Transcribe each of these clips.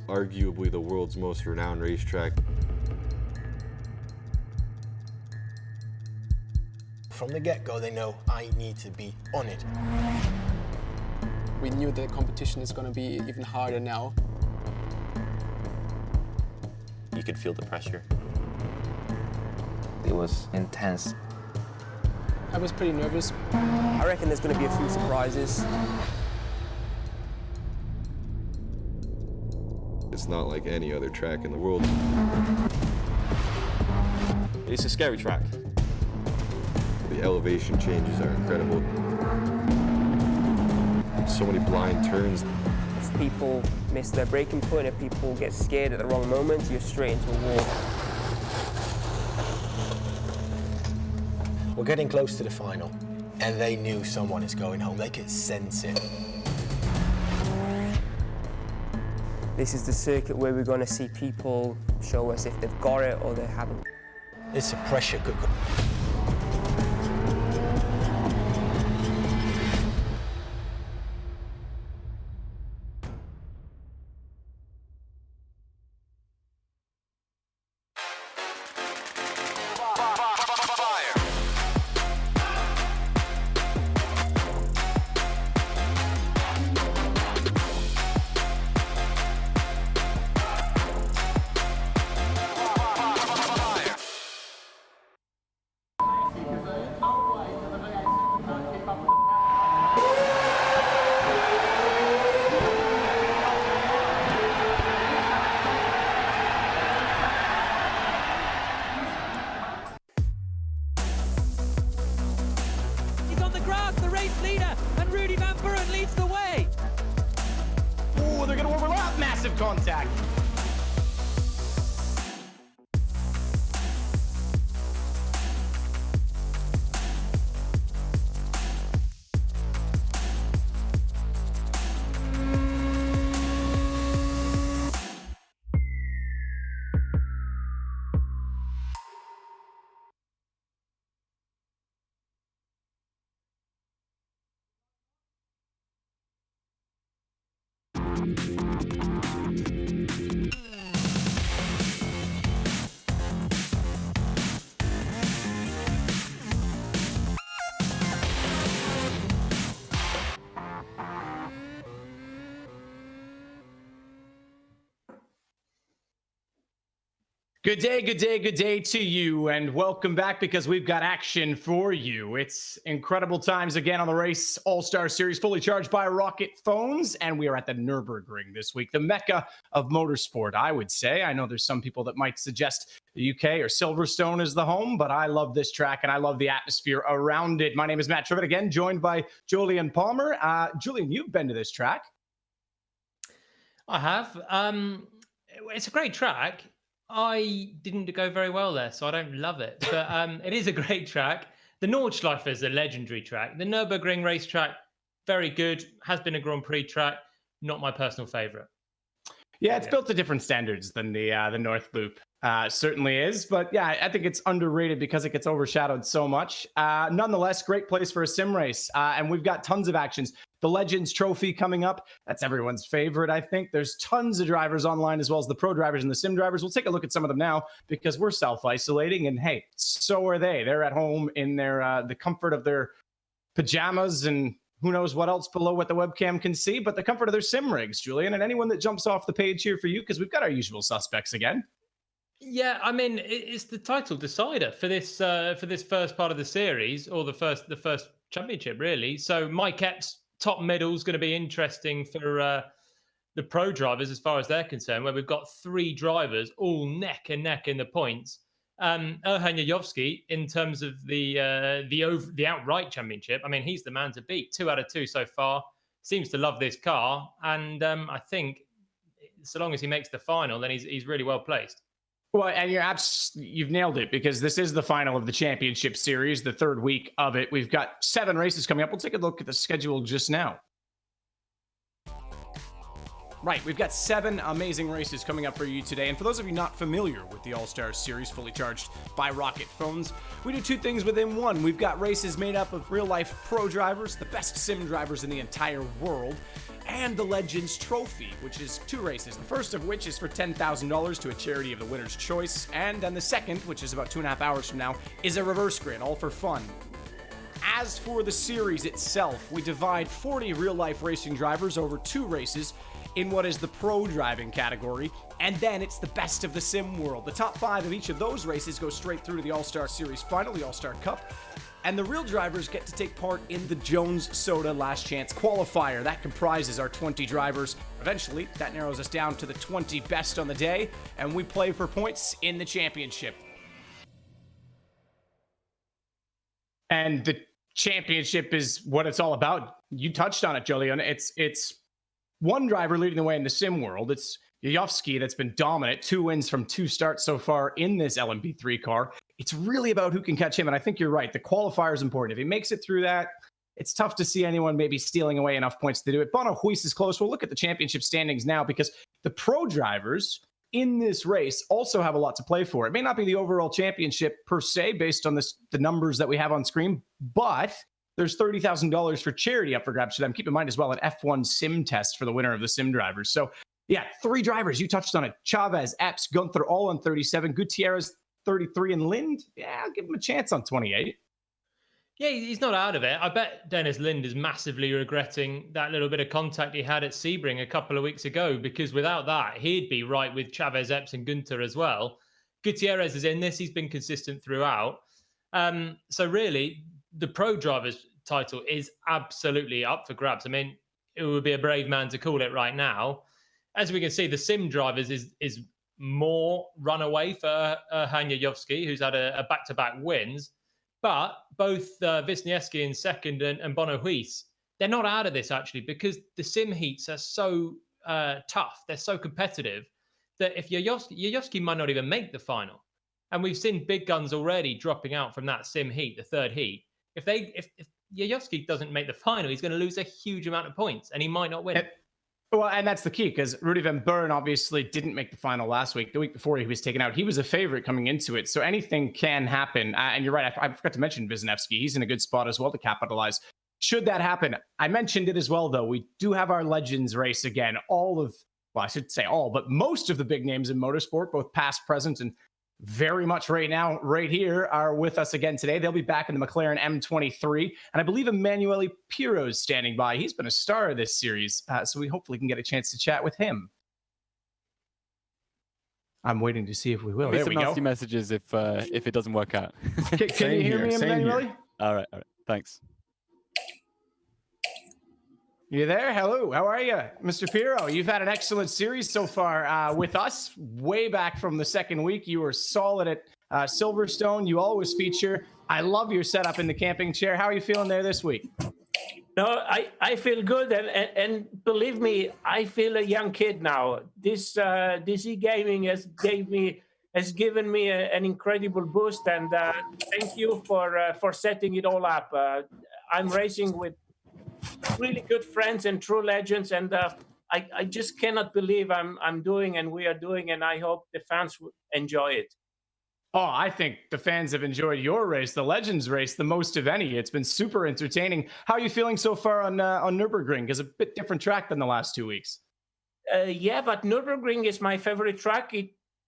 arguably the world's most renowned racetrack. From the get-go, they know I need to be on it. We knew the competition is going to be even harder now. You could feel the pressure. It was intense. I was pretty nervous. I reckon there's going to be a few surprises. It's not like any other track in the world. It's a scary track. The elevation changes are incredible. So many blind turns. If people miss their braking point, if people get scared at the wrong moment, you're straight into a wall. We're getting close to the final, and they knew someone is going home. They could sense it. This is the circuit where we're going to see people show us if they've got it or they haven't. It's a pressure cooker. Contact. Good day to you, and welcome back because we've got action for you. It's incredible times again on the Race All-Star Series, fully charged by Rocket Phones, and we are at the Nürburgring this week, the mecca of motorsport, I would say. I know there's some people that might suggest the UK or Silverstone is the home, but I love this track, and I love the atmosphere around it. My name is Matt Trivet, again, joined by Julian Palmer. Julian, you've been to this track. I have. It's a great track. I didn't go very well there, so I don't love it. But it is a great track. The Nordschleife is a legendary track. The Nürburgring racetrack, very good. Has been a Grand Prix track. Not my personal favourite. Yeah, it's built to different standards than the North Loop. Certainly is. But yeah, I think it's underrated because it gets overshadowed so much. Nonetheless, great place for a sim race. And we've got tons of actions. The Legends Trophy coming up. That's everyone's favorite, I think. There's tons of drivers online, as well as the pro drivers and the sim drivers. We'll take a look at some of them now because we're self-isolating. And hey, so are they. They're at home in their the comfort of their pajamas and who knows what else below what the webcam can see, but the comfort of their sim rigs, Julian. And anyone that jumps off the page here for you, because we've got our usual suspects again. Yeah, I mean, it's the title decider for this first part of the series, or the first championship, really. So Mike Epps' top middle is going to be interesting for the pro drivers as far as they're concerned, where we've got three drivers all neck and neck in the points. Erhan Yayovski, in terms of the outright championship, I mean, he's the man to beat. 2 out of 2 so far. Seems to love this car, and I think so long as he makes the final, then he's really well placed. Well, and you've nailed it, because this is the final of the championship series, the third week of it. We've got 7 races coming up. We'll take a look at the schedule just now. Right, we've got 7 amazing races coming up for you today. And for those of you not familiar with the All-Star Series, fully charged by Rocket phones, we do 2 things within one. We've got races made up of real-life pro drivers, the best sim drivers in the entire world, and the Legends Trophy, which is 2 races. The first of which is for $10,000 to a charity of the winner's choice. And then the second, which is about 2.5 hours from now, is a reverse grid, all for fun. As for the series itself, we divide 40 real-life racing drivers over 2 races in what is the pro driving category, and then it's the best of the sim world. The top 5 of each of those races go straight through to the All-Star Series final, the All-Star Cup, and the real drivers get to take part in the Jones Soda Last Chance qualifier. That comprises our 20 drivers. Eventually, that narrows us down to the 20 best on the day, and we play for points in the championship. And the championship is what it's all about. You touched on it, Jolyon. It's one driver leading the way in the sim world. It's Yayovsky that's been dominant. 2 wins from 2 starts so far in this LMP3 car. It's really about who can catch him, and I think you're right. The qualifier is important. If he makes it through that, it's tough to see anyone maybe stealing away enough points to do it. Bono Huis is close. We'll look at the championship standings now because the pro drivers in this race also have a lot to play for. It may not be the overall championship per se based on the numbers that we have on screen, but there's $30,000 for charity up for grabs for them. Keep in mind as well an F1 sim test for the winner of the sim drivers. So yeah, 3 drivers. You touched on it. Chaves, Epps, Guenther all on 37. Gutierrez, 33. And Lind, yeah, I'll give him a chance on 28. Yeah, he's not out of it. I bet Dennis Lind is massively regretting that little bit of contact he had at Sebring a couple of weeks ago, because without that, he'd be right with Chaves, Epps and Guenther as well. Gutierrez is in this. He's been consistent throughout. So really, the pro drivers title is absolutely up for grabs. I mean, it would be a brave man to call it right now. As we can see, the sim drivers is more runaway for Han Yayovsky, who's had a back-to-back wins. But both Wisniewski in second and Bono Huis, they're not out of this actually, because the sim heats are so tough. They're so competitive that if Yayovsky might not even make the final. And we've seen big guns already dropping out from that sim heat, the third heat. If Yayovsky doesn't make the final, he's going to lose a huge amount of points and he might not win. Well, and that's the key, because Rudy Van Buren obviously didn't make the final last week. The week before he was taken out, he was a favorite coming into it. So anything can happen. And you're right. I forgot to mention Wisniewski. He's in a good spot as well to capitalize. Should that happen, I mentioned it as well, though. We do have our Legends race again. I should say all, but most of the big names in motorsport, both past, present, and very much right now, right here, are with us again today. They'll be back in the McLaren M23. And I believe Emanuele Pirro is standing by. He's been a star of this series, so we hopefully can get a chance to chat with him. I'm waiting to see if we will. There we go. Nasty messages if it doesn't work out. Can you hear me, Emanuele? All right. Thanks. You there? Hello. How are you, Mr. Pirro? You've had an excellent series so far with us. Way back from the second week, you were solid at Silverstone. You always feature. I love your setup in the camping chair. How are you feeling there this week? No, I feel good, and believe me, I feel a young kid now. This e-gaming has given me an incredible boost, and thank you for setting it all up. I'm racing with really good friends and true legends, and I just cannot believe I'm doing and we are doing, and I hope the fans will enjoy it. Oh, I think the fans have enjoyed your race, the Legends race, the most of any. It's been super entertaining. How are you feeling so far on Nürburgring? It's a bit different track than the last 2 weeks. Yeah, but Nürburgring is my favorite track.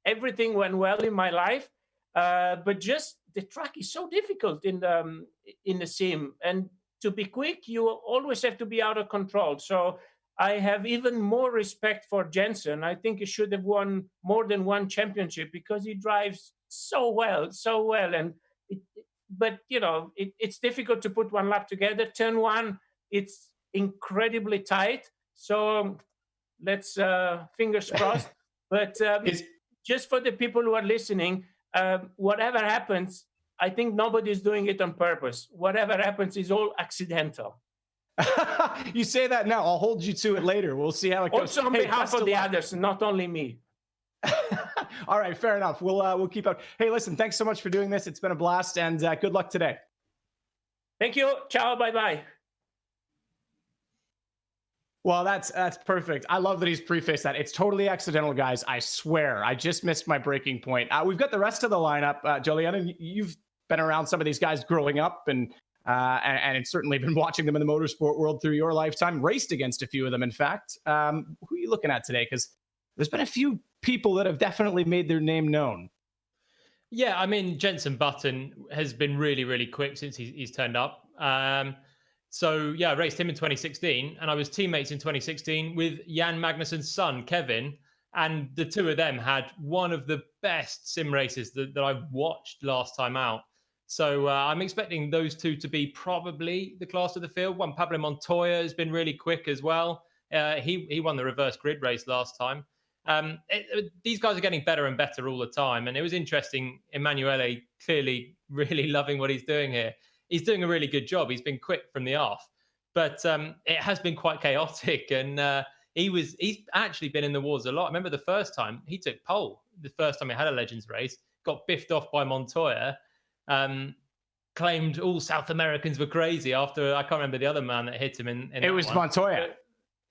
Everything went well in my life, but just the track is so difficult in the sim, and to be quick, you always have to be out of control. So I have even more respect for Jenson. I think he should have won more than one championship because he drives so well. And but it's difficult to put one lap together. Turn one, it's incredibly tight. So let's fingers crossed. But just for the people who are listening, whatever happens, I think nobody's doing it on purpose. Whatever happens is all accidental. You say that now. I'll hold you to it later. We'll see how it goes. Also on behalf of the others, not only me. All right, fair enough. We'll keep up. Hey, listen, thanks so much for doing this. It's been a blast, and good luck today. Thank you. Ciao. Bye-bye. Well, that's perfect. I love that he's prefaced that. It's totally accidental, guys. I swear. I just missed my breaking point. We've got the rest of the lineup. Juliana, you've been around some of these guys growing up and certainly been watching them in the motorsport world through your lifetime, raced against a few of them, in fact. Who are you looking at today? Because there's been a few people that have definitely made their name known. Yeah, I mean, Jenson Button has been really, really quick since he's turned up. So, yeah, I raced him in 2016, and I was teammates in 2016 with Jan Magnussen's son, Kevin, and the two of them had one of the best sim races that I've watched last time out. So I'm expecting those two to be probably the class of the field. Juan Pablo Montoya has been really quick as well. He won the reverse grid race last time. These guys are getting better and better all the time. And it was interesting, Emanuele clearly really loving what he's doing here. He's doing a really good job. He's been quick from the off, but it has been quite chaotic. And he's actually been in the wars a lot. I remember the first time he took pole, the first time he had a Legends race, got biffed off by Montoya, claimed all South Americans were crazy after, I can't remember the other man that hit him in it was one. Montoya.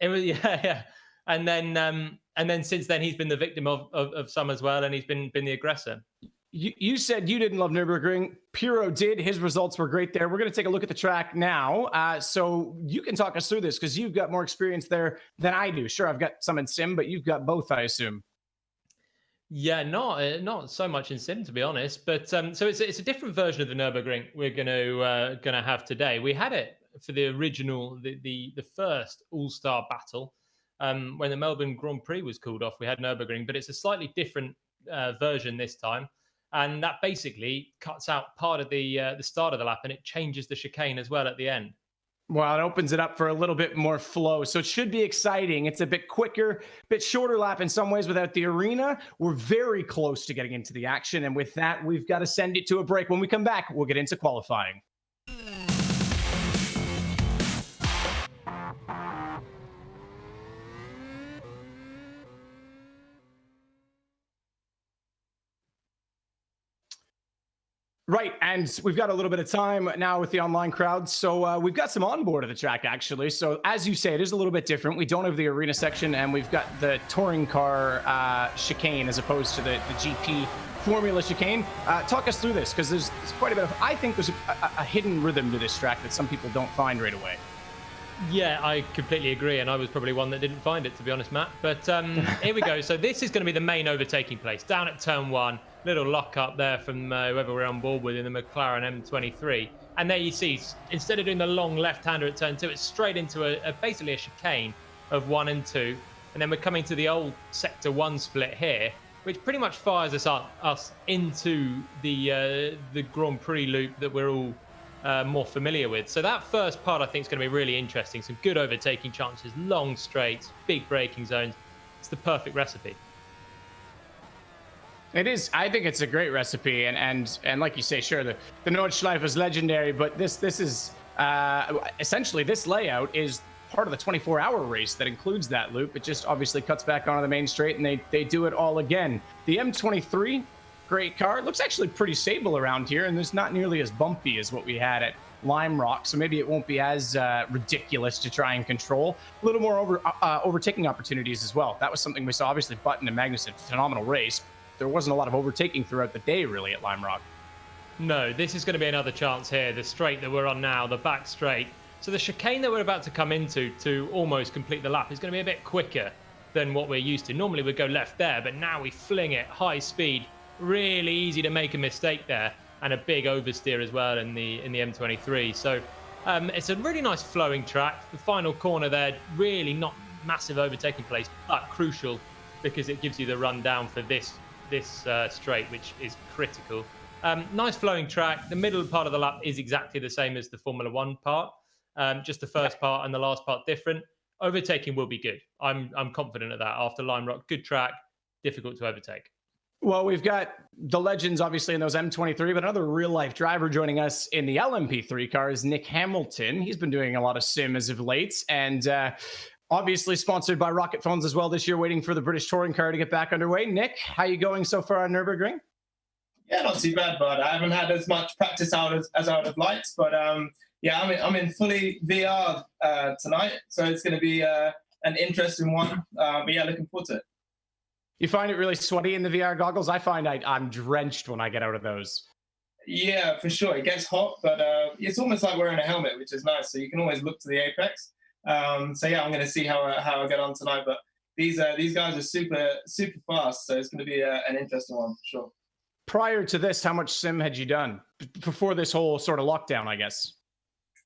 It was, yeah. And then since then, he's been the victim of some as well, and he's been the aggressor. You said you didn't love Nürburgring. Pirro did. His results were great there. We're going to take a look at the track now. So you can talk us through this because you've got more experience there than I do. Sure, I've got some in sim, but you've got both, I assume. Yeah, not so much in sim, to be honest. But so it's a different version of the Nürburgring we're going to have today. We had it for the original, the first All-Star battle when the Melbourne Grand Prix was called off. We had Nürburgring, but it's a slightly different version this time. And that basically cuts out part of the start of the lap, and it changes the chicane as well at the end. Well, it opens it up for a little bit more flow. So it should be exciting. It's a bit quicker, bit shorter lap in some ways without the arena. We're very close to getting into the action. And with that, we've got to send it to a break. When we come back, we'll get into qualifying. Right, and we've got a little bit of time now with the online crowd, so we've got some on board of the track, actually. So as you say, it is a little bit different. We don't have the arena section, and we've got the touring car chicane as opposed to the GP Formula chicane. Talk us through this, because there's quite a bit of, I think there's a hidden rhythm to this track that some people don't find right away. Yeah, I completely agree, and I was probably one that didn't find it, to be honest, Matt. But here we go. So this is going to be the main overtaking place, down at turn 1. Little lock up there from whoever we're on board with in the McLaren M23. And there you see, instead of doing the long left-hander at turn 2, it's straight into basically a chicane of 1 and 2. And then we're coming to the old Sector 1 split here, which pretty much fires us into the Grand Prix loop that we're all more familiar with. So that first part I think is going to be really interesting. Some good overtaking chances, long straights, big braking zones. It's the perfect recipe. It is. I think it's a great recipe, and like you say, sure, the Nordschleife is legendary, but this is essentially, this layout is part of the 24-hour race that includes that loop. It just obviously cuts back onto the main straight, and they do it all again. The M23, great car. It looks actually pretty stable around here, and it's not nearly as bumpy as what we had at Lime Rock, so maybe it won't be as ridiculous to try and control. A little more overtaking opportunities as well. That was something we saw. Obviously, Button and Magnussen, phenomenal race. There wasn't a lot of overtaking throughout the day, really, at Lime Rock. No, this is going to be another chance here. The straight that we're on now, the back straight. So the chicane that we're about to come into to almost complete the lap is going to be a bit quicker than what we're used to. Normally we go left there, but now we fling it high speed. Really easy to make a mistake there, and a big oversteer as well in the M23. So it's a really nice flowing track. The final corner there, really not massive overtaking place, but crucial because it gives you the run down for this straight, which is critical. Nice flowing track. The middle part of the lap is exactly the same as the Formula 1 part. Just the first part and the last part different. Overtaking will be good. I'm confident of that. After Lime Rock, good track, difficult to overtake. Well, we've got the legends, obviously, in those M23, but another real-life driver joining us in the LMP3 car is Nick Hamilton. He's been doing a lot of sim as of late, and obviously sponsored by Rocket Phones as well this year, waiting for the British touring car to get back underway. Nick, how you going so far on Nürburgring? Yeah, not too bad, bud. I haven't had as much practice out as I would have liked, but yeah, I'm in fully VR tonight, so it's going to be an interesting one. But yeah, looking forward to it. You find it really sweaty in the VR goggles? I find I'm drenched when I get out of those. Yeah, for sure. It gets hot, but it's almost like wearing a helmet, which is nice. So you can always look to the apex. So yeah, I'm going to see how I get on tonight. But these guys are super fast, so it's going to be an interesting one for sure. Prior to this, how much sim had you done before this whole sort of lockdown, I guess?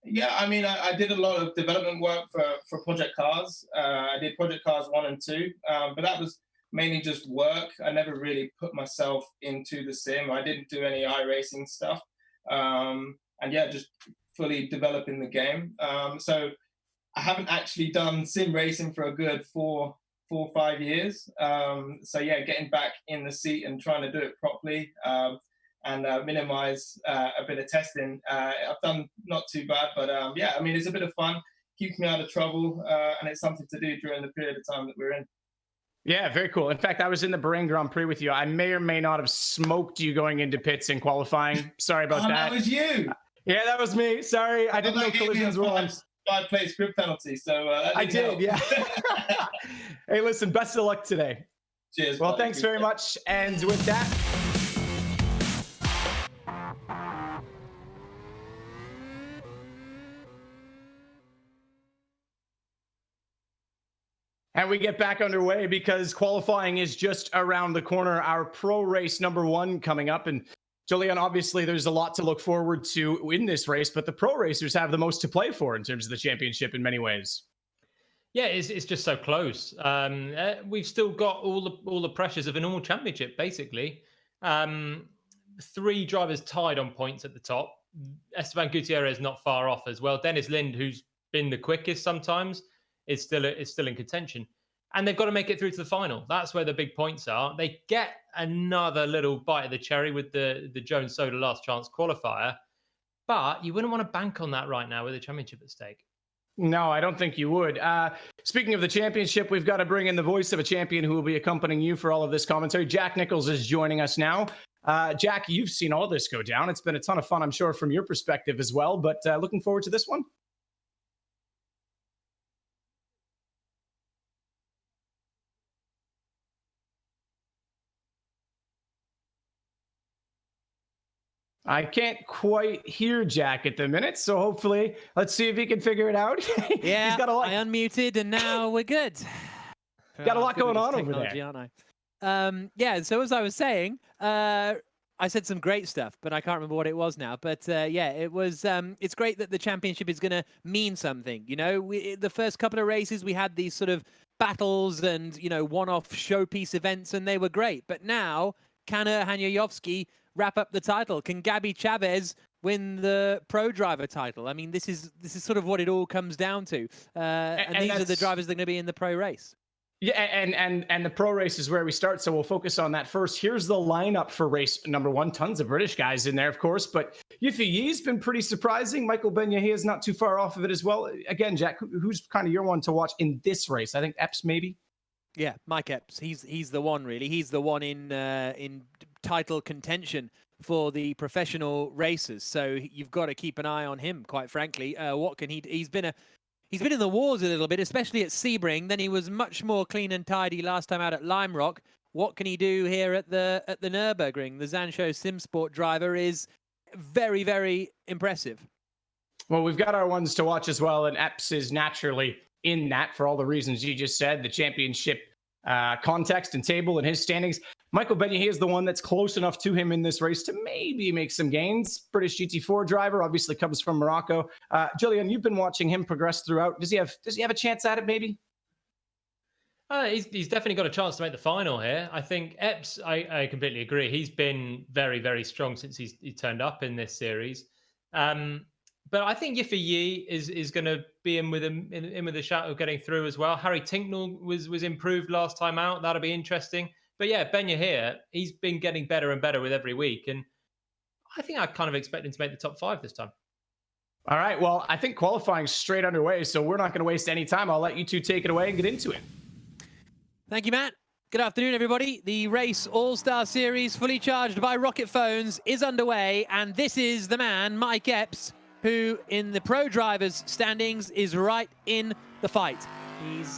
Yeah, I mean, I did a lot of development work for Project Cars. I did Project Cars 1 and 2, but that was mainly just work. I never really put myself into the sim. I didn't do any iRacing stuff. And yeah, just fully developing the game. So I haven't actually done sim racing for a good 4 or 5 years. So yeah, getting back in the seat and trying to do it properly and minimize a bit of testing. I've done not too bad, but yeah, I mean, it's a bit of fun, keeps me out of trouble, and it's something to do during the period of time that we're in. Yeah, very cool. In fact, I was in the Bahrain Grand Prix with you. I may or may not have smoked you going into pits in qualifying. Sorry about that. That was you. Yeah, that was me. Sorry, I didn't know collisions were on. 5-place grid penalty, so I did, help. yeah. Hey, listen, best of luck today. Cheers. Well, thanks very much. And with that, and we get back underway because qualifying is just around the corner. Our pro race number 1 coming up. And Julian, obviously, there's a lot to look forward to in this race, but the pro racers have the most to play for in terms of the championship in many ways. Yeah, it's just so close. We've still got all the pressures of a normal championship, basically. 3 drivers tied on points at the top. Esteban Gutiérrez not far off as well. Dennis Lind, who's been the quickest sometimes, is still in contention. And they've got to make it through to the final. That's where the big points are. They get another little bite of the cherry with the Jones Soda last chance qualifier. But you wouldn't want to bank on that right now with the championship at stake. No, I don't think you would. Speaking of the championship, we've got to bring in the voice of a champion who will be accompanying you for all of this commentary. Jack Nichols is joining us now. Jack, you've seen all this go down. It's been a ton of fun, I'm sure, from your perspective as well. But looking forward to this one? I can't quite hear Jack at the minute, so hopefully, let's see if he can figure it out. Yeah, He's got a lot. I unmuted and now we're good. Got a lot going on over there. Aren't I? Yeah, so as I was saying, I said some great stuff, but I can't remember what it was now. But yeah, it was. It's great that the championship is going to mean something. You know, the first couple of races we had these sort of battles and one-off showpiece events, and they were great. But now, can Hanyayovsky wrap up the title? Can Gabby Chaves win the pro driver title? I mean, this is sort of what it all comes down to. And these are the drivers that are going to be in the pro race. Yeah, and the pro race is where we start, so we'll focus on that first. Here's the lineup for race number 1. Tons of British guys in there, of course, but Yifei Ye's been pretty surprising. Michael Ben-Yahia is not too far off of it as well. Again, Jack, who's kind of your one to watch in this race? I think Epps maybe. Yeah, Mike Epps. He's the one, really. He's the one in title contention for the professional racers. So you've got to keep an eye on him, quite frankly. What can he do? He's been in the wars a little bit, especially at Sebring. Then he was much more clean and tidy last time out at Lime Rock. What can he do here at the Nürburgring? The Zansho SimSport driver is very, very impressive. Well, we've got our ones to watch as well, and Epps is naturally in that for all the reasons you just said, the championship context and table and his standings. Michael Ben-Yahia is the one that's close enough to him in this race to maybe make some gains. British GT4 driver, obviously comes from Morocco. Julian, you've been watching him progress throughout. Does he have a chance at it, maybe? He's definitely got a chance to make the final here. I think Epps, I completely agree. He's been very, very strong since he turned up in this series. But I think Yifei Ye is going to be in with a shout of getting through as well. Harry Tinknell was improved last time out. That'll be interesting. But yeah, Ben-Yahia, he's been getting better and better with every week. And I think I kind of expect him to make the top 5 this time. All right. Well, I think qualifying straight underway, so we're not going to waste any time. I'll let you two take it away and get into it. Thank you, Matt. Good afternoon, everybody. The Race All-Star Series, fully charged by rocket phones, is underway. And this is the man, Mike Epps, who in the pro drivers standings is right in the fight. He's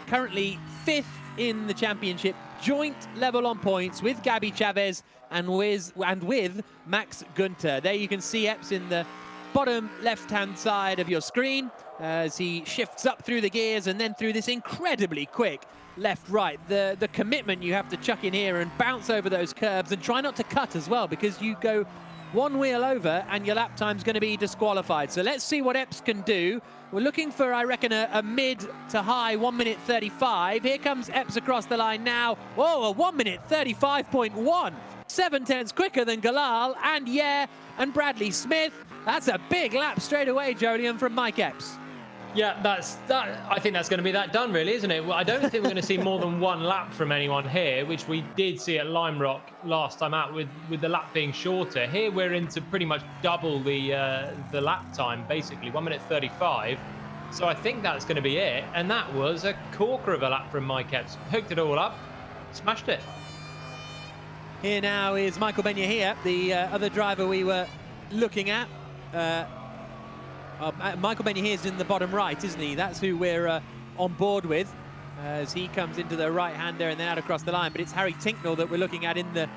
currently 5th in the championship, joint level on points with Gabby Chaves and with Max Guenther. There you can see Epps in the bottom left-hand side of your screen as he shifts up through the gears and then through this incredibly quick left-right. The commitment you have to chuck in here and bounce over those curbs and try not to cut as well, because you go one wheel over and your lap time's going to be disqualified. So let's see what Epps can do. We're looking for, I reckon, a mid to high 1 minute 35. Here comes Epps across the line now. Whoa, a 1 minute 35.1. 7/10 quicker than Galal and Ye and Bradley Smith. That's a big lap straight away, Jolyon, from Mike Epps. Yeah, I think that's going to be that done, really, isn't it? Well, I don't think we're going to see more than one lap from anyone here, which we did see at Lime Rock last time out with the lap being shorter. Here we're into pretty much double the lap time, basically, 1 minute 35. So I think that's going to be it. And that was a corker of a lap from Mike Epps. Hooked it all up, smashed it. Here now is Michael Ben-Yahia, the other driver we were looking at. Michael Ben-Yahia is in the bottom right, isn't he? That's who we're on board with as he comes into the right-hander and then out across the line. But it's Harry Tincknell that we're looking at in the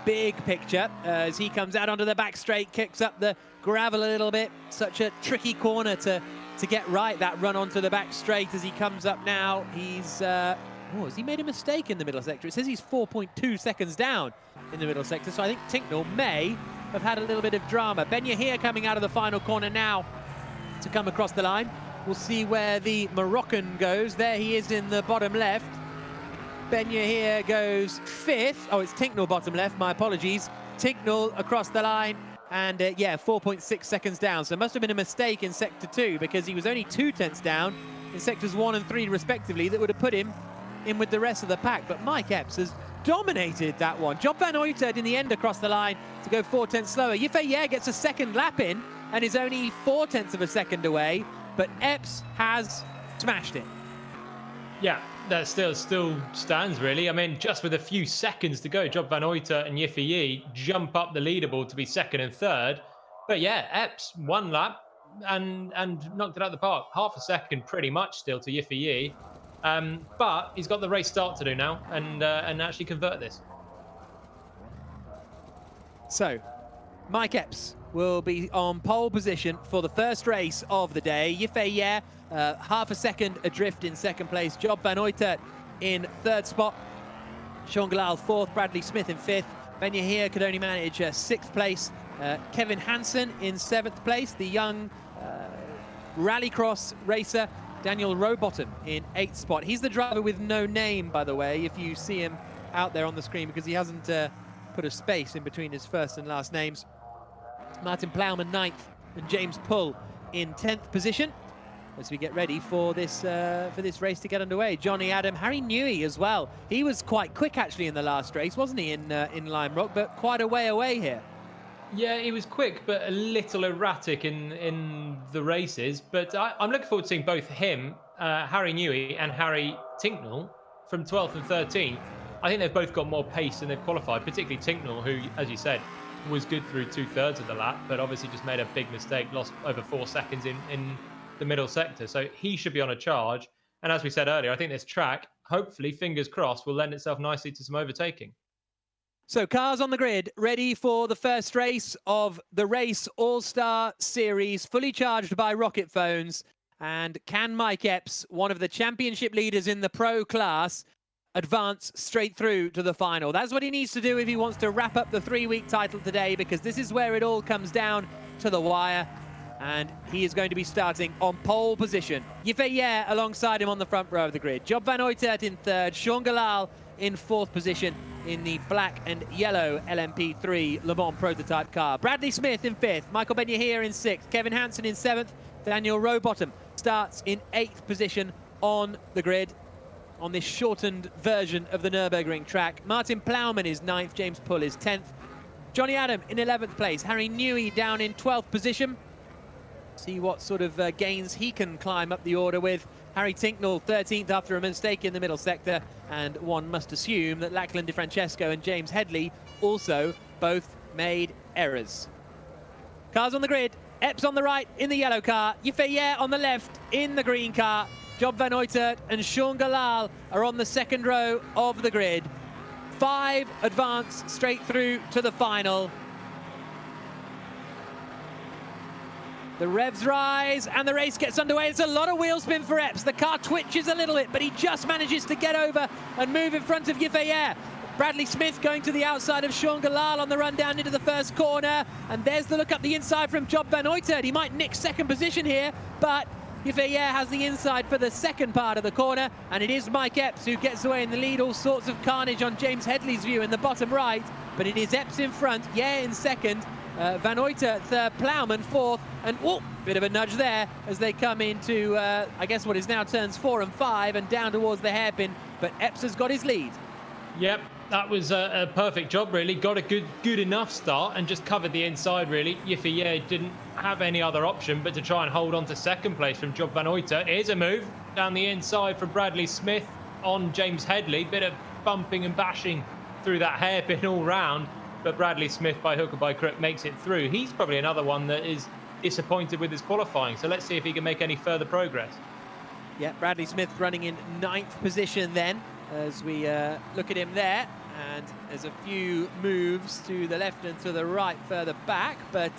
big picture as he comes out onto the back straight, kicks up the gravel a little bit. Such a tricky corner to get right, that run onto the back straight as he comes up now. He's... has he made a mistake in the middle sector? It says he's 4.2 seconds down in the middle sector, so I think Tincknell may have had a little bit of drama. Ben-Yahia coming out of the final corner now to come across the line. We'll see where the Moroccan goes. There he is in the bottom left. Ben-Yahia goes 5th. Oh, it's Tincknell bottom left, my apologies. Tincknell across the line, and 4.6 seconds down. So it must have been a mistake in sector 2, because he was only 2/10 down in sectors 1 and 3 respectively. That would have put him in with the rest of the pack. But Mike Epps has dominated that one. Job van Uytert in the end across the line to go 4/10 slower. Yifei Ye gets a second lap in and is only 0.4 of a second away, but Epps has smashed it. Yeah, that still stands, really. I mean, just with a few seconds to go, Job van Uytert and Yifei Ye jump up the leaderboard to be 2nd and 3rd. But yeah, Epps, 1 lap and knocked it out of the park. Half a second pretty much still to Yifei Ye. But he's got the race start to do now and actually convert this. So, Mike Epps will be on pole position for the first race of the day. Yifei Ye, half a second adrift in 2nd place. Job van Uytert in 3rd spot. Sean Galal 4th. Bradley Smith in 5th. Ben-Yahia could only manage 6th place. Kevin Hansen in 7th place. The young rallycross racer Daniel Rowbottom in 8th spot. He's the driver with no name, by the way, if you see him out there on the screen, because he hasn't put a space in between his first and last names. Martin Plowman 9th and James Pull in 10th position as we get ready for this race to get underway. Jonny Adam, Harry Newey as well. He was quite quick actually in the last race, wasn't he, in Lime Rock, but quite a way away here. Yeah, he was quick, but a little erratic in the races. But I'm looking forward to seeing both him, Harry Newey, and Harry Tincknell from 12th and 13th. I think they've both got more pace than they've qualified, particularly Tincknell, who, as you said, was good through 2/3 of the lap, but obviously just made a big mistake, lost over 4 seconds in the middle sector. So he should be on a charge. And as we said earlier, I think this track, hopefully, fingers crossed, will lend itself nicely to some overtaking. So cars on the grid, ready for the first race of the Race All-Star Series, fully charged by rocket phones. And can Mike Epps, one of the championship leaders in the pro class, advance straight through to the final? That's what he needs to do if he wants to wrap up the 3-week title today, because this is where it all comes down to the wire. And he is going to be starting on pole position. Yifei Ye alongside him on the front row of the grid. Job van Uytert in 3rd, Sean Galal in 4th position in the black and yellow LMP3 Le Mans prototype car. Bradley Smith in 5th, Michael Ben-Yahia in 6th, Kevin Hansen in 7th, Daniel Rowbottom starts in 8th position on the grid on this shortened version of the Nürburgring track. Martin Plowman is 9th, James Pull is 10th. Jonny Adam in 11th place, Harry Newey down in 12th position. See what sort of gains he can climb up the order with. Harry Tincknell 13th after a mistake in the middle sector, and one must assume that Lachlan DeFrancesco and James Headley also both made errors. Cars on the grid. Epps on the right in the yellow car. Yifei Ye on the left in the green car. Job van Uytert and Sean Galal are on the second row of the grid. 5 advance straight through to the final. The revs rise and the race gets underway. It's a lot of wheel spin for Epps. The car twitches a little bit, but he just manages to get over and move in front of Yifei Ye. Bradley Smith going to the outside of Sean Galal on the run down into the first corner. And there's the look up the inside from Job van Uytert. He might nick second position here, but Yifei Ye has the inside for the second part of the corner. And it is Mike Epps who gets away in the lead. All sorts of carnage on James Headley's view in the bottom right. But it is Epps in front, Ye in second. Van Uytert third, Plowman fourth, and bit of a nudge there as they come into, I guess, what is now turns 4 and 5 and down towards the hairpin, but Epps has got his lead. Yep, that was a perfect job, really. Got a good enough start and just covered the inside, really. Yifei Ye didn't have any other option but to try and hold on to second place from Job van Uytert. Here's a move down the inside for Bradley Smith on James Headley. Bit of bumping and bashing through that hairpin all round. But Bradley Smith, by hook or by crook, makes it through. He's probably another one that is disappointed with his qualifying. So let's see if he can make any further progress. Yeah, Bradley Smith running in 9th position then, as we look at him there. And there's a few moves to the left and to the right further back, but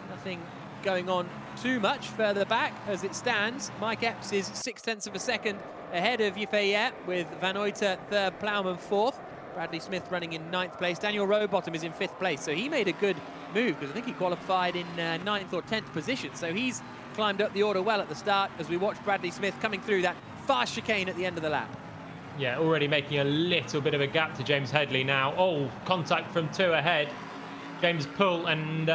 nothing going on too much further back as it stands. Mike Epps is 0.6 of a second ahead of Yifei Ye, with Van Uytert third, Plowman fourth. Bradley Smith running in 9th place. Daniel Rowbottom is in 5th place, so he made a good move because I think he qualified in 9th or 10th position. So he's climbed up the order well at the start as we watch Bradley Smith coming through that fast chicane at the end of the lap. Yeah, already making a little bit of a gap to James Headley now. Oh, contact from 2 ahead. James Pull and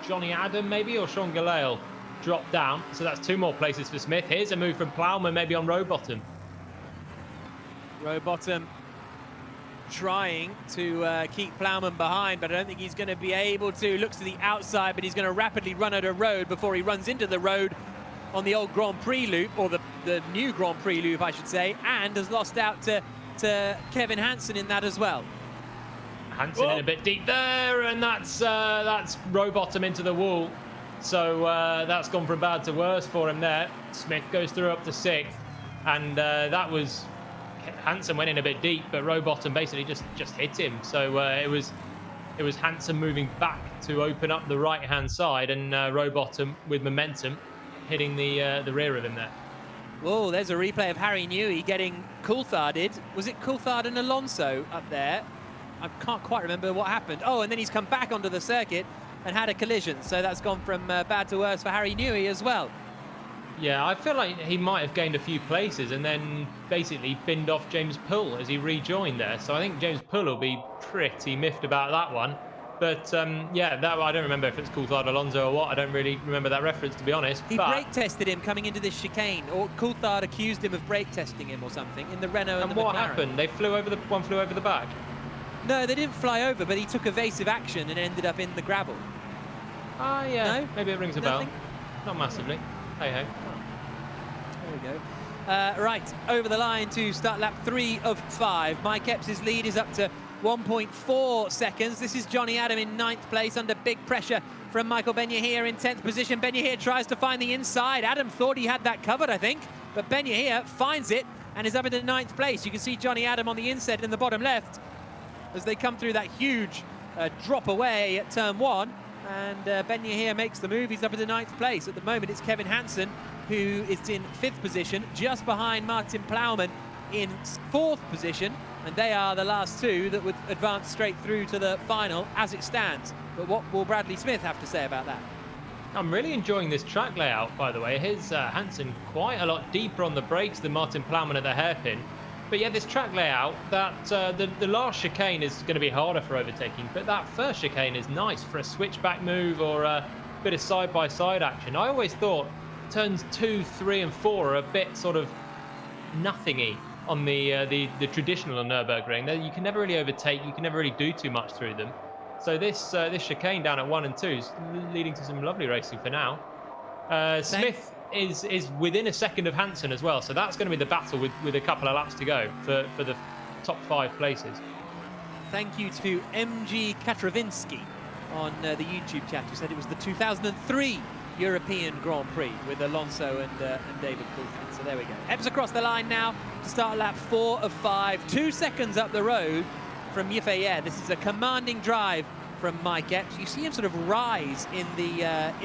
Jonny Adam maybe, or Sean Galal drop down. So that's 2 more places for Smith. Here's a move from Plowman maybe on Rowbottom. Rowbottom trying to keep Plowman behind, but I don't think he's going to be able to. Looks to the outside, but he's going to rapidly run out of road before he runs into the road on the old Grand Prix loop, or the new Grand Prix loop, I should say, and has lost out to Kevin Hansen in that as well. Hansen in a bit deep there, and that's Rowbottom into the wall. So that's gone from bad to worse for him there. Smith goes through up to 6th, and that was... Hansen went in a bit deep, but Rowbottom basically just hit him. So it was Hansen moving back to open up the right-hand side, and Rowbottom with momentum hitting the rear of him there. Oh, there's a replay of Harry Newey getting Coultharded. Was it Coulthard and Alonso up there? I can't quite remember what happened. Oh, and then he's come back onto the circuit and had a collision. So that's gone from bad to worse for Harry Newey as well. Yeah, I feel like he might have gained a few places and then basically binned off James Pull as he rejoined there. So I think James Pull will be pretty miffed about that one. But yeah, I don't remember if it's Coulthard Alonso or what. I don't really remember that reference, to be honest. He brake tested him coming into this chicane, or Coulthard accused him of brake testing him or something in the Renault and the McLaren. what happened? They flew over one flew over the back? No, they didn't fly over, but he took evasive action and ended up in the gravel. Ah, yeah. No? Maybe it rings a bell. Not massively. Hey, hey. There we go. Right, over the line to start lap 3 of 5. Mike Epps' lead is up to 1.4 seconds. This is Jonny Adam in 9th place under big pressure from Michael Ben-Yahia in 10th position. Ben-Yahia tries to find the inside. Adam thought he had that covered, I think, but Ben-Yahia finds it and is up into 9th place. You can see Jonny Adam on the inset in the bottom left as they come through that huge drop away at turn 1. And Ben-Yahia makes the move. He's up into 9th place. At the moment, it's Kevin Hansen, who is in 5th position, just behind Martin Plowman in 4th position. And they are the last 2 that would advance straight through to the final as it stands. But what will Bradley Smith have to say about that? I'm really enjoying this track layout, by the way. Here's Hansen quite a lot deeper on the brakes than Martin Plowman at the hairpin. But yeah, this track layout, that the last chicane is going to be harder for overtaking, but that first chicane is nice for a switchback move or a bit of side-by-side action. I always thought turns 2, 3 and 4 are a bit sort of nothingy on the traditional Nürburgring. You can never really overtake, you can never really do too much through them. So this chicane down at 1 and 2 is leading to some lovely racing for now. Smith is within a second of Hansen as well, so that's going to be the battle with a couple of laps to go for the top 5 places. Thank you to MG Katravinsky on the YouTube chat who said it was the 2003 European Grand Prix with Alonso and David Coulthard. So there we go. Epps across the line now to start lap 4 of 5. 2 seconds up the road from Yifei Ye. This is a commanding drive from Mike Epps. You see him sort of rise in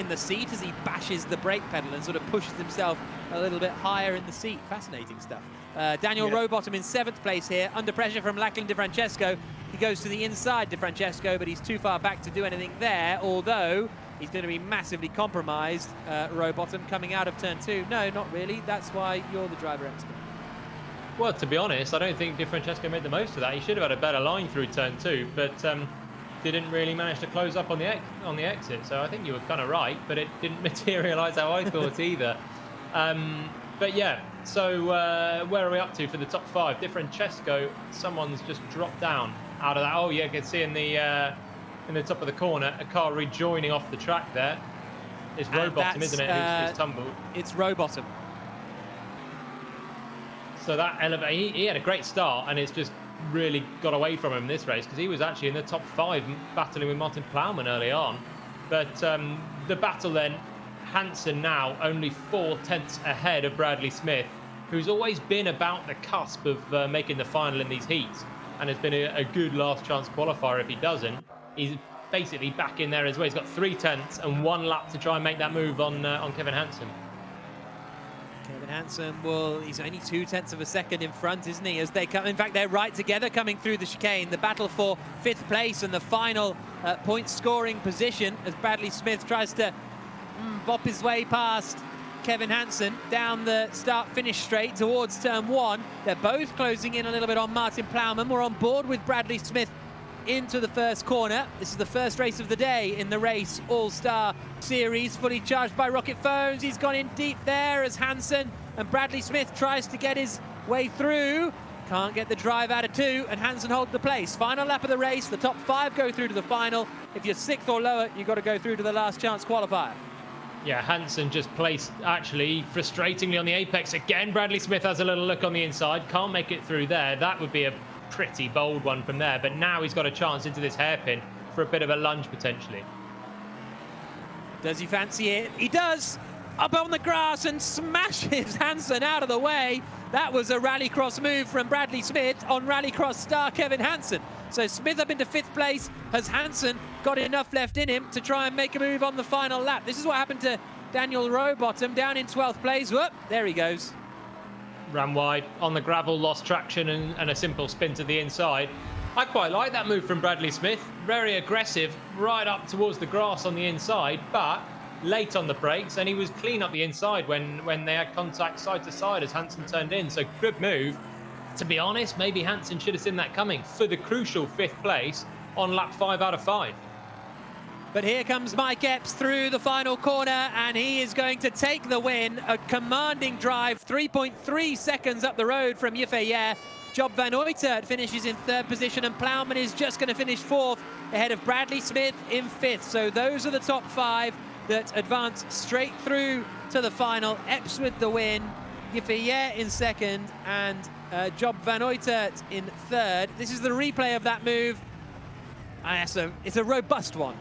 the seat as he bashes the brake pedal and sort of pushes himself a little bit higher in the seat. Fascinating stuff. Daniel Rowbottom in 7th place here, under pressure from Lachlan DeFrancesco. He goes to the inside, DeFrancesco, but he's too far back to do anything there, although he's going to be massively compromised. Rowbottom coming out of turn 2. No, not really. That's why you're the driver expert. Well, to be honest, I don't think DeFrancesco made the most of that. He should have had a better line through turn 2, but didn't really manage to close up on the exit. So I think you were kind of right, but it didn't materialise how I thought either. But yeah, so where are we up to for the top 5? DeFrancesco, someone's just dropped down out of that. Oh yeah, you can see in the top of the corner, a car rejoining off the track there. It's Rowbottom, isn't it, who's tumbled? It's Rowbottom. So that he had a great start, and it's just really got away from him in this race, because he was actually in the top 5 battling with Martin Plowman early on. But the battle then, Hansen now only 4/10 ahead of Bradley Smith, who's always been about the cusp of making the final in these heats, and has been a good last chance qualifier. If he doesn't, he's basically back in there as well. He's got 3/10 and 1 lap to try and make that move on Kevin Hansen. Kevin Hansen, well, he's only 0.2 of a second in front, isn't he? As they come, in fact, they're right together coming through the chicane. The battle for 5th place and the final point-scoring position as Bradley Smith tries to bop his way past Kevin Hansen down the start-finish straight towards turn 1. They're both closing in a little bit on Martin Plowman. We're on board with Bradley Smith into the first corner. This is the first race of the day in the race All-Star Series, fully charged by rocket phones. He's gone in deep there as Hansen and Bradley Smith tries to get his way through. Can't get the drive out of 2, and Hansen holds the place. Final lap of the race, the top 5 go through to the final. If you're 6th or lower, you've got to go through to the last chance qualifier. Yeah, Hansen just placed actually frustratingly on the apex again. Bradley Smith has a little look on the inside, can't make it through there. That would be a pretty bold one from there, but now he's got a chance into this hairpin for a bit of a lunge potentially. Does he fancy it? He does! Up on the grass and smashes Hansen out of the way. That was a rallycross move from Bradley Smith on rallycross star Kevin Hansen. So Smith up into 5th place. Has Hansen got enough left in him to try and make a move on the final lap? This is what happened to Daniel Rowbottom down in 12th place. Whoop, there he goes. Ran wide on the gravel, lost traction and a simple spin to the inside. I quite like that move from Bradley Smith. Very aggressive, right up towards the grass on the inside, but late on the brakes, and he was clean up the inside when they had contact side to side as Hansen turned in. So good move. To be honest, maybe Hansen should have seen that coming for the crucial 5th place on lap 5 out of 5. But here comes Mike Epps through the final corner, and he is going to take the win. A commanding drive, 3.3 seconds up the road from Yifei Ye. Job Van Uytert finishes in 3rd position, and Plowman is just going to finish 4th ahead of Bradley Smith in 5th. So those are the top 5 that advance straight through to the final. Epps with the win, Yifei Ye in 2nd, and Job Van Uytert in 3rd. This is the replay of that move. It's a robust one.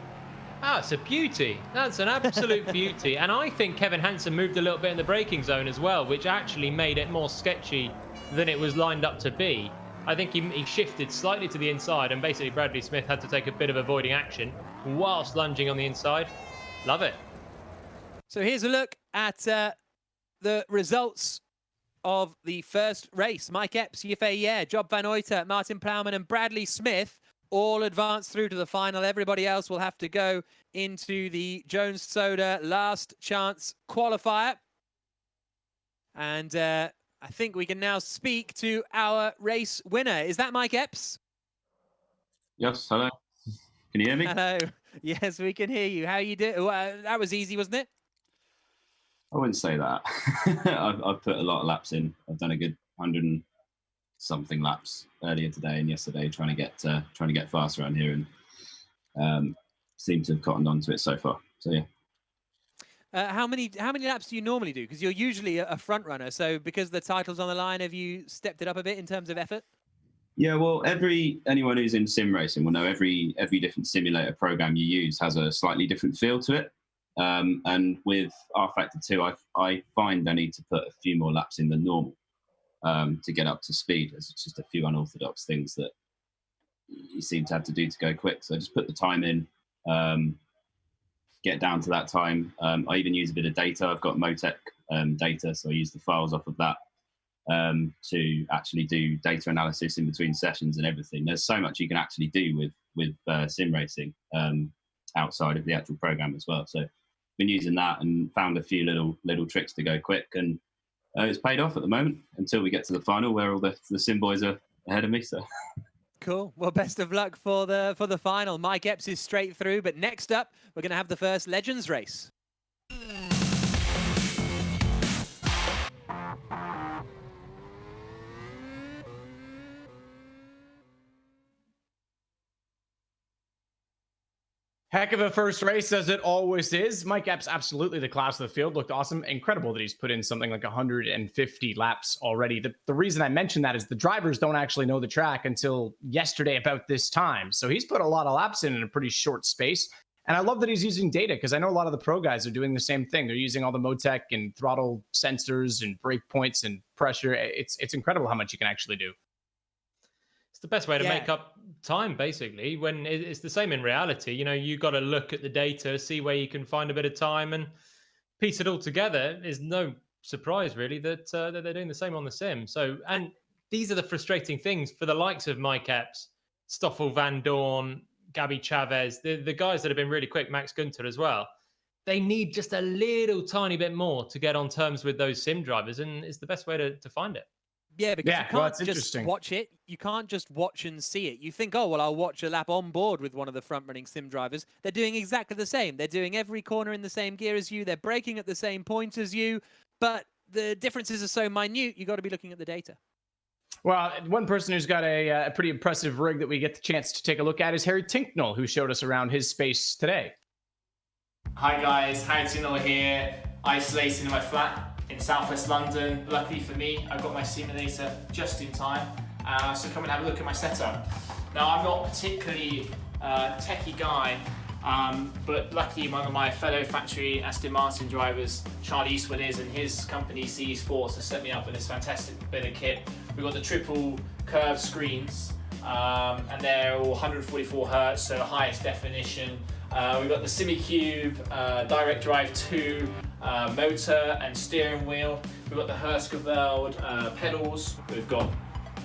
Ah, it's a beauty. That's an absolute beauty. And I think Kevin Hansen moved a little bit in the braking zone as well, which actually made it more sketchy than it was lined up to be. I think he shifted slightly to the inside, and basically Bradley Smith had to take a bit of avoiding action whilst lunging on the inside. Love it. So here's a look at the results of the first race. Mike Epps, Yifei Ye, Job Van Uytert, Martin Plowman and Bradley Smith all advanced through to the final. Everybody else will have to go into the Jones Soda last chance qualifier. And I think we can now speak to our race winner. Is that Mike Epps? Yes, hello. Can you hear me? Hello. Yes, we can hear you. How you doing? That was easy, wasn't it? I wouldn't say that. I've put a lot of laps in. I've done a good 100 and something laps earlier today and yesterday, trying to get fast around here, and seem to have cottoned onto it so far. So yeah. How many laps do you normally do? Because you're usually a front runner. So because the title's on the line, have you stepped it up a bit in terms of effort? Yeah, well, anyone who's in sim racing will know every different simulator program you use has a slightly different feel to it. And with R Factor 2, I find I need to put a few more laps in than normal to get up to speed. There's just a few unorthodox things that you seem to have to do to go quick. So I just put the time in, get down to that time. I even use a bit of data. I've got Motec data, so I use the files off of that to actually do data analysis in between sessions and everything. There's so much you can actually do with sim racing outside of the actual program as well. So been using that and found a few little tricks to go quick, and it's paid off at the moment until we get to the final where all the sim boys are ahead of me. So cool. Well, best of luck for the final. Mike Epps is straight through, but next up we're going to have the first Legends race. Heck of a first race, as it always is. Mike Epps, absolutely the class of the field. Looked awesome. Incredible that he's put in something like 150 laps already. The reason I mention that is the drivers don't actually know the track until yesterday about this time. So he's put a lot of laps in a pretty short space. And I love that he's using data, because I know a lot of the pro guys are doing the same thing. They're using all the Motec and throttle sensors and brake points and pressure. It's incredible how much you can actually do. It's the best way to make up time, basically, when it's the same in reality. You know, you got to look at the data, see where you can find a bit of time and piece it all together. There's no surprise, really, that they're doing the same on the sim. So, and these are the frustrating things for the likes of Mike Epps, Stoffel Vandoorne, Gabby Chaves, the guys that have been really quick, Max Guenther as well. They need just a little tiny bit more to get on terms with those sim drivers, and it's the best way to find it. Yeah, because you can't just watch it. You can't just watch and see it. You think, oh, well, I'll watch a lap on board with one of the front-running sim drivers. They're doing exactly the same. They're doing every corner in the same gear as you. They're braking at the same point as you. But the differences are so minute, you've got to be looking at the data. Well, one person who's got a pretty impressive rig that we get the chance to take a look at is Harry Tinknell, who showed us around his space today. Hi guys, Harry Tinknell here, isolating in my flat in southwest London. Luckily for me, I got my simulator just in time, so come and have a look at my setup. Now, I'm not particularly techie guy, but luckily one of my fellow factory Aston Martin drivers, Charlie Eastwood, is, and his company CE Sports has set me up with this fantastic bit of kit. We've got the triple curved screens, and they're all 144 Hertz, so highest definition. We've got the SimiCube Direct Drive 2 motor and steering wheel. We've got the Hurstgeweld pedals. We've got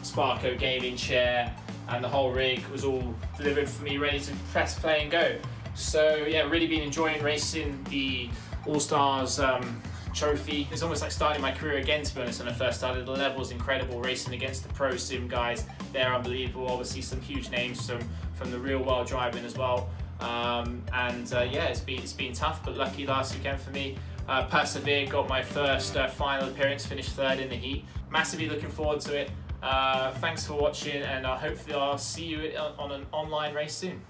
Sparco gaming chair, and the whole rig was all delivered for me, ready to press play and go. So yeah, really been enjoying racing the All-Stars trophy. It's almost like starting my career again, to be honest. When I first started, the level's incredible, racing against the pro sim guys. They're unbelievable. Obviously some huge names from the real world driving as well. Yeah, it's been tough, but lucky last weekend for me. Persevered, got my first final appearance, finished third in the heat. Massively looking forward to it. Thanks for watching, and hopefully I'll see you on an online race soon.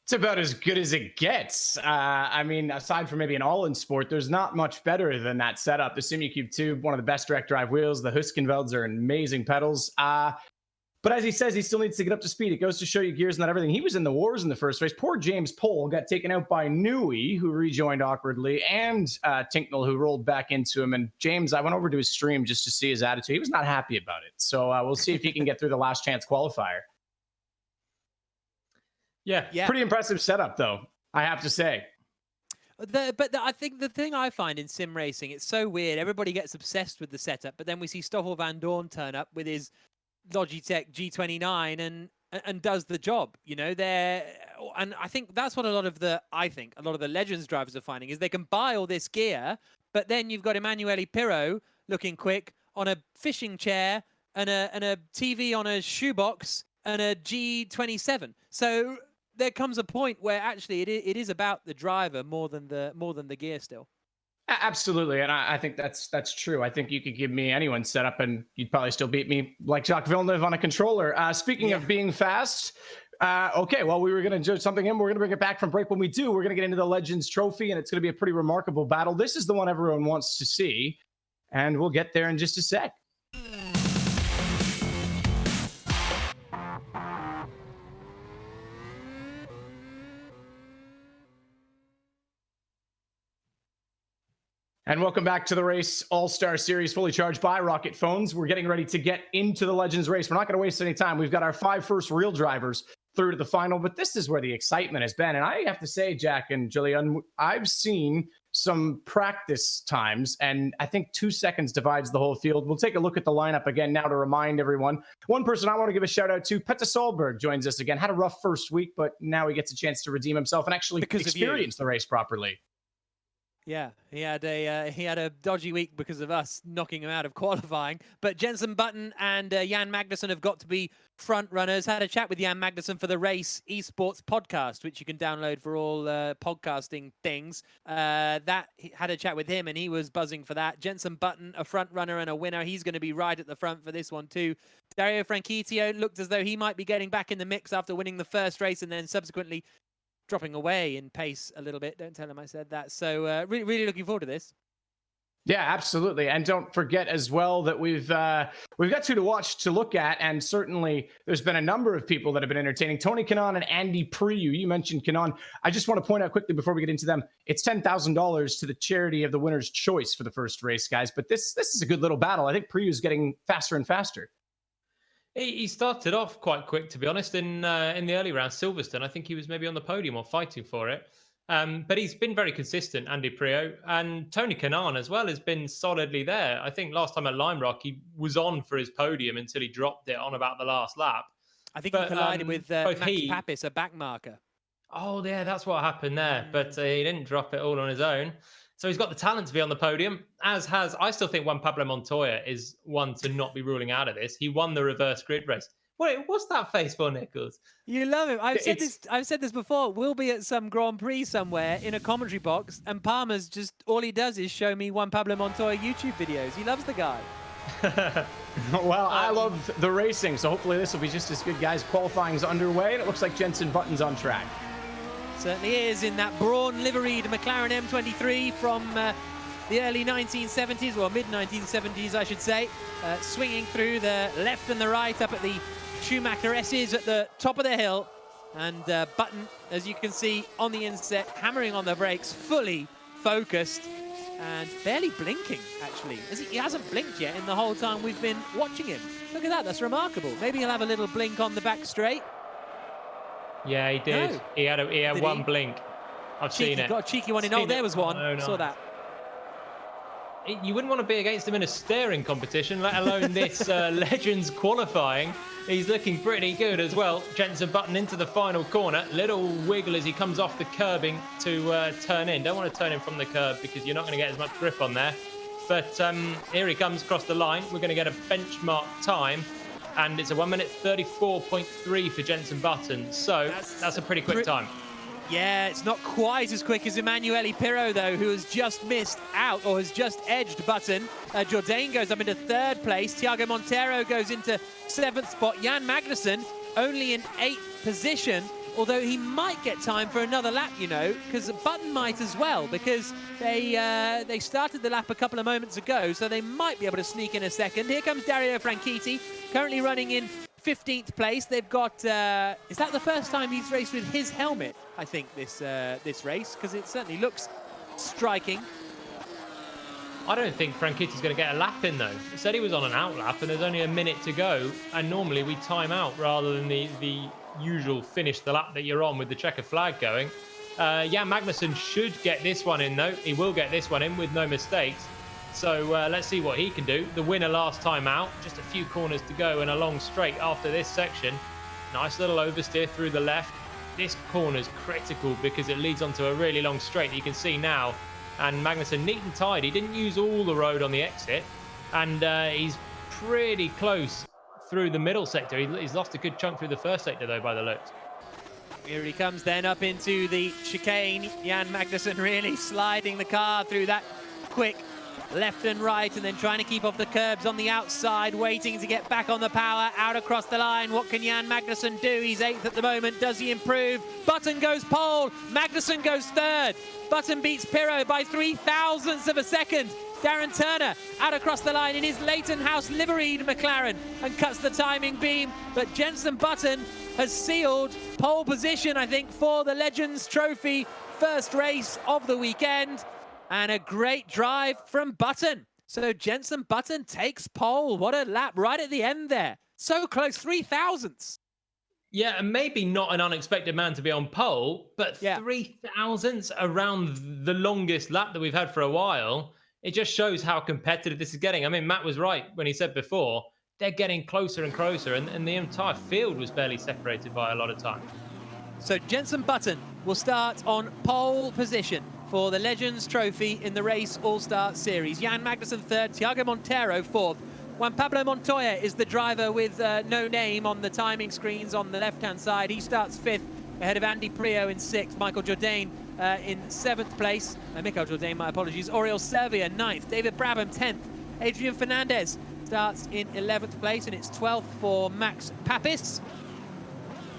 It's about as good as it gets. I mean, aside from maybe an all-in sport, there's not much better than that setup. The SimiCube 2, one of the best direct drive wheels. The Huskenvelds are amazing pedals. But as he says, he still needs to get up to speed. It goes to show you gears and not everything. He was in the wars in the first race. Poor James Pole got taken out by Newey, who rejoined awkwardly, and Tinknell, who rolled back into him. And James, I went over to his stream just to see his attitude. He was not happy about it. So we'll see if he can get through the last chance qualifier. Yeah. Pretty impressive setup, though, I have to say. I think the thing I find in sim racing, it's so weird. Everybody gets obsessed with the setup, but then we see Stoffel Vandoorne turn up with his Logitech G29 and does the job, you know. And I think that's what a lot of the Legends drivers are finding, is they can buy all this gear, but then you've got Emanuele Pirro looking quick on a fishing chair and a TV on a shoebox and a G27. So there comes a point where actually it is about the driver more than the gear still. Absolutely, and I think that's true. I think you could give me anyone's setup, and you'd probably still beat me like Jacques Villeneuve on a controller. Speaking of being fast, okay, well, we were going to do something in. We're going to bring it back from break. When we do, we're going to get into the Legends Trophy, and it's going to be a pretty remarkable battle. This is the one everyone wants to see, and we'll get there in just a sec. And welcome back to the Race All-Star Series, fully charged by Rocket Phones. We're getting ready to get into the Legends race. We're not going to waste any time. We've got our 5 first real drivers through to the final, but this is where the excitement has been. And I have to say, Jack and Jillian, I've seen some practice times, and I think 2 seconds divides the whole field. We'll take a look at the lineup again now to remind everyone. One person I want to give a shout out to, Petter Solberg, joins us again. Had a rough first week, but now he gets a chance to redeem himself and actually experience the race properly. Yeah, he had a dodgy week because of us knocking him out of qualifying. But Jenson Button and Jan Magnussen have got to be front runners. Had a chat with Jan Magnussen for the Race Esports podcast, which you can download for all podcasting things. Had a chat with him, and he was buzzing for that. Jenson Button, a front runner and a winner. He's going to be right at the front for this one too. Dario Franchitti looked as though he might be getting back in the mix after winning the first race and then subsequently dropping away in pace a little bit. Don't tell him I said that. So really looking forward to this. Yeah, absolutely. And don't forget as well that we've got two to watch, to look at, and certainly there's been a number of people that have been entertaining. Tony Kanaan and Andy Priaulx. You mentioned Kanaan. I just want to point out quickly before we get into them, it's $10,000 to the charity of the winner's choice for the first race, guys. But this is a good little battle. I think Priaulx is getting faster and faster. He started off quite quick, to be honest, in the early round. Silverstone, I think he was maybe on the podium or fighting for it. But he's been very consistent, Andy Priaulx. And Tony Kanaan as well has been solidly there. I think last time at Lime Rock, he was on for his podium until he dropped it on about the last lap. I think he collided with Max Papis, a back marker. Oh, yeah, that's what happened there. But he didn't drop it all on his own. So he's got the talent to be on the podium, as has, I still think Juan Pablo Montoya is one to not be ruling out of this. He won the reverse grid race. Wait, what's that face for, Nichols? You love him. I've said this before. We'll be at some Grand Prix somewhere in a commentary box, and Palmer's just, all he does is show me Juan Pablo Montoya YouTube videos. He loves the guy. Well, I love the racing, so hopefully this will be just as good, guys. Qualifying's underway, and it looks like Jenson Button's on track. Certainly is, in that brawn liveried McLaren M23 from the early 1970s, or mid-1970s, I should say. Swinging through the left and the right up at the Schumacher S's at the top of the hill. And Button, as you can see on the inset, hammering on the brakes, fully focused and barely blinking, actually. He hasn't blinked yet in the whole time we've been watching him. Look at that, that's remarkable. Maybe he'll have a little blink on the back straight. Yeah, he did. No. He had one blink. I've seen it. Got a cheeky one in. Oh, there was one. No. Saw that. You wouldn't want to be against him in a staring competition, let alone this Legends qualifying. He's looking pretty good as well. Jenson Button into the final corner. Little wiggle as he comes off the curbing to turn in. Don't want to turn him from the curb because you're not going to get as much grip on there. But here he comes across the line. We're going to get a benchmark time. And it's a 1:34.3 for Jenson Button. So that's a pretty quick time. Yeah, it's not quite as quick as Emanuele Pirro, though, who has just missed out or has just edged Button. Jourdain goes up into 3rd place. Tiago Monteiro goes into 7th spot. Jan Magnussen only in 8th position, although he might get time for another lap, you know, because Button might as well, because they started the lap a couple of moments ago, so they might be able to sneak in a second. Here comes Dario Franchitti, currently running in 15th place. They've got, is that the first time he's raced with his helmet, I think, this race? Because it certainly looks striking. I don't think Franchitti's going to get a lap in, though. He said he was on an out lap, and there's only a minute to go, and normally we time out rather than the usual finish the lap that you're on with the checker flag going. Jan Magnussen should get this one in, though. He will get this one in with no mistakes. So let's see what he can do. The winner last time out, just a few corners to go and a long straight after this section. Nice little oversteer through the left. This corner's critical because it leads onto a really long straight that you can see now. And Magnussen, neat and tidy, didn't use all the road on the exit. And he's pretty close through the middle sector. He's lost a good chunk through the first sector, though, by the looks. Here he comes then up into the chicane. Jan Magnussen really sliding the car through that quick left and right, and then trying to keep off the curbs on the outside, waiting to get back on the power, out across the line. What can Jan Magnussen do? He's 8th at the moment. Does he improve? Button goes pole. Magnussen goes 3rd. Button beats Pirro by 0.003 of a second. Darren Turner out across the line in his Leighton House liveried McLaren and cuts the timing beam. But Jenson Button has sealed pole position, I think, for the Legends Trophy first race of the weekend. And a great drive from Button. So Jenson Button takes pole. What a lap right at the end there. So close, 3,000ths. Yeah, and maybe not an unexpected man to be on pole, but 3,000ths around the longest lap that we've had for a while. It just shows how competitive this is getting. I mean, Matt was right when he said before, they're getting closer and closer, and the entire field was barely separated by a lot of time. So Jenson Button will start on pole position for the Legends Trophy in the Race All-Star Series. Jan Magnussen third, Tiago Monteiro fourth. Juan Pablo Montoya is the driver with no name on the timing screens on the left-hand side. He starts fifth, ahead of Andy Priaulx in sixth, Michael Jourdain in seventh place. Michel Jourdain, my apologies. Oriol Servia ninth, David Brabham 10th. Adrián Fernández starts in 11th place, and it's 12th for Max Papis.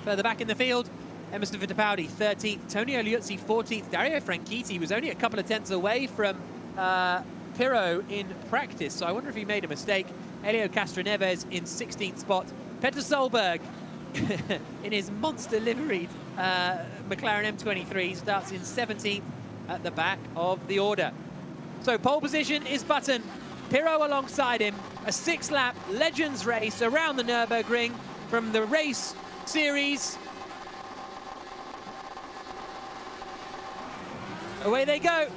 Further back in the field, Emerson Fittipaldi 13th, Vitantonio Liuzzi 14th. Dario Franchitti was only a couple of tenths away from Pirro in practice, so I wonder if he made a mistake. Hélio Castroneves in 16th spot. Peter Solberg in his monster liveried McLaren M23 starts in 17th at the back of the order. So pole position is Button, Pirro alongside him. A 6-lap Legends race around the Nürburgring from the Race Series. Away they go.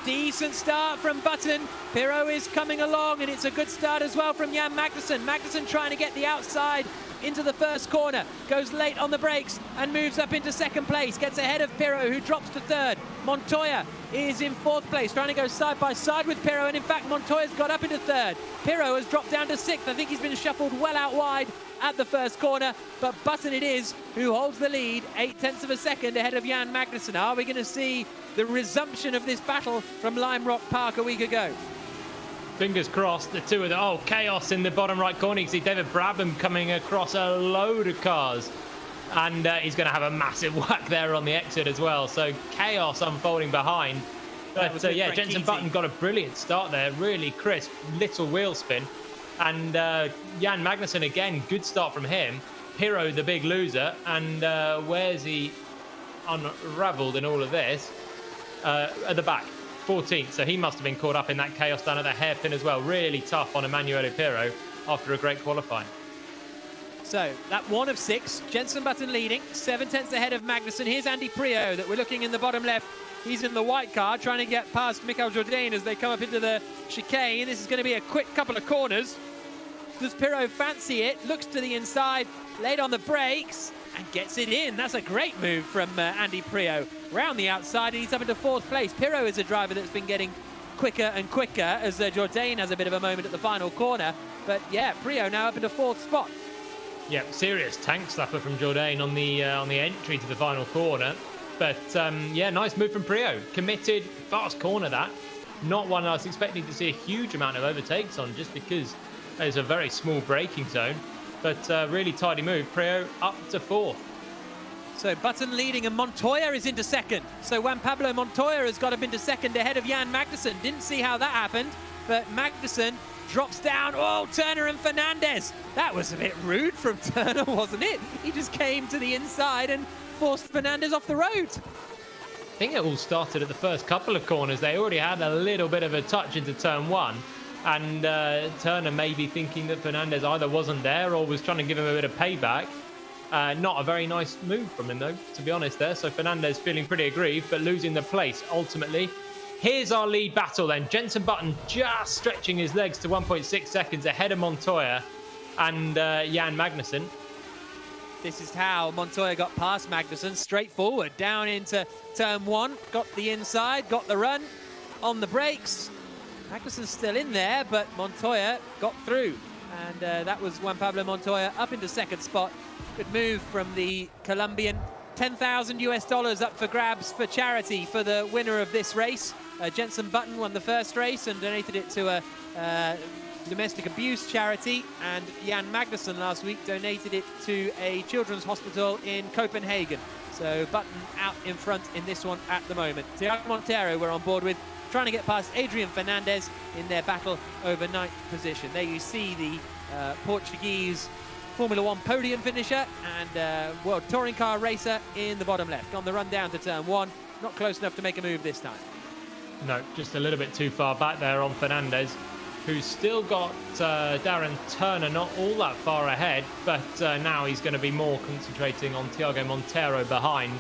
Decent start from Button. Pirro is coming along, and it's a good start as well from Jan Magnussen. Magnussen trying to get the outside into the first corner. Goes late on the brakes and moves up into second place. Gets ahead of Pirro, who drops to third. Montoya is in fourth place, trying to go side by side with Pirro, and in fact Montoya's got up into third. Pirro has dropped down to sixth. I think he's been shuffled well out wide at the first corner, but Button it is who holds the lead, 0.8 of a second ahead of Jan Magnussen. Are we going to see the resumption of this battle from Lime Rock Park a week ago? Fingers crossed. The two of them. Oh, chaos in the bottom right corner. You can see David Brabham coming across a load of cars, and he's going to have a massive whack there on the exit as well. So chaos unfolding behind. But yeah, Jenson Button got a brilliant start there. Really crisp, little wheel spin. And Jan Magnussen again, good start from him. Pirro, the big loser, and where's he unraveled in all of this? At the back, 14th, so he must have been caught up in that chaos down at the hairpin as well. Really tough on Emanuele Pirro after a great qualifying. So that 1 of 6, Jenson Button leading, 7/10 ahead of Magnussen. Here's Andy Priaulx that we're looking in the bottom left. He's in the white car trying to get past Michel Jourdain as they come up into the chicane. This is going to be a quick couple of corners. Does Pirro fancy it? Looks to the inside, late on the brakes, and gets it in. That's a great move from Andy Priaulx. Round the outside, and he's up into fourth place. Pirro is a driver that's been getting quicker and quicker as Jourdain has a bit of a moment at the final corner. But yeah, Priaulx now up into fourth spot. Yeah, serious tank slapper from Jourdain on the entry to the final corner. But yeah, nice move from Priaulx. Committed, fast corner that. Not one I was expecting to see a huge amount of overtakes on, just because there's a very small braking zone. But really tidy move. Priaulx up to fourth. So Button leading, and Montoya is into second. So Juan Pablo Montoya has got up into second ahead of Jan Magnussen. Didn't see how that happened, but Magnussen drops down. Oh, Turner and Fernandez. That was a bit rude from Turner, wasn't it? He just came to the inside and forced Fernandez off the road. I think it all started at the first couple of corners. They already had a little bit of a touch into turn one, and Turner may be thinking that Fernandez either wasn't there or was trying to give him a bit of payback. Not a very nice move from him, though, to be honest there. So Fernandez feeling pretty aggrieved, but losing the place ultimately. Here's our lead battle then. Jenson Button just stretching his legs to 1.6 seconds ahead of Montoya and Jan Magnussen. This is how Montoya got past Magnussen, straight forward, down into turn one. Got the inside, got the run on the brakes. Magnussen's still in there, but Montoya got through. And that was Juan Pablo Montoya up into second spot. Good move from the Colombian. $10,000 up for grabs for charity for the winner of this race. Jenson Button won the first race and donated it to a domestic abuse charity, and Jan Magnussen last week donated it to a children's hospital in Copenhagen. So Button out in front in this one at the moment. Tiago Monteiro we're on board with, trying to get past Adrián Fernández in their battle over 9th position. There you see the Portuguese Formula One podium finisher and World Touring Car racer in the bottom left. On the run down to turn one, not close enough to make a move this time. No, just a little bit too far back there on Fernandez, who's still got Darren Turner not all that far ahead, but now he's going to be more concentrating on Tiago Monteiro behind.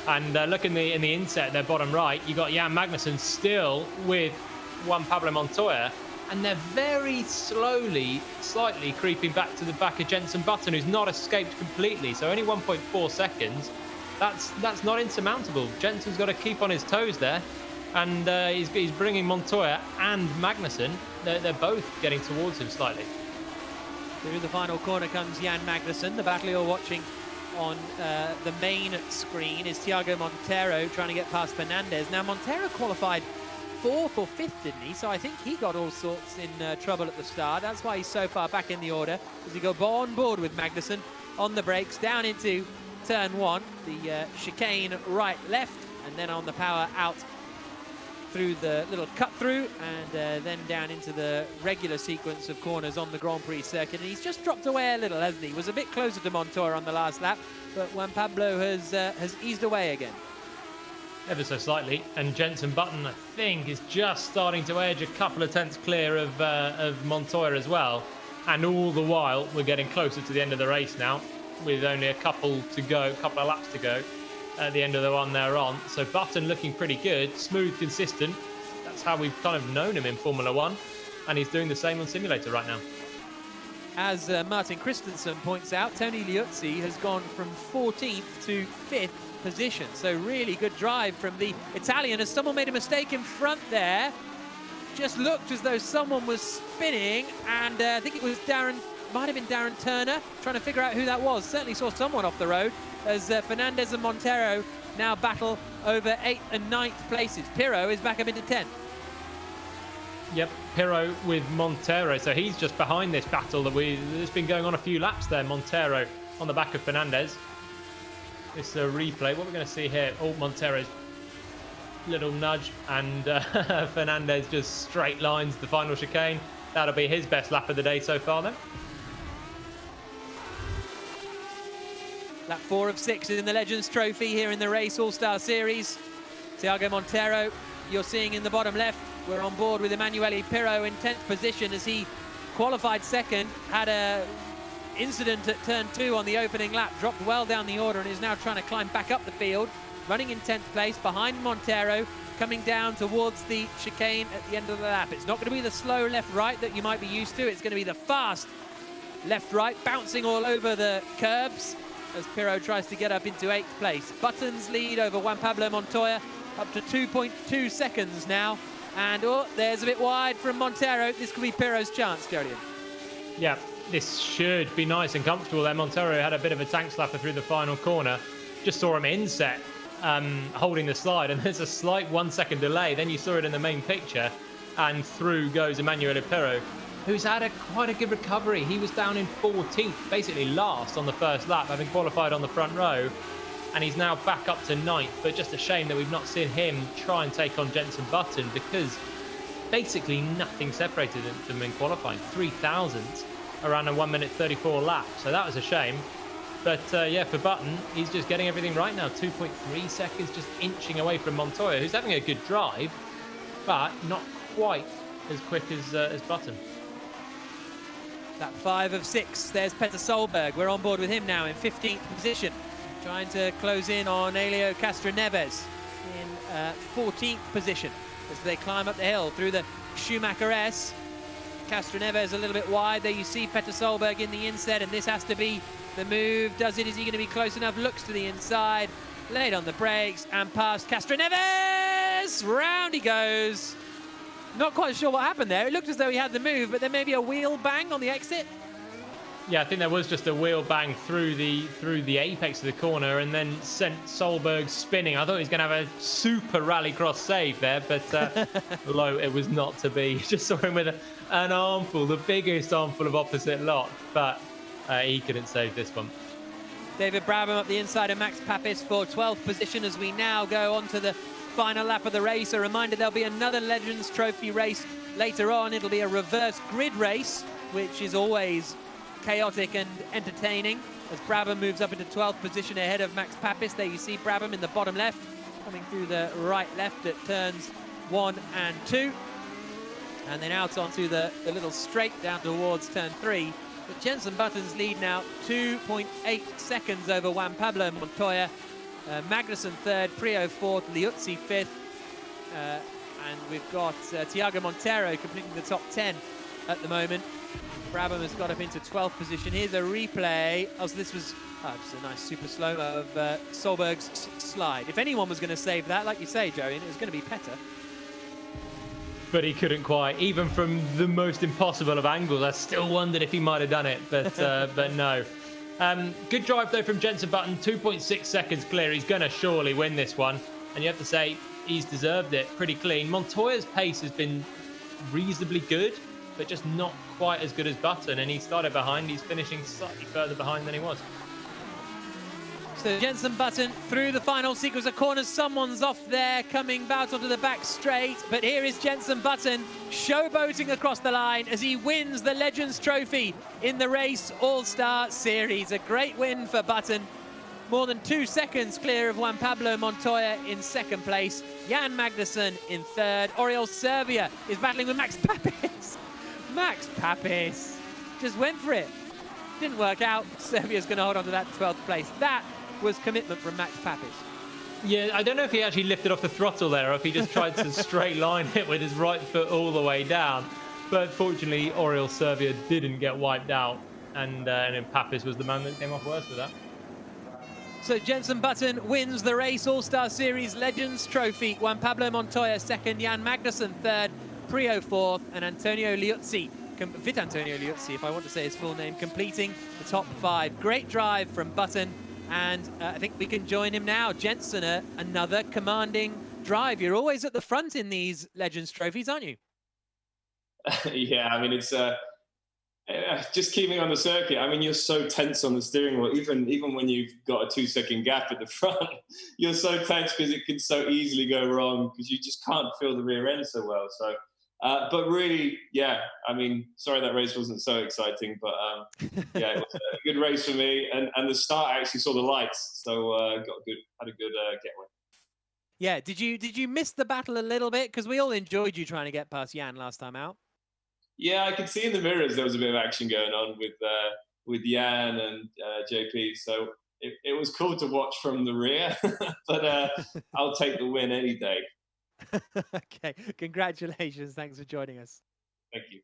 And look in the inset there, bottom right, you got Jan Magnussen still with Juan Pablo Montoya, and they're very slowly, slightly creeping back to the back of Jenson Button, who's not escaped completely. So only 1.4 seconds. That's not insurmountable. Jenson's got to keep on his toes there, and he's bringing Montoya and Magnussen. They're both getting towards him slightly. Through the final corner comes Jan Magnussen. The battle you're watching on the main screen is Tiago Monteiro trying to get past Fernandez. Now, Monteiro qualified 4th or 5th, didn't he? So I think he got all sorts in trouble at the start. That's why he's so far back in the order, as he go on board with Magnussen on the brakes, down into turn 1, the chicane right-left, and then on the power out through the little cut-through, and then down into the regular sequence of corners on the Grand Prix circuit. And he's just dropped away a little, hasn't he? Was a bit closer to Montoya on the last lap, but Juan Pablo has eased away again. Ever so slightly, and Jenson Button, I think, is just starting to edge a couple of tenths clear of Montoya as well. And all the while, we're getting closer to the end of the race now, with only a couple of laps to go at the end of the one they're on. So Button looking pretty good, smooth, consistent. That's how we've kind of known him in Formula One, and he's doing the same on simulator right now. As Martin Christensen points out, Tony Liuzzi has gone from 14th to 5th position. So really good drive from the Italian, as someone made a mistake in front there. Just looked as though someone was spinning, and I think it was might have been Darren Turner, trying to figure out who that was. Certainly saw someone off the road, as Fernandez and Monteiro now battle over 8th and 9th places. Pirro is back up into 10th. Yep, Pirro with Monteiro, so he's just behind this battle that's been going on a few laps there. Monteiro on the back of Fernandez. This is a replay. What we're going to see here, Monteiro's little nudge, and Fernandez just straight lines the final chicane. That'll be his best lap of the day so far then. Lap 4 of 6 in the Legends Trophy here in the Race All-Star Series. Tiago Monteiro, you're seeing in the bottom left. We're on board with Emanuele Pirro in 10th position, as he qualified second, had a incident at turn 2 on the opening lap, dropped well down the order, and is now trying to climb back up the field, running in 10th place behind Monteiro, coming down towards the chicane at the end of the lap. It's not going to be the slow left-right that you might be used to. It's going to be the fast left-right, bouncing all over the curbs as Pirro tries to get up into 8th place. Button's lead over Juan Pablo Montoya up to 2.2 seconds now. And there's a bit wide from Monteiro. This could be Pirro's chance, Jodian. Yeah, this should be nice and comfortable there. Monteiro had a bit of a tank slapper through the final corner. Just saw him inset, holding the slide, and there's a slight 1 second delay. Then you saw it in the main picture, and through goes Emanuele Pirro, who's had quite a good recovery. He was down in 14th, basically last on the first lap, having qualified on the front row, and he's now back up to 9th. But just a shame that we've not seen him try and take on Jenson Button, because basically nothing separated them in qualifying. 3,000th around a 1 minute 34 lap, so that was a shame. But yeah, for Button, he's just getting everything right now. 2.3 seconds, just inching away from Montoya, who's having a good drive, but not quite as quick as Button. Lap 5 of 6, there's Peter Solberg. We're on board with him now in 15th position, trying to close in on Hélio Castroneves in 14th position as they climb up the hill through the Schumacher S. Castroneves a little bit wide. There you see Peter Solberg in the inset, and this has to be the move. Does it? Is he going to be close enough? Looks to the inside, laid on the brakes, and past Castroneves. Round he goes. Not quite sure what happened there. It looked as though he had the move, but there may be a wheel bang on the exit. Yeah, I think there was just a wheel bang through the apex of the corner, and then sent Solberg spinning. I thought he was going to have a super rallycross save there, but lo, it was not to be. Just saw him with an armful, the biggest armful of opposite lot, but he couldn't save this one. David Brabham up the inside of Max Papis for 12th position as we now go on to the final lap of the race. A reminder, there'll be another Legends Trophy race later on. It'll be a reverse grid race, which is always chaotic and entertaining, as Brabham moves up into 12th position ahead of Max Papis. There you see Brabham in the bottom left, coming through the right left at turns 1 and 2. And then out onto the little straight down towards turn 3. But Jenson Button's lead now 2.8 seconds over Juan Pablo Montoya. Magnussen third, Priaulx fourth, Liuzzi fifth. And we've got Tiago Monteiro completing the top 10 at the moment. Brabham has got up into 12th position. Here's a replay. Oh, so this was just a nice super slow-mo of Solberg's slide. If anyone was going to save that, like you say, Joey, it was going to be Petter. But he couldn't quite. Even from the most impossible of angles, I still wondered if he might have done it, but but no. Good drive, though, from Jenson Button. 2.6 seconds clear. He's going to surely win this one. And you have to say, he's deserved it pretty clean. Montoya's pace has been reasonably good, but just not quite as good as Button. And he started behind. He's finishing slightly further behind than he was. So Jenson Button through the final sequence of corners. Someone's off there, coming out onto the back straight. But here is Jenson Button showboating across the line as he wins the Legends Trophy in the Race All-Star Series. A great win for Button. More than 2 seconds clear of Juan Pablo Montoya in second place. Jan Magnussen in third. Oriol Servia is battling with Max Papis. Max Papis just went for it. Didn't work out. Servia's going to hold on to that 12th place. That was commitment from Max Papis. Yeah, I don't know if he actually lifted off the throttle there or if he just tried to straight line it with his right foot all the way down. But fortunately, Oriol Servia didn't get wiped out. And then Papis was the man that came off worse with that. So Jenson Button wins the Race All-Star Series Legends Trophy. Juan Pablo Montoya second, Jan Magnussen third, Priaulx fourth, and Vitantonio Liuzzi, if I want to say his full name, completing the top 5. Great drive from Button, and I think we can join him now. Jenson, another commanding drive. You're always at the front in these Legends Trophies, aren't you? Yeah, I mean, it's just keeping on the circuit. I mean, you're so tense on the steering wheel, even when you've got a 2-second gap at the front, you're so tense because it can so easily go wrong because you just can't feel the rear end so well. So, but really, yeah, I mean, sorry that race wasn't so exciting, but yeah, it was a good race for me. And the start, I actually saw the lights, so had a good getaway. Yeah, did you miss the battle a little bit? Because we all enjoyed you trying to get past Jan last time out. Yeah, I could see in the mirrors there was a bit of action going on with Jan and JP, so it was cool to watch from the rear, but I'll take the win any day. Okay, congratulations. Thanks for joining us. Thank you.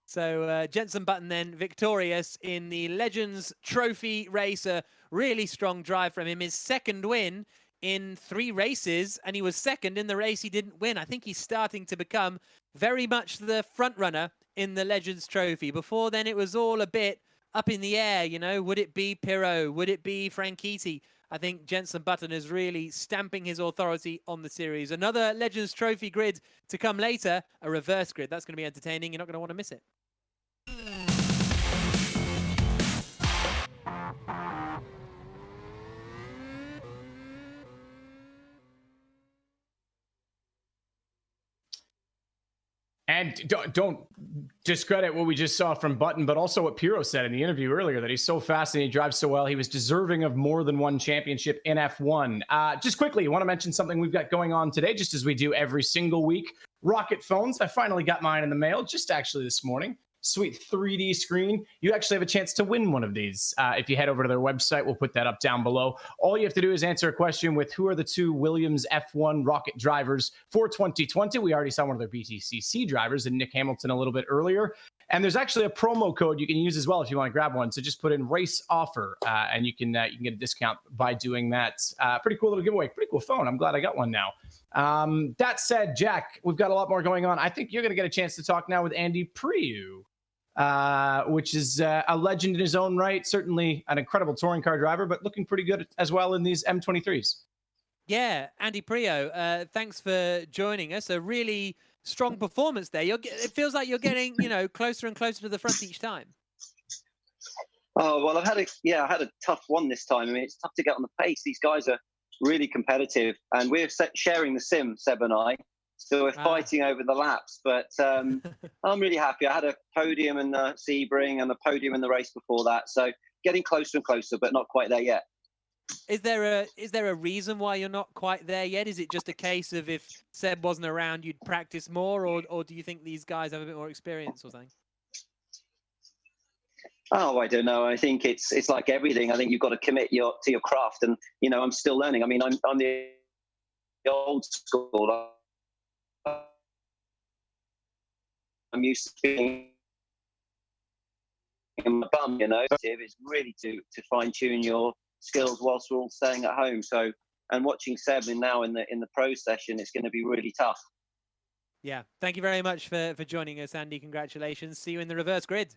So Jenson Button then victorious in the Legends Trophy race. A really strong drive from him. His second win in 3 races, and he was second in the race he didn't win. I think he's starting to become very much the front runner in the Legends Trophy. Before then, it was all a bit up in the air, you know. Would it be Pirro? Would it be Franchitti? I think Jenson Button is really stamping his authority on the series. Another Legends Trophy grid to come later, a reverse grid. That's going to be entertaining. You're not going to want to miss it. And don't discredit what we just saw from Button, but also what Pirro said in the interview earlier, that he's so fast and he drives so well. He was deserving of more than one championship in F1. Just quickly, I want to mention something we've got going on today, just as we do every single week. Rocket phones. I finally got mine in the mail, just actually this morning. Sweet 3D screen. You actually have a chance to win one of these. If you head over to their website, we'll put that up down below. All you have to do is answer a question with who are the 2 Williams F1 rocket drivers for 2020. We already saw one of their BTCC drivers in Nick Hamilton a little bit earlier. And there's actually a promo code you can use as well if you want to grab one. So just put in race offer and you can get a discount by doing that. Pretty cool little giveaway. Pretty cool phone. I'm glad I got one now. That said, Jack, we've got a lot more going on. I think you're going to get a chance to talk now with Andy Priaulx, which is a legend in his own right. Certainly an incredible touring car driver, but looking pretty good as well in these M23s. Yeah, Andy Priaulx, thanks for joining us. A really strong performance there. It feels like you're getting, closer and closer to the front each time. Oh, well, I had a tough one this time. I mean, it's tough to get on the pace. These guys are really competitive, and we're sharing the sim, Seb and I. So we're fighting over the laps, but I'm really happy. I had a podium in the Sebring and a podium in the race before that. So getting closer and closer, but not quite there yet. Is there a reason why you're not quite there yet? Is it just a case of if Seb wasn't around, you'd practice more, or do you think these guys have a bit more experience or something? Oh, I don't know. I think it's like everything. I think you've got to commit to your craft, and I'm still learning. I mean, I'm the old school. I'm used to being in my bum. It's really to fine tune your skills whilst we're all staying at home. So, and watching Seb now in the pro session, it's going to be really tough. Yeah, thank you very much for joining us, Andy. Congratulations. See you in the reverse grid.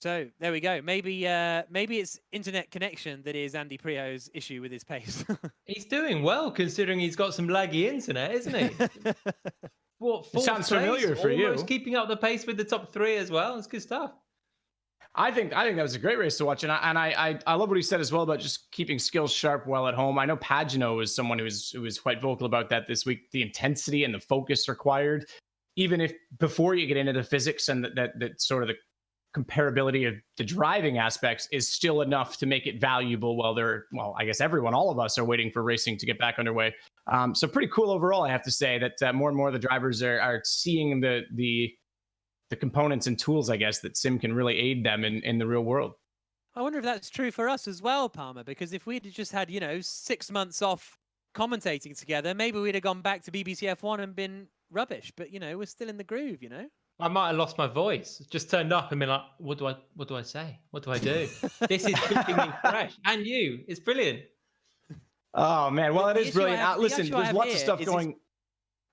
So there we go. Maybe it's internet connection that is Andy Priaulx's issue with his pace. He's doing well considering he's got some laggy internet, isn't he? What, sounds familiar for you. Almost keeping up the pace with the top 3 as well. It's good stuff. I think that was a great race to watch, and I love what he said as well about just keeping skills sharp while at home. I know Pagano is someone who was quite vocal about that this week. The intensity and the focus required, even if before you get into the physics and that sort of the comparability of the driving aspects is still enough to make it valuable while I guess all of us are waiting for racing to get back underway. So pretty cool overall, I have to say, that more and more of the drivers are seeing the components and tools, I guess, that sim can really aid them in the real world. I wonder if that's true for us as well, Palmer, because if we'd just had, 6 months off commentating together, maybe we'd have gone back to BBC F1 and been rubbish. But, we're still in the groove, I might have lost my voice. Just turned up and been like, what do I say? What do I do? This is keeping me fresh. And you. It's brilliant. Oh, man. Well, it is brilliant. Listen, there's lots of stuff going.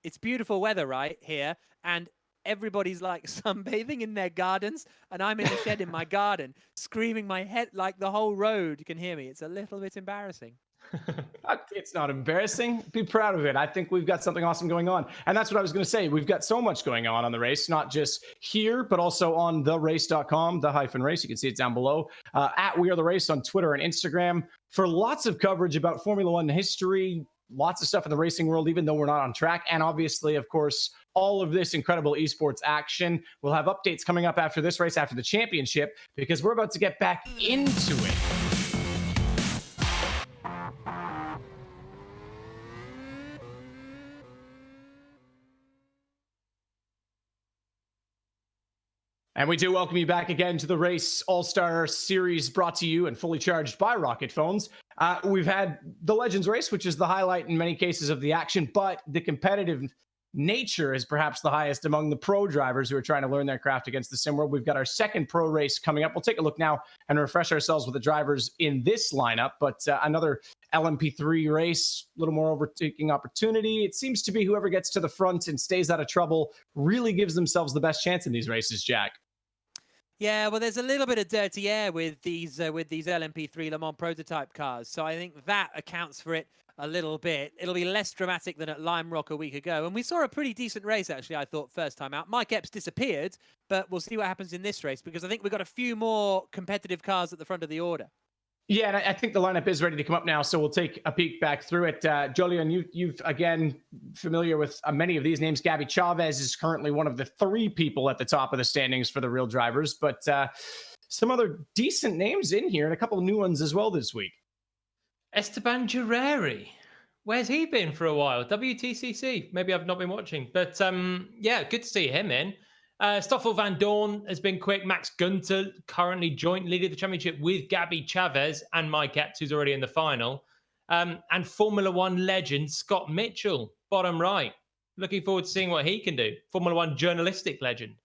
It's beautiful weather right here. And everybody's like sunbathing in their gardens. And I'm in the shed in my garden, screaming my head like the whole road can hear me. It's a little bit embarrassing. It's not embarrassing. Be proud of it. I think we've got something awesome going on. And that's what I was going to say. We've got so much going on the race, not just here, but also on therace.com, the-race. You can see it down below. At We Are The Race on Twitter and Instagram for lots of coverage about Formula One history, lots of stuff in the racing world, even though we're not on track. And obviously, of course, all of this incredible esports action. We'll have updates coming up after this race, after the championship, because we're about to get back into it. And we do welcome you back again to the Race All-Star Series, brought to you and fully charged by Rocket Phones. We've had the Legends Race, which is the highlight in many cases of the action, but the competitive nature is perhaps the highest among the pro drivers who are trying to learn their craft against the sim world. We've got our second pro race coming up. We'll take a look now and refresh ourselves with the drivers in this lineup, but another LMP3 race, a little more overtaking opportunity. It seems to be whoever gets to the front and stays out of trouble really gives themselves the best chance in these races, Jack. Yeah, well, there's a little bit of dirty air with these LMP3 Le Mans prototype cars, so I think that accounts for it a little bit. It'll be less dramatic than at Lime Rock a week ago, and we saw a pretty decent race, actually, I thought, first time out. Mike Epps disappeared, but we'll see what happens in this race, because I think we've got a few more competitive cars at the front of the order. Yeah, and I think the lineup is ready to come up now, so we'll take a peek back through it. Jolyon, you've again familiar with many of these names. Gabby Chaves is currently one of the 3 people at the top of the standings for the real drivers, but some other decent names in here and a couple of new ones as well this week. Esteban Gutiérrez. Where's he been for a while? WTCC. Maybe I've not been watching, but yeah, good to see him in. Stoffel Vandoorne has been quick. Max Guenther currently joint leader of the championship with Gabby Chaves and Mike Epps, who's already in the final. And Formula One legend Scott Mitchell, bottom right. Looking forward to seeing what he can do. Formula One journalistic legend.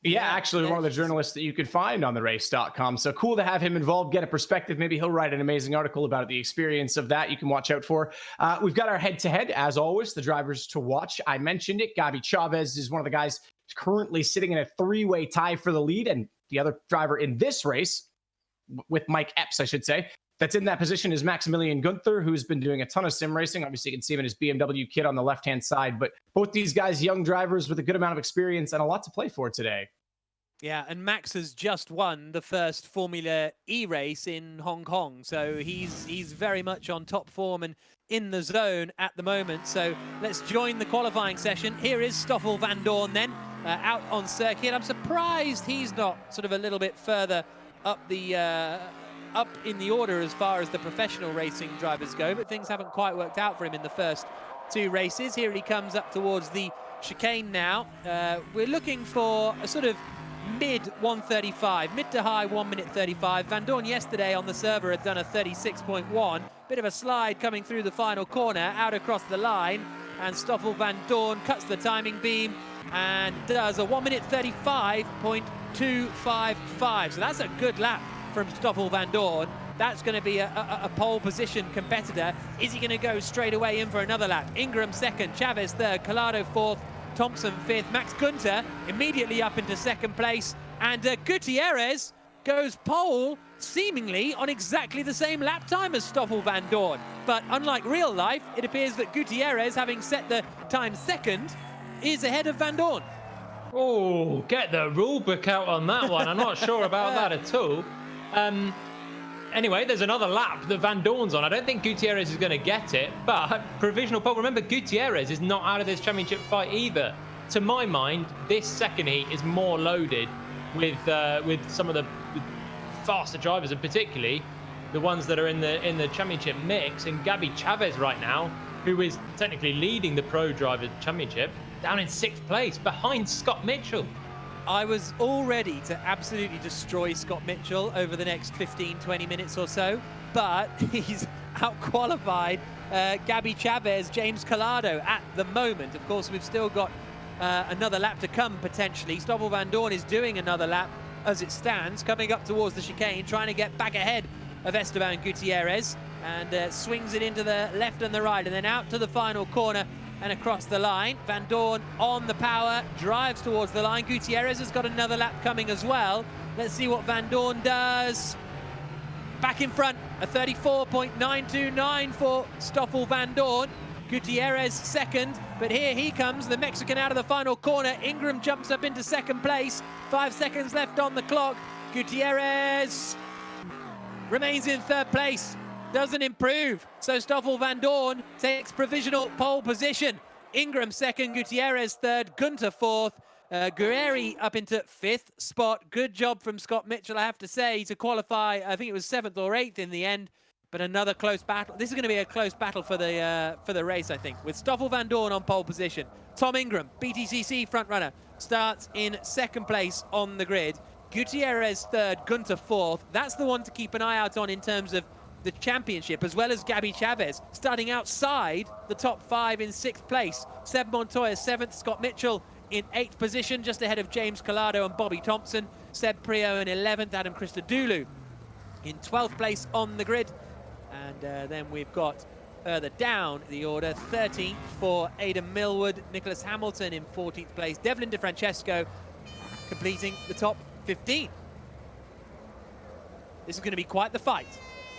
Yeah, actually one of the journalists that you could find on therace.com. So cool to have him involved, get a perspective. Maybe he'll write an amazing article about the experience of that you can watch out for. We've got our head-to-head, as always, the drivers to watch. I mentioned it. Gabby Chaves is one of the guys currently sitting in a 3-way tie for the lead, and the other driver in this race, with Mike Epps, I should say, that's in that position is Maximilian Guenther, who's been doing a ton of sim racing. Obviously, you can see him in his BMW kit on the left-hand side, but both these guys, young drivers with a good amount of experience and a lot to play for today. Yeah, and Max has just won the first Formula E race in Hong Kong, so he's very much on top form and in the zone at the moment. So let's join the qualifying session. Here is Stoffel Vandoorne then, out on circuit. I'm surprised he's not sort of a little bit further up the up in the order as far as the professional racing drivers go, but things haven't quite worked out for him in the first 2 races. Here he comes up towards the chicane now. We're looking for a sort of mid 1:35, mid to high 1:35. Vandoorne yesterday on the server had done a 36.1. Bit of a slide coming through the final corner, out across the line, and Stoffel Vandoorne cuts the timing beam and does a 1:35.255. So that's a good lap from Stoffel Vandoorne. That's going to be a pole position competitor. Is he going to go straight away in for another lap? Ingram second, Chaves third, Collado fourth, Thompson fifth, Max Guenther immediately up into second place, and Gutierrez goes pole seemingly on exactly the same lap time as Stoffel Vandoorne. But unlike real life, it appears that Gutierrez, having set the time second, is ahead of Vandoorne. Oh, get the rule book out on that one. I'm not sure about that at all. Anyway, there's another lap that Vandoorne's on. I don't think Gutierrez is going to get it, but provisional pole. Remember, Gutierrez is not out of this championship fight either. To my mind, this second heat is more loaded with some of the faster drivers, and particularly the ones that are in the championship mix. And Gabby Chaves right now, who is technically leading the Pro Driver Championship, down in 6th place behind Scott Mitchell. I was all ready to absolutely destroy Scott Mitchell over the next 15-20 minutes or so, but he's out-qualified Gabby Chaves, James Collado at the moment. Of course, we've still got another lap to come, potentially. Stoffel Vandoorne is doing another lap as it stands, coming up towards the chicane, trying to get back ahead of Esteban Gutierrez, and swings it into the left and the right, and then out to the final corner and across the line. Vandoorne on the power, drives towards the line. Gutierrez has got another lap coming as well. Let's see what Vandoorne does. Back in front, a 34.929 for Stoffel Vandoorne. Gutierrez second, but here he comes, the Mexican out of the final corner. Ingram jumps up into second place. 5 seconds left on the clock. Gutierrez remains in third place. Doesn't improve, so Stoffel Vandoorne takes provisional pole position. Ingram second, Gutierrez third, Guenther fourth, Guerrieri up into 5th spot. Good job from Scott Mitchell, I have to say, to qualify. I think it was 7th or 8th in the end, but another close battle. This is going to be a close battle for the race, I think, with Stoffel Vandoorne on pole position. Tom Ingram, BTCC frontrunner, starts in 2nd place on the grid. Gutierrez third, Guenther fourth. That's the one to keep an eye out on in terms of the championship, as well as Gabby Chaves, starting outside the top 5 in 6th place. Seb Montoya 7th, Scott Mitchell in 8th position, just ahead of James Collado and Bobby Thompson. Seb Priaulx in 11th, Adam Christodoulou in 12th place on the grid. And then we've got further down the order, 13th for Aidan Millwood, Nicholas Hamilton in 14th place, Devlin DeFrancesco completing the top 15. This is going to be quite the fight.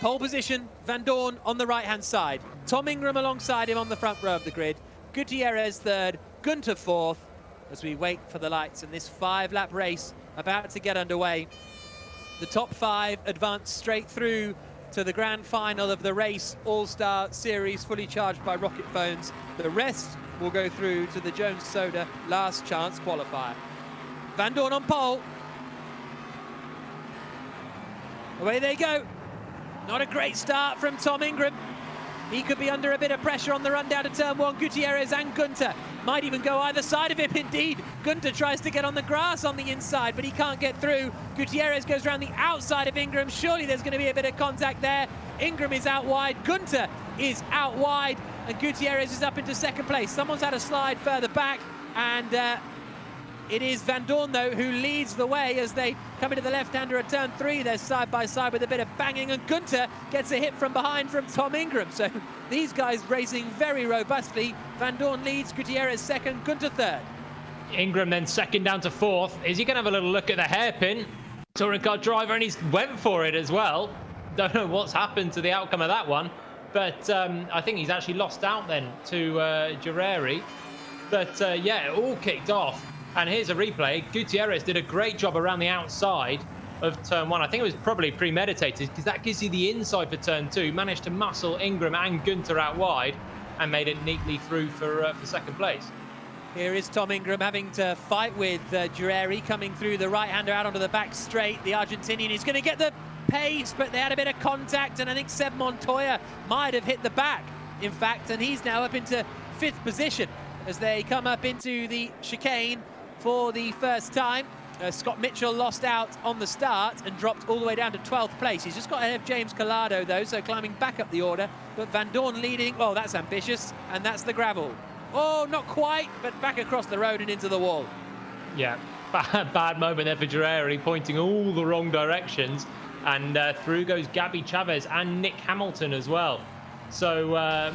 Pole position, Vandoorne on the right-hand side. Tom Ingram alongside him on the front row of the grid. Gutierrez third, Guenther fourth, as we wait for the lights in this 5-lap race about to get underway. The top 5 advance straight through to the grand final of the race All-Star Series, fully charged by rocket phones. The rest will go through to the Jones Soda last chance qualifier. Vandoorne on pole. Away they go. Not a great start from Tom Ingram. He could be under a bit of pressure on the run down to turn 1. Gutierrez and Guenther might even go either side of him, indeed. Guenther tries to get on the grass on the inside, but he can't get through. Gutierrez goes around the outside of Ingram. Surely there's going to be a bit of contact there. Ingram is out wide. Guenther is out wide, and Gutierrez is up into 2nd place. Someone's had a slide further back, and it is Vandoorne, though, who leads the way as they come into the left-hander at turn 3. They're side by side with a bit of banging, and Guenther gets a hit from behind from Tom Ingram. So these guys racing very robustly. Vandoorne leads, Gutierrez second, Guenther third. Ingram then second down to 4th. Is he going to have a little look at the hairpin? Touring car driver, and he's went for it as well. Don't know what's happened to the outcome of that one, but I think he's actually lost out then to Guerrieri. But yeah, it all kicked off. And here's a replay. Gutierrez did a great job around the outside of turn 1. I think it was probably premeditated, because that gives you the inside for turn 2. Managed to muscle Ingram and Guenther out wide and made it neatly through for 2nd place. Here is Tom Ingram having to fight with Guerrieri coming through the right-hander out onto the back straight. The Argentinian is going to get the pace, but they had a bit of contact, and I think Seb Montoya might have hit the back, in fact, and he's now up into 5th position as they come up into the chicane for the first time. Scott Mitchell lost out on the start and dropped all the way down to 12th place. He's just got ahead of James Collado, though, so climbing back up the order. But Vandoorne leading. Oh, that's ambitious. And that's the gravel. Oh, not quite, but back across the road and into the wall. Yeah, bad moment there for Guerrieri, pointing all the wrong directions. And through goes Gabby Chaves and Nick Hamilton as well. So,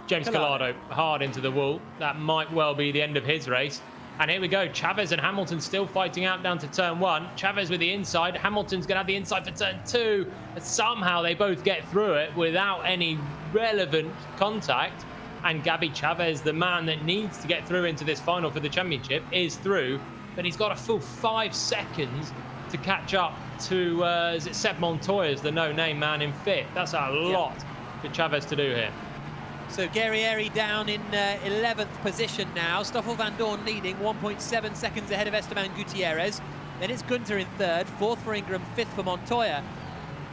James Collado hard into the wall. That might well be the end of his race. And here we go, Chaves and Hamilton still fighting out down to turn 1. Chaves with the inside, Hamilton's going to have the inside for turn 2. And somehow they both get through it without any relevant contact. And Gabby Chaves, the man that needs to get through into this final for the championship, is through. But he's got a full 5 seconds to catch up to, is it Seb Montoya, the no-name man in 5th. That's a lot for Chaves to do here. So Guerrieri down in 11th position now. Stoffel Vandoorne leading 1.7 seconds ahead of Esteban Gutierrez. Then it's Guenther in 3rd, 4th for Ingram, 5th for Montoya.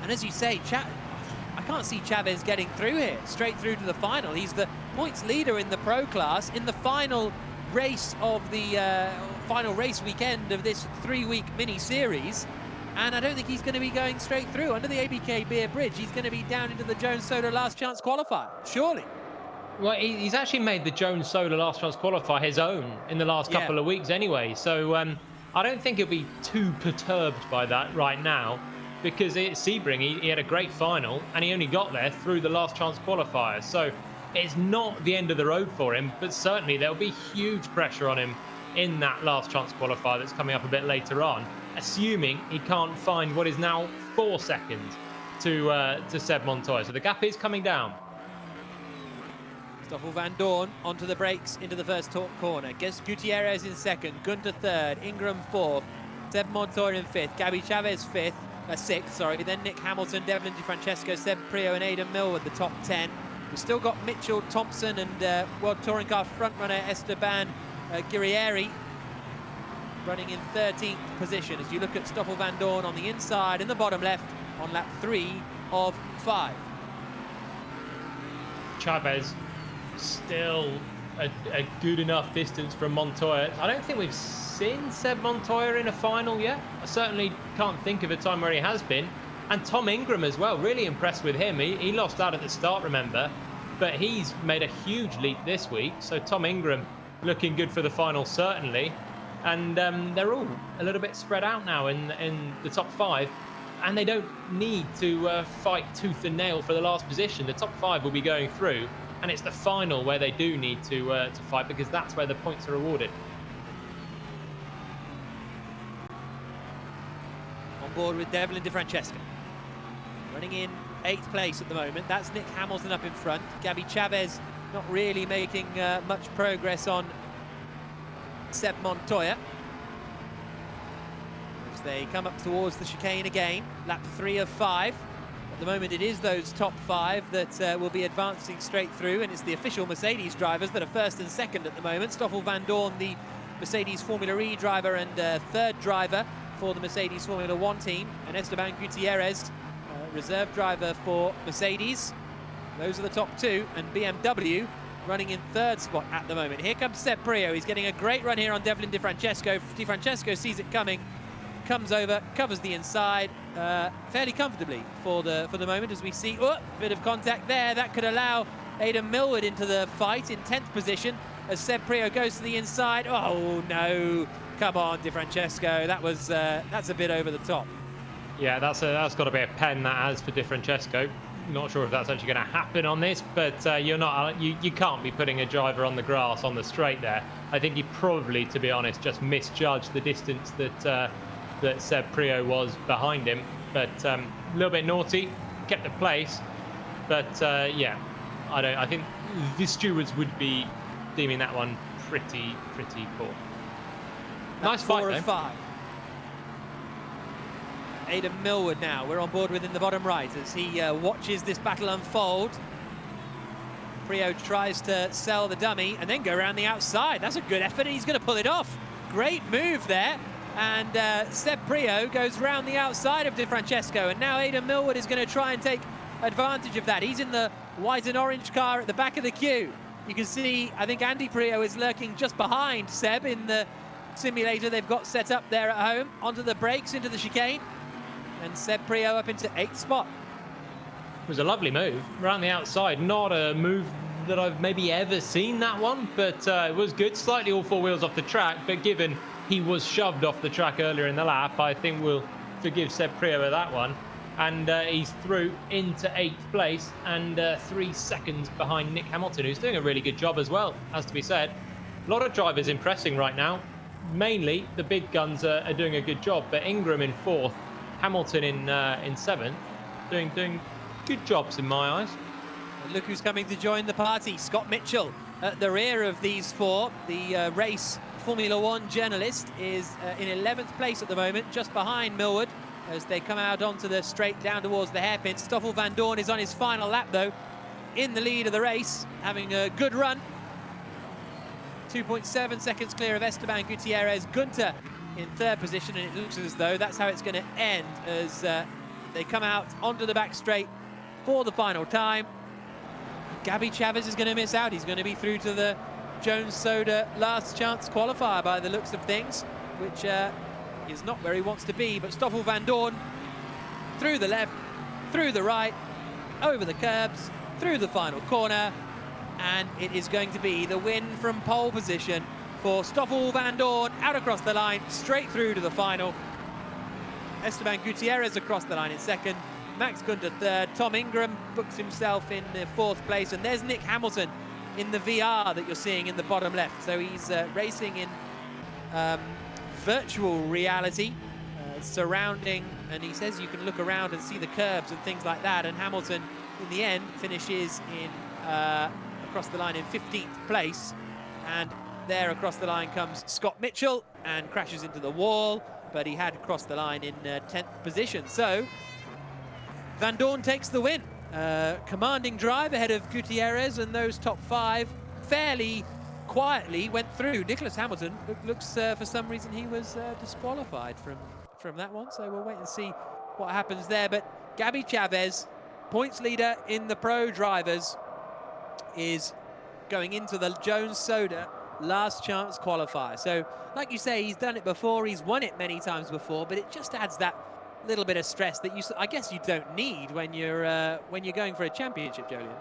And as you say, I can't see Chaves getting through here, straight through to the final. He's the points leader in the pro class in the final race of the final race weekend of this 3-week mini-series. And I don't think he's going to be going straight through under the ABK Beer Bridge. He's going to be down into the Jones Soda last chance qualifier, surely. Well, he's actually made the Jones Soda last chance qualifier his own in the last couple of weeks anyway. So I don't think he'll be too perturbed by that right now, because at Sebring, he had a great final and he only got there through the last chance qualifier. So it's not the end of the road for him, but certainly there'll be huge pressure on him in that last chance qualifier that's coming up a bit later on, assuming he can't find what is now 4 seconds to Seb Montoya. So the gap is coming down. Stoffel Vandoorne onto the brakes into the first corner. Gutierrez in 2nd, Guenther 3rd, Ingram 4th, Seb Montoya in 5th, Gabby Chaves 6th, then Nick Hamilton, Devlin DeFrancesco, Seb Priaulx and Aidan Millwood, the top 10. We've still got Mitchell, Thompson and World Touring Car frontrunner Esteban Guerrieri running in 13th position as you look at Stoffel Vandoorne on the inside in the bottom left on lap 3 of 5. Chaves still a good enough distance from Montoya. I don't think we've seen Seb Montoya in a final yet. I certainly can't think of a time where he has been. And Tom Ingram as well, really impressed with him. He lost out at the start, remember, but he's made a huge leap this week. So Tom Ingram looking good for the final, certainly. And they're all a little bit spread out now in the top 5. And they don't need to fight tooth and nail for the last position. The top 5 will be going through. And it's the final where they do need to fight, because that's where the points are awarded. On board with Devlin DeFrancesco. Running in 8th place at the moment. That's Nick Hamilton up in front. Gabby Chaves not really making much progress on Seb Montoya. As they come up towards the chicane again. Lap 3 of 5. At the moment, it is those top 5 that will be advancing straight through, and it's the official Mercedes drivers that are 1st and 2nd at the moment. Stoffel Vandoorne, the Mercedes Formula E driver and 3rd driver for the Mercedes Formula 1 team, and Esteban Gutierrez, reserve driver for Mercedes. Those are the top 2, and BMW running in 3rd spot at the moment. Here comes Seb Priaulx. He's getting a great run here on Devlin DeFrancesco. DeFrancesco sees it coming, comes over, covers the inside fairly comfortably for the moment, as we see a bit of contact there. That could allow Aidan Millwood into the fight in 10th position as Seb Priaulx goes to the inside. Oh no, come on DeFrancesco, that's a bit over the top. Yeah, that's got to be a pen, that has, for DeFrancesco. Not sure if that's actually going to happen on this, but you can't be putting a driver on the grass on the straight there. I think he probably, to be honest, just misjudged the distance that Seb Priaulx was behind him, but a little bit naughty, kept the place, but yeah, I think the stewards would be deeming that one pretty poor. Nice fight, 4 of 5. Aidan Millwood now, we're on board with in the bottom right as he watches this battle unfold. Priaulx tries to sell the dummy and then go around the outside. That's a good effort, and he's going to pull it off. Great move there And Seb Priaulx goes round the outside of DeFrancesco, and now Aidan Millward is going to try and take advantage of that. He's in the white and orange car at the back of the queue. You can see, I think Andy Priaulx is lurking just behind Seb in the simulator they've got set up there at home. Onto the brakes, into the chicane, and Seb Priaulx up into 8th spot. It was a lovely move around the outside. Not a move that I've maybe ever seen, that one, but it was good. Slightly all four wheels off the track, but given he was shoved off the track earlier in the lap, I think we'll forgive Seb Priaulx that one. And he's through into 8th place and 3 seconds behind Nick Hamilton, who's doing a really good job as well, has to be said. A lot of drivers impressing right now. Mainly the big guns are doing a good job, but Ingram in 4th, Hamilton in 7th, doing good jobs in my eyes. And look who's coming to join the party. Scott Mitchell at the rear of these four. The race Formula One journalist is in 11th place at the moment, just behind Millward as they come out onto the straight down towards the hairpin. Stoffel Vandoorne is on his final lap though, in the lead of the race, having a good run. 2.7 seconds clear of Esteban Gutiérrez. Guenther in 3rd position, and it looks as though that's how it's going to end as they come out onto the back straight for the final time. Gabby Chaves is going to miss out. He's going to be through to the Jones Soda last chance qualifier by the looks of things, which is not where he wants to be. But Stoffel Vandoorne through the left, through the right, over the curbs, through the final corner, and it is going to be the win from pole position for Stoffel Vandoorne, out across the line, straight through to the final. Esteban Gutiérrez across the line in 2nd, Max Guenther 3rd, Tom Ingram books himself in the 4th place, and there's Nick Hamilton in the VR that you're seeing in the bottom left. So he's racing in virtual reality, surrounding, and he says you can look around and see the curbs and things like that. And Hamilton, in the end, finishes in across the line in 15th place. And there across the line comes Scott Mitchell and crashes into the wall, but he had crossed the line in 10th position. So Vandoorne takes the win. Commanding drive ahead of Gutiérrez, and those top 5 fairly quietly went through. Nicholas Hamilton looks for some reason he was disqualified from that one, so we'll wait and see what happens there. But Gabby Chaves, points leader in the pro drivers, is going into the Jones Soda last chance qualifier. So like you say, he's done it before, he's won it many times before, but it just adds that little bit of stress that I guess you don't need when you're going for a championship, Jolyon.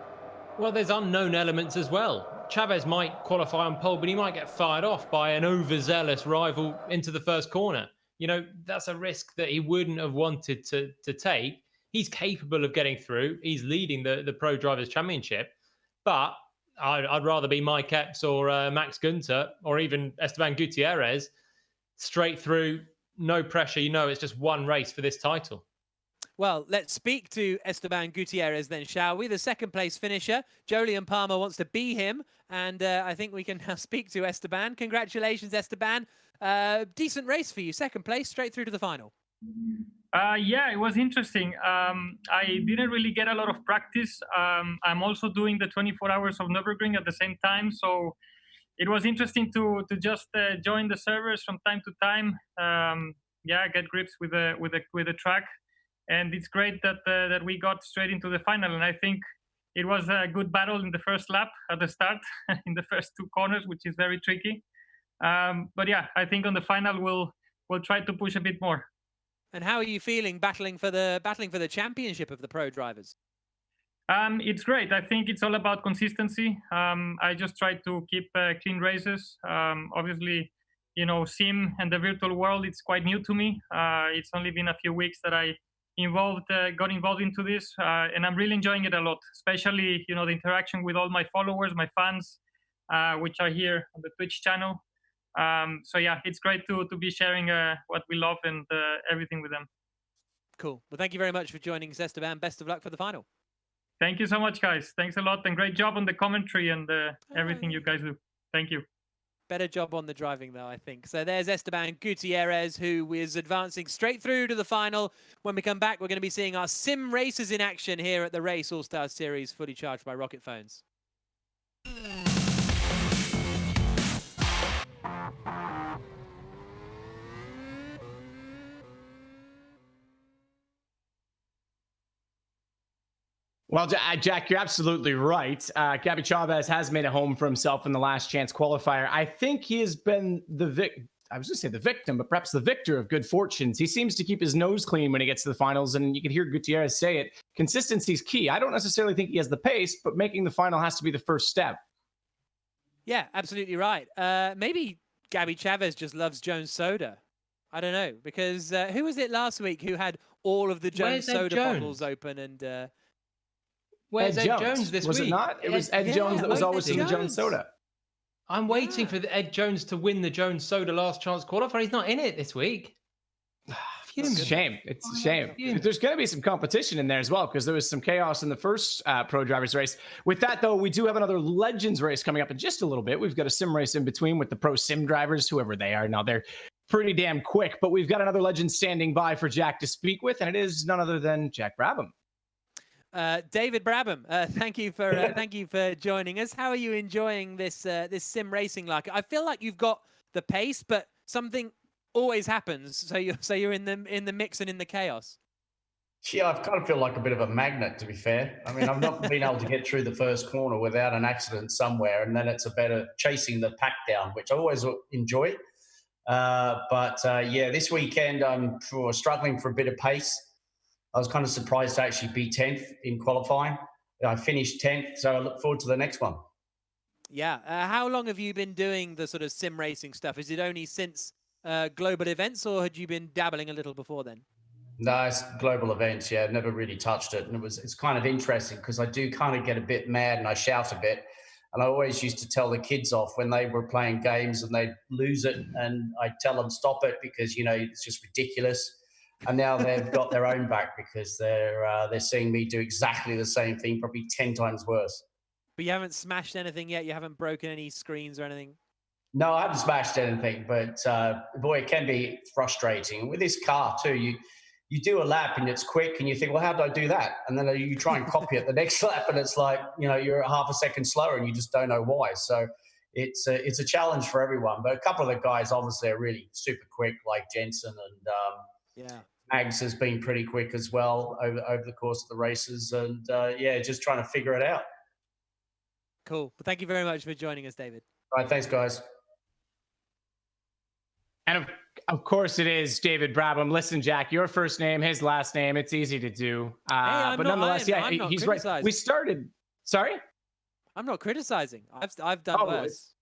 Well, there's unknown elements as well. Chaves might qualify on pole, but he might get fired off by an overzealous rival into the first corner. You know, that's a risk that he wouldn't have wanted to take. He's capable of getting through. He's leading the Pro Drivers' Championship, but I'd rather be Mike Epps or Max Guenther or even Esteban Gutiérrez straight through. No pressure, you know, it's just one race for this title. Well, let's speak to Esteban Gutiérrez then, shall we? The 2nd place finisher. Jolyon Palmer wants to be him, and I think we can now speak to Esteban. Congratulations, Esteban. Decent race for you. 2nd place, straight through to the final. Yeah, it was interesting. I didn't really get a lot of practice. I'm also doing the 24 hours of Nürburgring at the same time, so it was interesting to just join the servers from time to time. Yeah, get grips with the track, and it's great that we got straight into the final. And I think it was a good battle in the first lap at the start, in the first 2 corners, which is very tricky. But yeah, I think on the final we'll try to push a bit more. And how are you feeling battling for the championship of the pro drivers? It's great. I think it's all about consistency. I just try to keep clean races. Obviously, you know, sim and the virtual world, it's quite new to me. It's only been a few weeks that I got involved into this, and I'm really enjoying it a lot, especially, you know, the interaction with all my followers, my fans, which are here on the Twitch channel. So yeah, it's great to be sharing what we love and everything with them. Cool. Well, thank you very much for joining us, Esteban. Best of luck for the final. Thank you so much, guys. Thanks a lot, and great job on the commentary and everything you guys do. Thank you. Better job on the driving, though, I think. So there's Esteban Gutiérrez, who is advancing straight through to the final. When we come back, we're going to be seeing our sim races in action here at the Race All-Star Series, fully charged by Rocket Phones. Well, Jack, you're absolutely right. Gabby Chaves has made a home for himself in the last chance qualifier. I think he has been I was going to say the victim, but perhaps the victor of good fortunes. He seems to keep his nose clean when he gets to the finals, and you can hear Gutierrez say it. Consistency is key. I don't necessarily think he has the pace, but making the final has to be the first step. Yeah, absolutely right. Maybe Gabby Chaves just loves Jones soda. I don't know, because who was it last week who had all of the Jones soda bottles open and... Where's Ed Jones this week? Was it not? It was Ed Jones that was always in the Jones soda. I'm waiting for Ed Jones to win the Jones soda last chance qualifier. He's not in it this week. It's a shame. It's a shame. There's going to be some competition in there as well, because there was some chaos in the first Pro Drivers race. With that, though, we do have another Legends race coming up in just a little bit. We've got a sim race in between with the Pro Sim drivers, whoever they are. Now, they're pretty damn quick, but we've got another Legend standing by for Jack to speak with, and it is none other than Jack Brabham. David Brabham, thank you for joining us. How are you enjoying this sim racing? Like, I feel like you've got the pace, but something always happens. So you're in the mix and in the chaos. Yeah, I kind of feel like a bit of a magnet, to be fair. I mean, I've not been able to get through the first corner without an accident somewhere, and then it's a better chasing the pack down, which I always enjoy. Yeah, this weekend I'm struggling for a bit of pace. I was kind of surprised to actually be 10th in qualifying. I finished 10th, so I look forward to the next one. Yeah. How long have you been doing the sort of sim racing stuff? Is it only since global events, or had you been dabbling a little before then? No, it's global events. Yeah, never really touched it. And it's kind of interesting because I do kind of get a bit mad and I shout a bit. And I always used to tell the kids off when they were playing games and they'd lose it. And I'd tell them, stop it, because, it's just ridiculous. And now they've got their own back because they're seeing me do exactly the same thing, probably 10 times worse. But you haven't smashed anything yet? You haven't broken any screens or anything? No, I haven't smashed anything, but boy, it can be frustrating. With this car too, you do a lap and it's quick and you think, well, how did I do that? And then you try and copy it the next lap and it's like, you're half a second slower and you just don't know why. So it's a challenge for everyone. But a couple of the guys obviously are really super quick, like Jenson and Mags has been pretty quick as well over the course of the races. And just trying to figure it out. Cool. Well, thank you very much for joining us, David. All right, thanks, guys. And of course it is David Brabham. Listen, Jack, your first name, his last name, it's easy to do. But nonetheless, he's right. We started. Sorry? I'm not criticizing. I've done worse.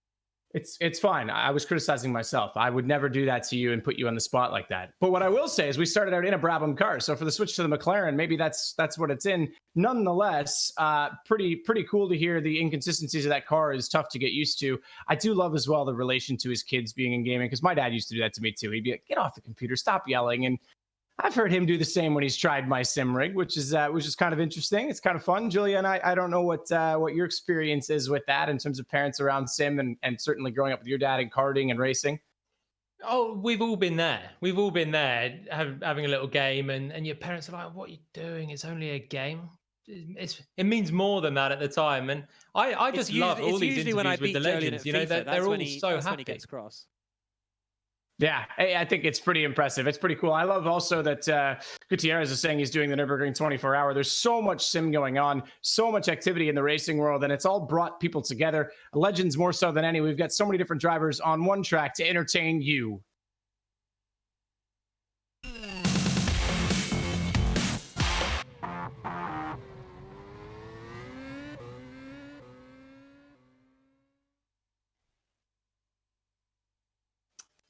It's fine. I was criticizing myself. I would never do that to you and put you on the spot like that. But what I will say is we started out in a Brabham car. So for the switch to the McLaren, maybe that's what it's in. Nonetheless, pretty cool to hear the inconsistencies of that car is tough to get used to. I do love as well the relation to his kids being in gaming, because my dad used to do that to me too. He'd be like, get off the computer, stop yelling. And I've heard him do the same when he's tried my sim rig, which is kind of interesting. It's kind of fun. Julia and I don't know what your experience is with that in terms of parents around sim and certainly growing up with your dad in karting and racing. Oh, we've all been there. We've all been there having a little game and your parents are like, what are you doing? It's only a game. It means more than that at the time. And I just love all these interviews with the legends. They're all so happy. When he gets cross. Yeah, I think it's pretty impressive. It's pretty cool. I love also that Gutierrez is saying he's doing the Nürburgring 24-hour. There's so much sim going on, so much activity in the racing world, and it's all brought people together. Legends more so than any. We've got so many different drivers on one track to entertain you.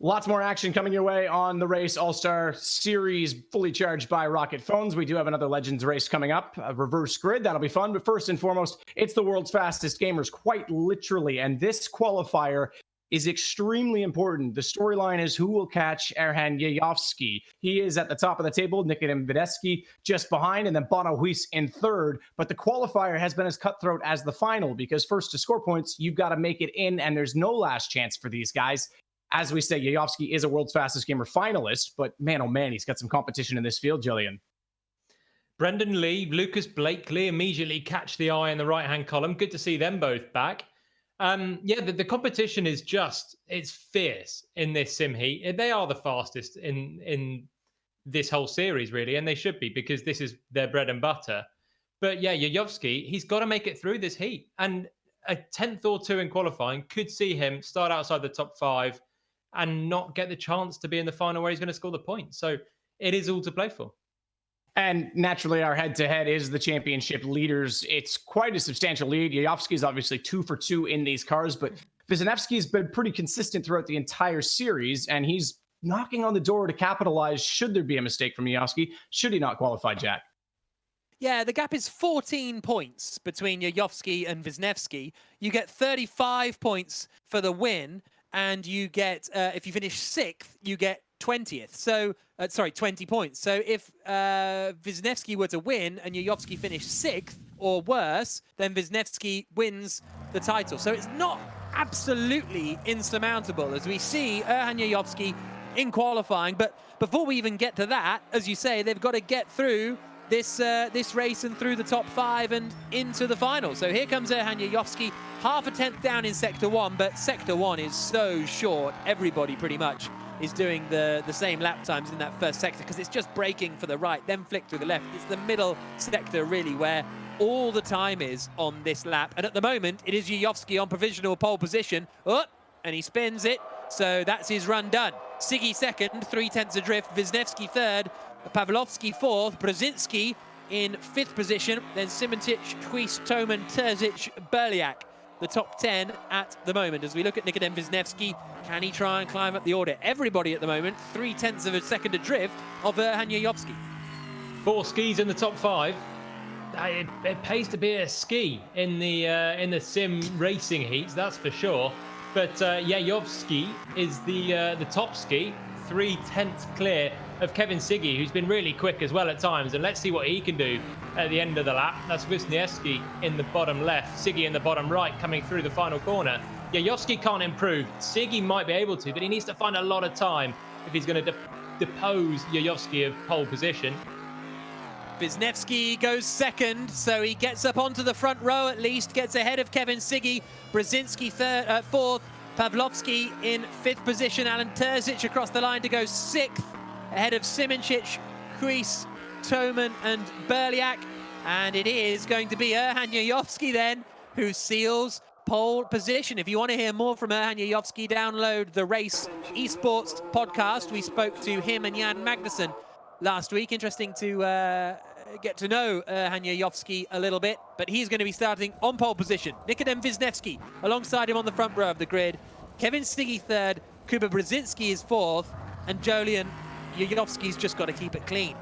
Lots more action coming your way on the Race All-Star Series, fully charged by Rocket Phones. We do have another Legends race coming up, a reverse grid. That'll be fun. But first and foremost, it's the world's fastest gamers, quite literally. And this qualifier is extremely important. The storyline is who will catch Erhan Yayovsky. He is at the top of the table, Nikodem Videski just behind, and then Bono Huis in third. But the qualifier has been as cutthroat as the final, because first to score points, you've got to make it in, and there's no last chance for these guys. As we say, Yayovsky is a world's fastest gamer finalist, but man, oh man, he's got some competition in this field, Jillian. Brendan Lee, Lucas Blakely immediately catch the eye in the right-hand column. Good to see them both back. The competition is it's fierce in this sim heat. They are the fastest in this whole series, really, and they should be, because this is their bread and butter. But yeah, Yayovsky, he's got to make it through this heat. And a 10th or 2 in qualifying could see him start outside the top 5 and not get the chance to be in the final where he's going to score the points. So it is all to play for. And naturally, our head-to-head is the championship leaders. It's quite a substantial lead. Yayovsky is obviously 2 for 2 in these cars, but Wisniewski's been pretty consistent throughout the entire series, and he's knocking on the door to capitalize should there be a mistake from Yayovsky, should he not qualify, Jack. Yeah, the gap is 14 points between Yayovsky and Wisniewski. You get 35 points for the win, and you get, if you finish 6th, you get 20th. So, 20 points. So if Wisniewski were to win and Yayovsky finished 6th or worse, then Wisniewski wins the title. So it's not absolutely insurmountable, as we see Erhan Yayovsky in qualifying. But before we even get to that, as you say, they've got to get through this race and through the top 5 and into the final. So here comes Erhan Yayovsky, half a tenth down in Sector 1, but Sector 1 is so short. Everybody pretty much is doing the same lap times in that first sector because it's just braking for the right, then flick through the left. It's the middle sector really where all the time is on this lap. And at the moment, it is Yayovsky on provisional pole position. Oh, and he spins it. So that's his run done. Siggy second, 3/10 adrift. Wisniewski third. Pawlowski fourth. Brzezinski in 5th position. Then Simontic, Huis, Toman, Terzic, Berliak. The top 10 at the moment. As we look at Nikodem Wisniewski, can he try and climb up the order? Everybody at the moment, 3/10 of a second adrift of Erhan Yayovsky. 4 skis in the top 5. It pays to be a ski in the sim racing heats, that's for sure. But Yayovsky is the top ski, 3/10 clear of Kevin Siggy, who's been really quick as well at times. And let's see what he can do at the end of the lap. That's Wisniewski in the bottom left, Siggy in the bottom right, coming through the final corner. Yayovsky can't improve. Siggy might be able to, but he needs to find a lot of time if he's going to depose Yayovsky of pole position. Wisniewski goes second, so he gets up onto the front row at least, gets ahead of Kevin Siggy. Brzezinski fourth, Pawlowski in 5th position. Alan Terzic across the line to go 6th, ahead of Simončić, Huis, Toman and Berliak. And it is going to be Erhan Yayovsky then who seals pole position. If you want to hear more from Erhan Yayovsky, download the Race Esports podcast. We spoke to him and Jan Magnussen last week. Interesting to get to know Erhan Yayovsky a little bit, but he's going to be starting on pole position. Nikodem Wisniewski alongside him on the front row of the grid. Kevin Siggy third, Kuba Brzezinski is 4th, and Jolyon Yayovsky's just got to keep it clean.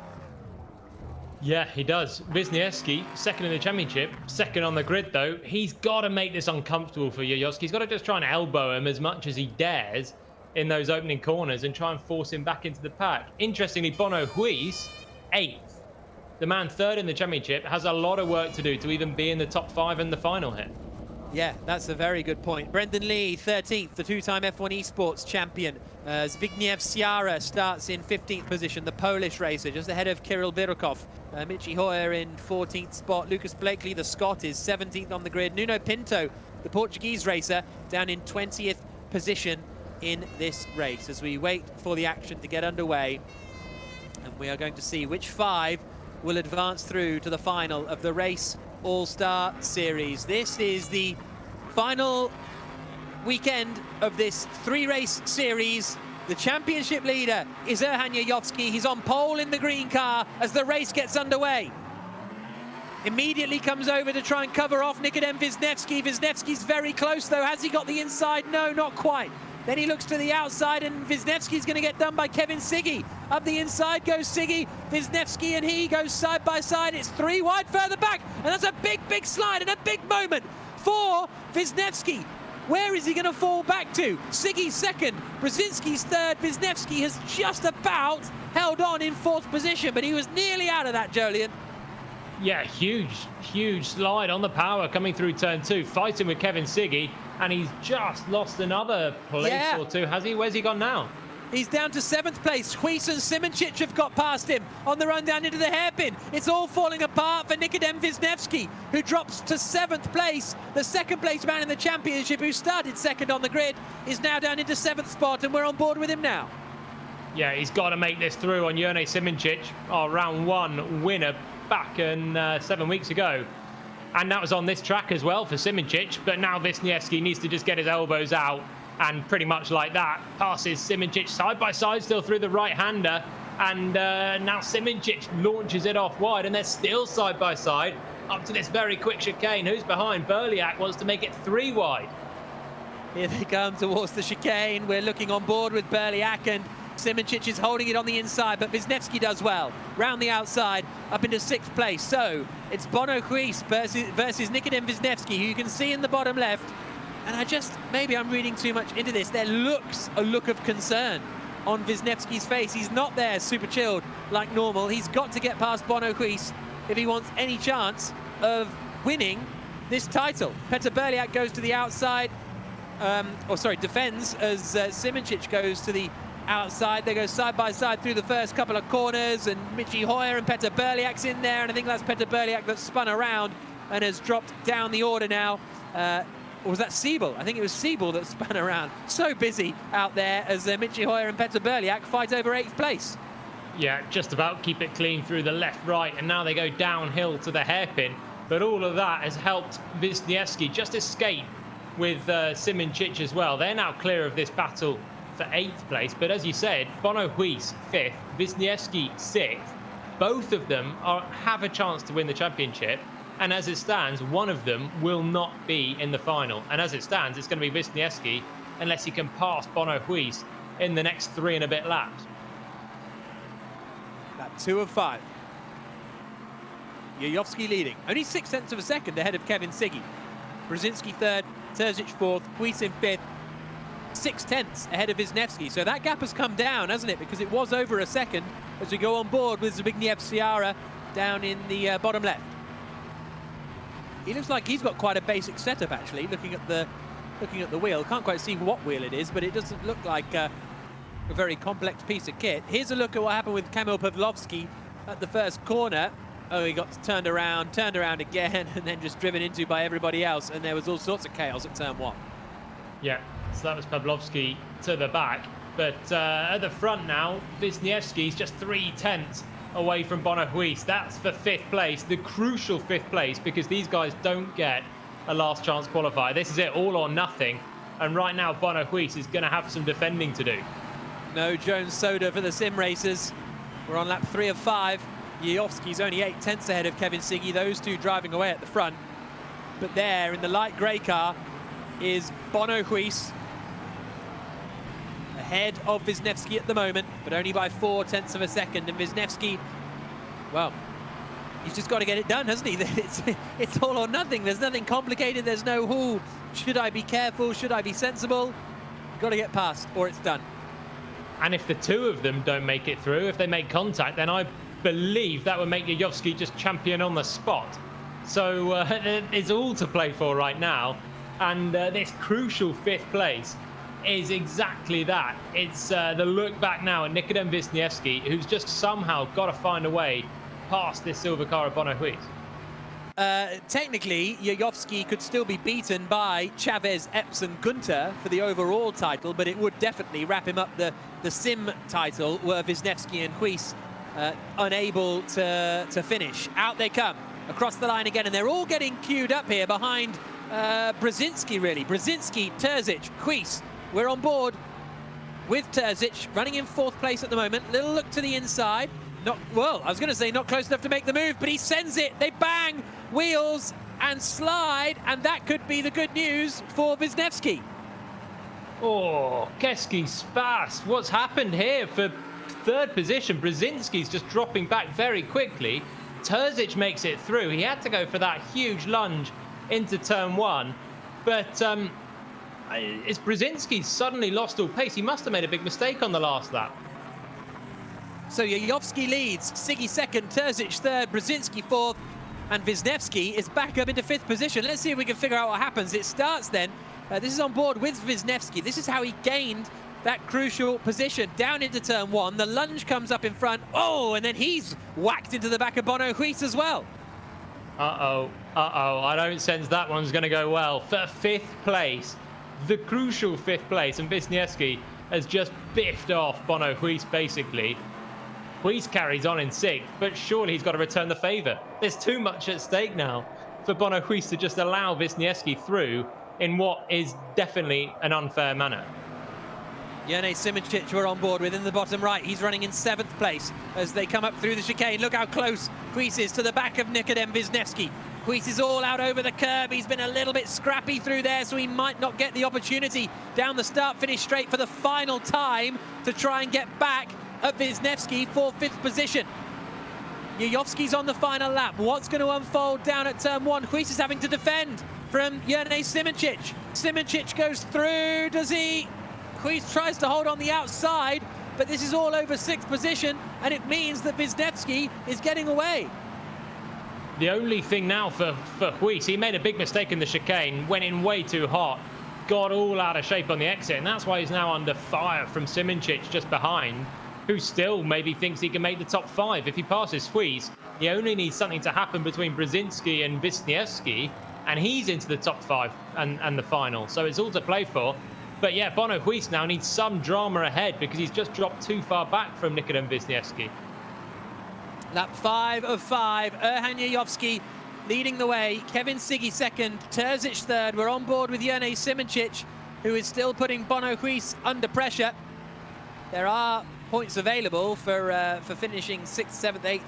Yeah, he does. Wisniewski, second in the championship, second on the grid though. He's got to make this uncomfortable for Yayovsky. He's got to just try and elbow him as much as he dares in those opening corners and try and force him back into the pack. Interestingly, Bono Huis, 8th. The man 3rd in the championship has a lot of work to do to even be in the top 5 in the final here. Yeah, that's a very good point. Brendan Lee, 13th, the 2-time F1 Esports champion. Zbigniew Siara starts in 15th position, the Polish racer, just ahead of Kirill Birukov. Michi Hoyer in 14th spot. Lucas Blakely, the Scot, is 17th on the grid. Nuno Pinto, the Portuguese racer, down in 20th position in this race as we wait for the action to get underway. And we are going to see which 5 will advance through to the final of the Race All-Star Series. This is the final weekend of this 3-race series. The championship leader is Erhan Yayovsky. He's on pole in the green car as the race gets underway. Immediately comes over to try and cover off Nikodem Wisniewski. Wisniewski's very close though. Has he got the inside? No, not quite. Then he looks to the outside and Wisniewski's going to get done by Kevin Siggy. Up the inside goes Siggy. Wisniewski and he goes side by side. It's 3 wide further back. And that's a big, big slide and a big moment for Wisniewski. Where is he going to fall back to? Siggy's second, Brzezinski's third. Wisniewski has just about held on in 4th position, but he was nearly out of that, Jolyon. Yeah, huge slide on the power coming through turn 2, fighting with Kevin Siggy, and he's just lost another place or two, has he? Where's he gone now? He's down to 7th place. Huis and Simončić have got past him on the run down into the hairpin. It's all falling apart for Nikodem Wisniewski, who drops to 7th place. The 2nd place man in the championship, who started 2nd on the grid, is now down into 7th spot, and we're on board with him now. Yeah, he's got to make this through on Jonny Simončić, our round 1 winner. back and 7 weeks ago. And that was on this track as well for Simoncic, but now Wisniewski needs to just get his elbows out, and pretty much like that, passes Simoncic side by side still through the right-hander, and now Simoncic launches it off wide, and they're still side by side up to this very quick chicane. Who's behind? Berliak wants to make it 3 wide. Here they come towards the chicane. We're looking on board with Berliak, and Simoncic is holding it on the inside, but Wisniewski does well. Round the outside, up into 6th place. So it's Bono Huis versus Nikodem Wisniewski, who you can see in the bottom left. And maybe I'm reading too much into this. There looks a look of concern on Wisniewski's face. He's not there super chilled like normal. He's got to get past Bono Huis if he wants any chance of winning this title. Petr Berliak goes to the outside, defends as Simoncic goes to the outside. They go side by side through the first couple of corners, and Michi Hoyer and Petr Berliak's in there, and I think that's Petr Berliak that spun around and has dropped down the order now. Or was that Siebel? I think it was Siebel that spun around. So busy out there as Michi Hoyer and Petr Berliak fight over 8th place. Yeah, just about keep it clean through the left, right, and now they go downhill to the hairpin. But all of that has helped Wisniewski just escape with Simoncic as well. They're now clear of this battle for 8th place. But as you said, Bono Huis 5th, Wisniewski 6th. Both of them have a chance to win the championship. And as it stands, one of them will not be in the final. And as it stands, it's going to be Wisniewski unless he can pass Bono Huis in the next 3 and a bit laps. Lap 2 of 5. Yayovski leading. Only 0.6 of a second ahead of Kevin Siggy. Brzezinski 3rd, Terzic 4th, Huis in 5th. 0.6 ahead of Wisniewski. So that gap has come down, hasn't it? Because it was over a second as we go on board with Zbigniew Sciarra down in the bottom left. He looks like he's got quite a basic setup, actually, looking at the wheel. Can't quite see what wheel it is, but it doesn't look like a very complex piece of kit. Here's a look at what happened with Kamil Pawlowski at the first corner. Oh, he got turned around again, and then just driven into by everybody else, and there was all sorts of chaos at turn 1. Yeah, so that was Pawlowski to the back. But at the front now, Wisniewski's just 0.3 away from Bono Huis. That's for 5th place, the crucial 5th place, because these guys don't get a last chance qualifier. This is it, all or nothing. And right now, Bono Huis is going to have some defending to do. No Jones Soda for the sim racers. We're on lap 3 of 5. Yayovski's only 0.8 ahead of Kevin Siggy, those two driving away at the front. But there, in the light grey car, is Bono Huis, ahead of Wisniewski at the moment, but only by 0.4 of a second. And Wisniewski, well, he's just got to get it done, hasn't he? It's all or nothing. There's nothing complicated. There's no, should I be careful? Should I be sensible? You've got to get past, or it's done. And if the two of them don't make it through, if they make contact, then I believe that would make Yayovski just champion on the spot. So it's all to play for right now. And this crucial 5th place is exactly that. It's the look back now at Nikodem Wisniewski, who's just somehow got to find a way past this silver car of Bono Huis. Technically, Yayovski could still be beaten by Chaves, Epps and Guenther for the overall title, but it would definitely wrap him up the sim title, were Wisniewski and Huis unable to finish. Out they come, across the line again, and they're all getting queued up here behind Brzezinski, really. Brzezinski, Terzic, Huis. We're on board with Terzic, running in 4th place at the moment. Little look to the inside. Not, well, I was going to say not close enough to make the move, but he sends it. They bang, wheels, and slide, and that could be the good news for Wisniewski. Oh, Keski Spas. What's happened here for 3rd position? Brzezinski's just dropping back very quickly. Terzic makes it through. He had to go for that huge lunge into turn 1, but it's Brzezinski suddenly lost all pace. He must have made a big mistake on the last lap. So Yayovski leads, Siggy 2nd, Terzic 3rd, Brzezinski 4th, and Wisniewski is back up into 5th position. Let's see if we can figure out what happens. It starts then. This is on board with Wisniewski. This is how he gained that crucial position down into turn 1. The lunge comes up in front. Oh, and then he's whacked into the back of Bono Huis as well. Uh-oh. I don't sense that one's going to go well. For 5th place, the crucial 5th place, and Wisniewski has just biffed off Bono Huis, basically. Huis carries on in 6th, but surely he's got to return the favour. There's too much at stake now for Bono Huis to just allow Wisniewski through in what is definitely an unfair manner. Jurnej Simoncic we're on board with in the bottom right. He's running in 7th place as they come up through the chicane. Look how close Huis is to the back of Nikodem Wisniewski. Huis is all out over the curb. He's been a little bit scrappy through there, so he might not get the opportunity down the start-finish straight for the final time to try and get back at Wisniewski for 5th position. Jejowski's on the final lap. What's going to unfold down at turn 1? Huis is having to defend from Jurnej Simoncic. Simoncic goes through, does he? Huis tries to hold on the outside, but this is all over 6th position, and it means that Wisniewski is getting away. The only thing now for Huis, he made a big mistake in the chicane, went in way too hot, got all out of shape on the exit, and that's why he's now under fire from Simoncic just behind, who still maybe thinks he can make the top 5. If he passes Huis, he only needs something to happen between Brzezinski and Wisniewski, and he's into the top 5 and the final. So it's all to play for. But yeah, Bono Huis now needs some drama ahead because he's just dropped too far back from Nikodem Wisniewski. Lap 5 of 5. Erhan Jejowski leading the way. Kevin Siggy 2nd. Terzic 3rd. We're on board with Jurnej Simoncic, who is still putting Bono Huis under pressure. There are points available for finishing 6th, 7th, 8th,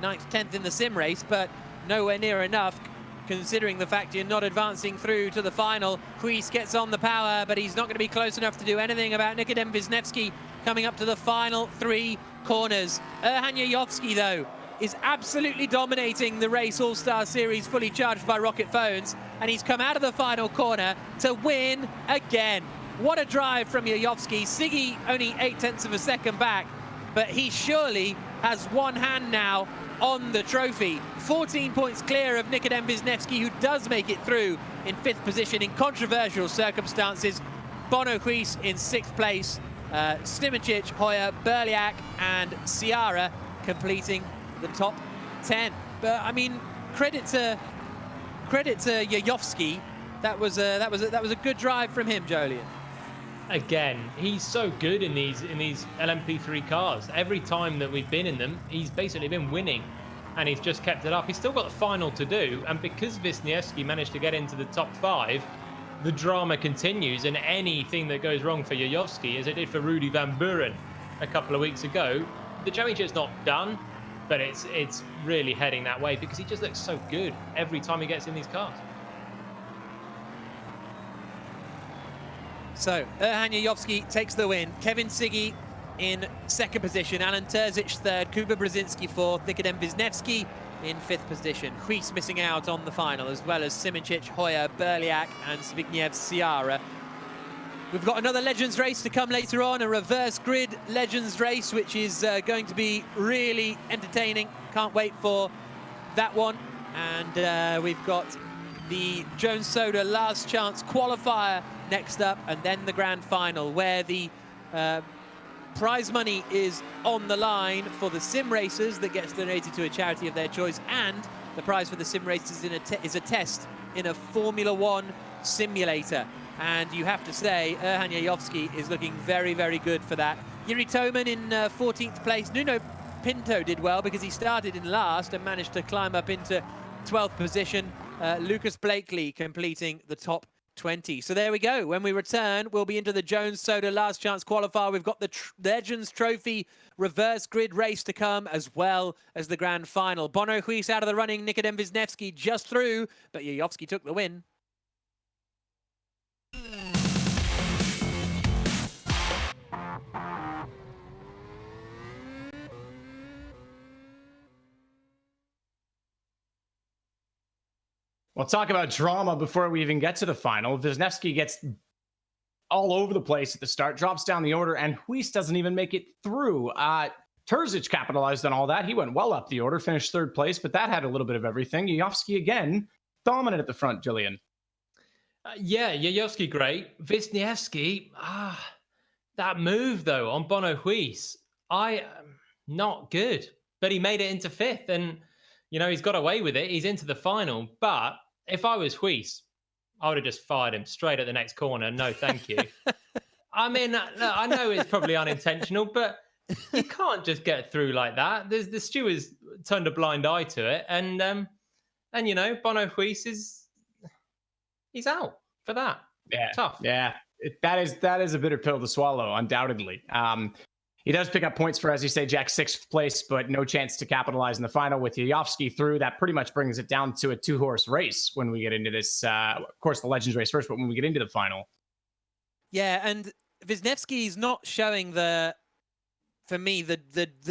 9th, 10th in the sim race, but nowhere near enough considering the fact you're not advancing through to the final. Huis gets on the power, but he's not going to be close enough to do anything about Nikodem Wisniewski coming up to the final 3 corners. Erhan Jejowski, though, is absolutely dominating the race All-Star Series, fully charged by rocket phones, and he's come out of the final corner to win again. What a drive from Jejowski. Siggy only 0.8 of a second back, but he surely has one hand now on the trophy. 14 points clear of Nikodem Wisniewski, who does make it through in 5th position in controversial circumstances. Bono Huis in 6th place. Simoncic, Hoyer, Berliak and Ciara completing the top 10. But I mean, credit to Jejowski. That was a good drive from him, Jolien. Again, he's so good in these LMP3 cars. Every time that we've been in them, he's basically been winning, and he's just kept it up. He's still got the final to do, and because Wisniewski managed to get into the top 5, the drama continues, and anything that goes wrong for Jejowski, as it did for Rudy Van Buren a couple of weeks ago, the championship's not done, but it's really heading that way because he just looks so good every time he gets in these cars. So, Erhan Jejowski takes the win. Kevin Siggy in 2nd position. Alan Terzic 3rd. Kuba Brzezinski 4th. Nikodem Wisniewski in 5th position. Huis missing out on the final, as well as Simoncic, Hoyer, Berliak and Zbigniew Ciara. We've got another Legends race to come later on, a reverse grid Legends race, which is going to be really entertaining. Can't wait for that one. And we've got the Jones Soda last chance qualifier next up, and then the grand final, where the prize money is on the line for the sim racers that gets donated to a charity of their choice, and the prize for the sim racers is a test in a Formula One simulator. And you have to say, Erhan Jejowski is looking very, very good for that. Yuri Toman in 14th place. Nuno Pinto did well because he started in last and managed to climb up into 12th position. Lucas Blakely completing the top 20. So there we go. When we return, we'll be into the Jones Soda last chance qualifier. We've got the Legends Trophy reverse grid race to come, as well as the grand final. Bono Huis out of the running. Nikodem Wisniewski just through, but Jejowski took the win. We'll talk about drama before we even get to the final. Wisniewski gets all over the place at the start, drops down the order, and Huis doesn't even make it through. Terzic capitalized on all that. He went well up the order, finished 3rd place, but that had a little bit of everything. Jejowski again, dominant at the front, Jillian. Yeah, Jejowski great. Wisniewski, that move though on Bono Huis, not good. But he made it into 5th, and you know, he's got away with it. He's into the final. But if I was Huis, I would have just fired him straight at the next corner. No, thank you. I mean, I know it's probably unintentional, but You can't just get through like that. The stewards turned a blind eye to it, and Bono Huis he's out for that. Yeah, tough. Yeah, that is a bitter pill to swallow, undoubtedly. He does pick up points for, as you say, Jack, 6th place, but no chance to capitalize in the final with Yayovsky through. That pretty much brings it down to a 2-horse race when we get into this. Of course, the Legends race first, but when we get into the final. Yeah, and Wisniewski's not showing the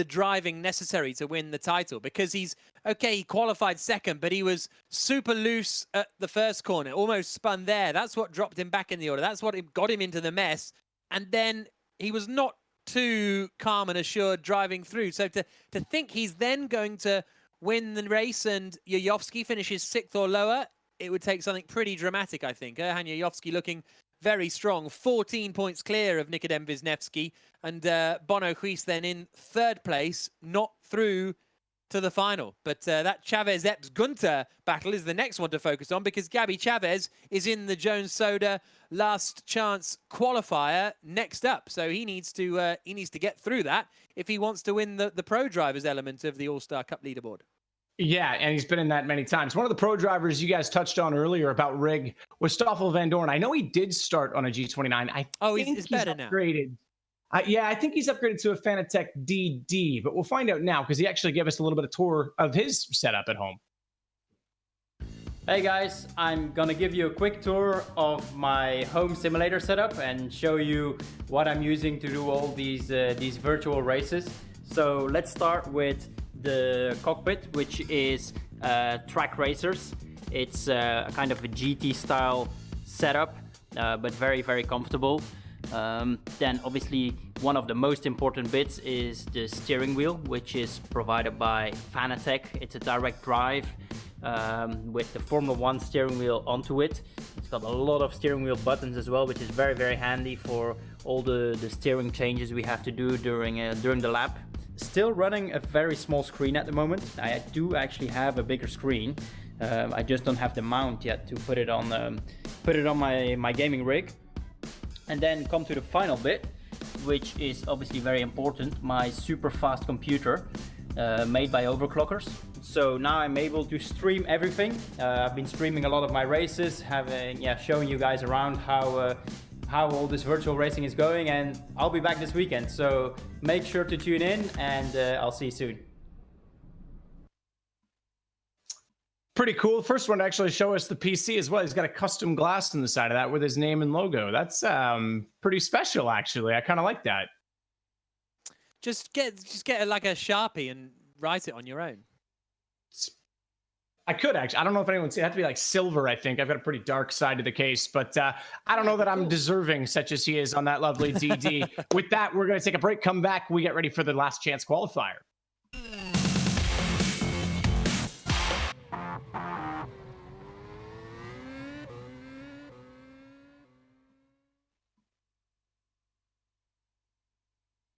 driving necessary to win the title, because he qualified second, but he was super loose at the first corner, almost spun there. That's what dropped him back in the order. That's what got him into the mess. And then he was not too calm and assured driving through. So to think he's then going to win the race and Yayovsky finishes 6th or lower, it would take something pretty dramatic, I think. Erhan Yayovsky looking very strong, 14 points clear of Nikodem Wisniewski, and Bono Huis then in 3rd place, not through to the final. But that Chaves-Epps Guenther battle is the next one to focus on, because Gabby Chaves is in the Jones Soda last chance qualifier next up. So he needs to get through that if he wants to win the pro drivers element of the All-Star Cup leaderboard. Yeah, and he's been in that many times. One of the pro drivers you guys touched on earlier about Rig was Stoffel Vandoorne. I know he did start on a G29. He's better upgraded. Yeah, I think he's upgraded to a Fanatec DD, but we'll find out now, because he actually gave us a little bit of tour of his setup at home. Hey guys, I'm gonna give you a quick tour of my home simulator setup and show you what I'm using to do all these virtual races. So let's start with the cockpit, which is Track Racers. It's kind of a GT style setup, but very, very comfortable. Then obviously one of the most important bits is the steering wheel, which is provided by Fanatec. It's a direct drive with the Formula 1 steering wheel onto it. It's got a lot of steering wheel buttons as well, which is very, very handy for all the steering changes we have to do during the lap. Still running a very small screen at the moment. I do actually have a bigger screen. I just don't have the mount yet to put it on my gaming rig. And then come to the final bit, which is obviously very important, my super fast computer made by overclockers. So now I'm able to stream everything. I've been streaming a lot of my races, showing you guys around how all this virtual racing is going, and I'll be back this weekend. So make sure to tune in, and I'll see you soon. Pretty cool. First one to actually show us the PC as well. He's got a custom glass on the side of that with his name and logo. That's pretty special, actually. I kind of like that. Just get like a Sharpie and write it on your own. I could actually. I don't know if anyone's. It had to be like silver, I think. I've got a pretty dark side to the case, but I don't know that I'm deserving such as he is on that lovely DD. With that, we're going to take a break, come back. We get ready for the last chance qualifier.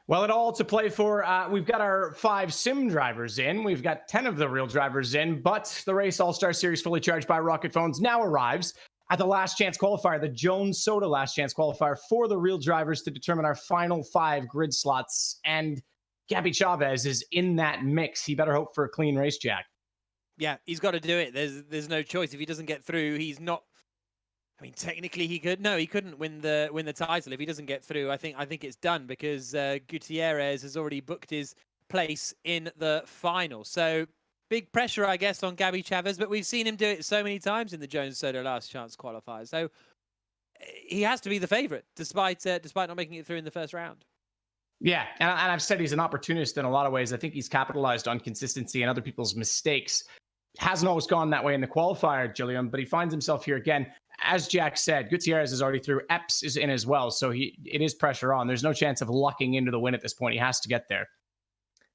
Well, it all to play for. We've got our 5 sim drivers in. We've got 10 of the real drivers in, but the Race All-Star Series fully charged by Rocket Phones now arrives at the last chance qualifier, the Jones Soda last chance qualifier for the real drivers to determine our final 5 grid slots. And Gabby Chaves is in that mix. He better hope for a clean race, Jack. Yeah, he's got to do it. There's no choice. If he doesn't get through, he's not. I mean, technically, he could. No, he couldn't win the title if he doesn't get through. I think it's done because Gutierrez has already booked his place in the final. So big pressure, I guess, on Gabby Chaves. But we've seen him do it so many times in the Jones Soda last chance qualifier. So he has to be the favorite, despite not making it through in the first round. Yeah, and I've said he's an opportunist in a lot of ways. I think he's capitalized on consistency and other people's mistakes. Hasn't always gone that way in the qualifier, Gilliam, but he finds himself here again. As Jack said, Gutierrez is already through. Epps is in as well, so it is pressure on. There's no chance of lucking into the win at this point. He has to get there.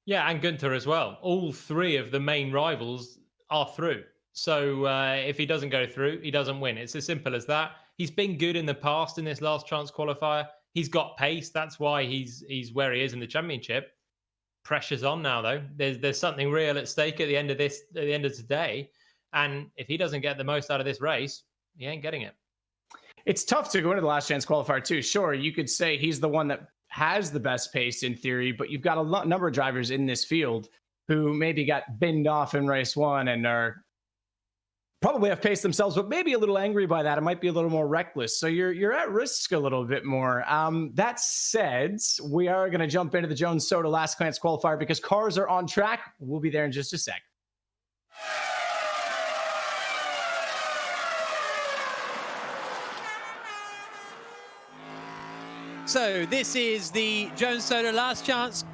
Yeah, and Guenther as well. All 3 of the main rivals are through. So if he doesn't go through, he doesn't win. It's as simple as that. He's been good in the past in this last chance qualifier. He's got pace. That's why he's where he is in the championship. Pressure's on now, though. There's something real at stake at the end of today. And if he doesn't get the most out of this race, he ain't getting it. It's tough to go into the last chance qualifier too. Sure, you could say he's the one that has the best pace in theory, but you've got a number of drivers in this field who maybe got binned off in race one and are probably have paced themselves, but maybe a little angry by that. It might be a little more reckless. So you're at risk a little bit more. That said, we are going to jump into the Jones Soda last glance qualifier because cars are on track. We'll be there in just a sec. So this is the Jones Soda last chance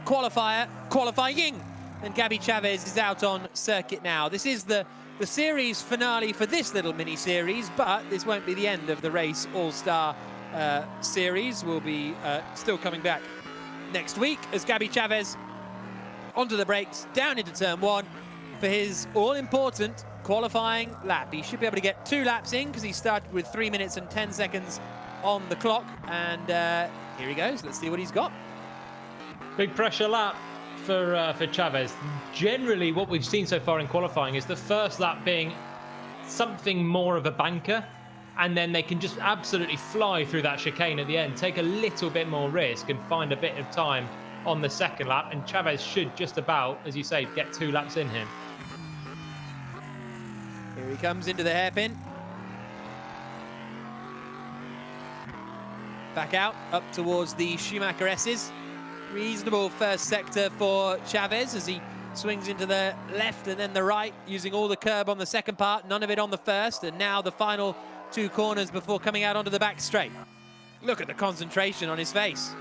qualifier, qualifying. And Gabby Chaves is out on circuit now. This is the series finale for this little mini-series, but this won't be the end of the race All-Star series. We'll be still coming back next week as Gabby Chaves onto the brakes, down into turn one for his all-important qualifying lap. He should be able to get 2 laps in because he started with 3 minutes and 10 seconds on the clock. And here he goes. Let's see what he's got. Big pressure lap for Chaves. Generally, what we've seen so far in qualifying is the first lap being something more of a banker, and then they can just absolutely fly through that chicane at the end, take a little bit more risk and find a bit of time on the second lap, and Chaves should just about, as you say, get 2 laps in him. Here he comes into the hairpin. Back out, up towards the Schumacher S's. Reasonable first sector for Chaves as he swings into the left and then the right, using all the curb on the second part, none of it on the first, and now the final 2 corners before coming out onto the back straight. Look at the concentration on his face.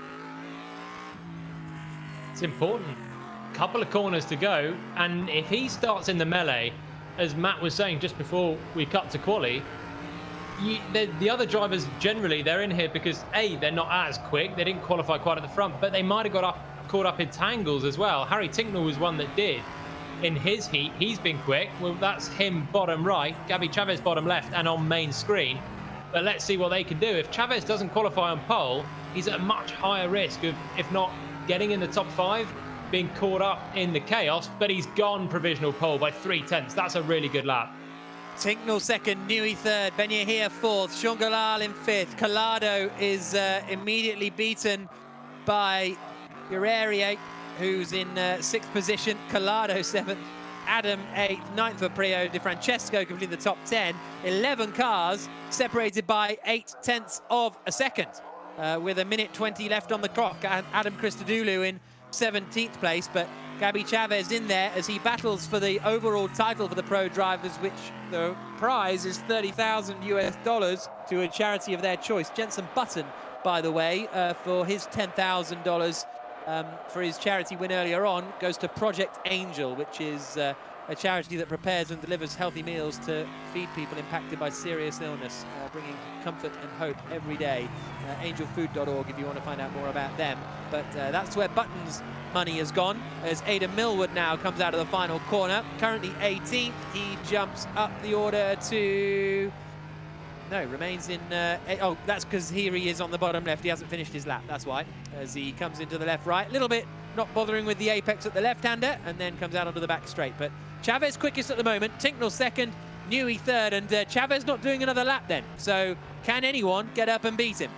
It's important. Couple of corners to go, and if he starts in the melee, as Matt was saying just before we cut to quali, the other drivers generally, they're in here because A, they're not as quick, they didn't qualify quite at the front, but they might have got caught up in tangles as well. Harry Tincknell was one that did in his heat. He's been quick. Well, that's him bottom right, Gabby Chaves bottom left and on main screen. But let's see what they can do. If Chaves doesn't qualify on pole, he's at a much higher risk of, if not getting in the top 5, being caught up in the chaos, but he's gone provisional pole by 3/10. That's a really good lap. Tincknell second, Newey third, Ben Yahia fourth, Shongalal in fifth. Collado is immediately beaten by Guerrier, who's in 6th position. Collado 7th, Adam 8th, 9th for Priaulx. DeFrancesco completing the top 10. 11 cars separated by 0.8 of a second with 1:20 left on the clock. Adam Christodoulou in 17th place, but Gabby Chaves in there as he battles for the overall title for the pro drivers, which the prize is $30,000 to a charity of their choice. Jenson Button, by the way, for his $10,000 for his charity win earlier on, goes to Project Angel, which is a charity that prepares and delivers healthy meals to feed people impacted by serious illness, bringing comfort and hope every day. Angelfood.org if you want to find out more about them. But that's where Button's money has gone, as Aidan Millwood now comes out of the final corner. Currently 18th, he jumps up the order to... No, remains in... oh, that's because here he is on the bottom left. He hasn't finished his lap, that's why. As he comes into the left-right, a little bit not bothering with the apex at the left-hander, and then comes out onto the back straight. But Chaves quickest at the moment, Tincknell second, Newey third, and Chaves not doing another lap then. So can anyone get up and beat him?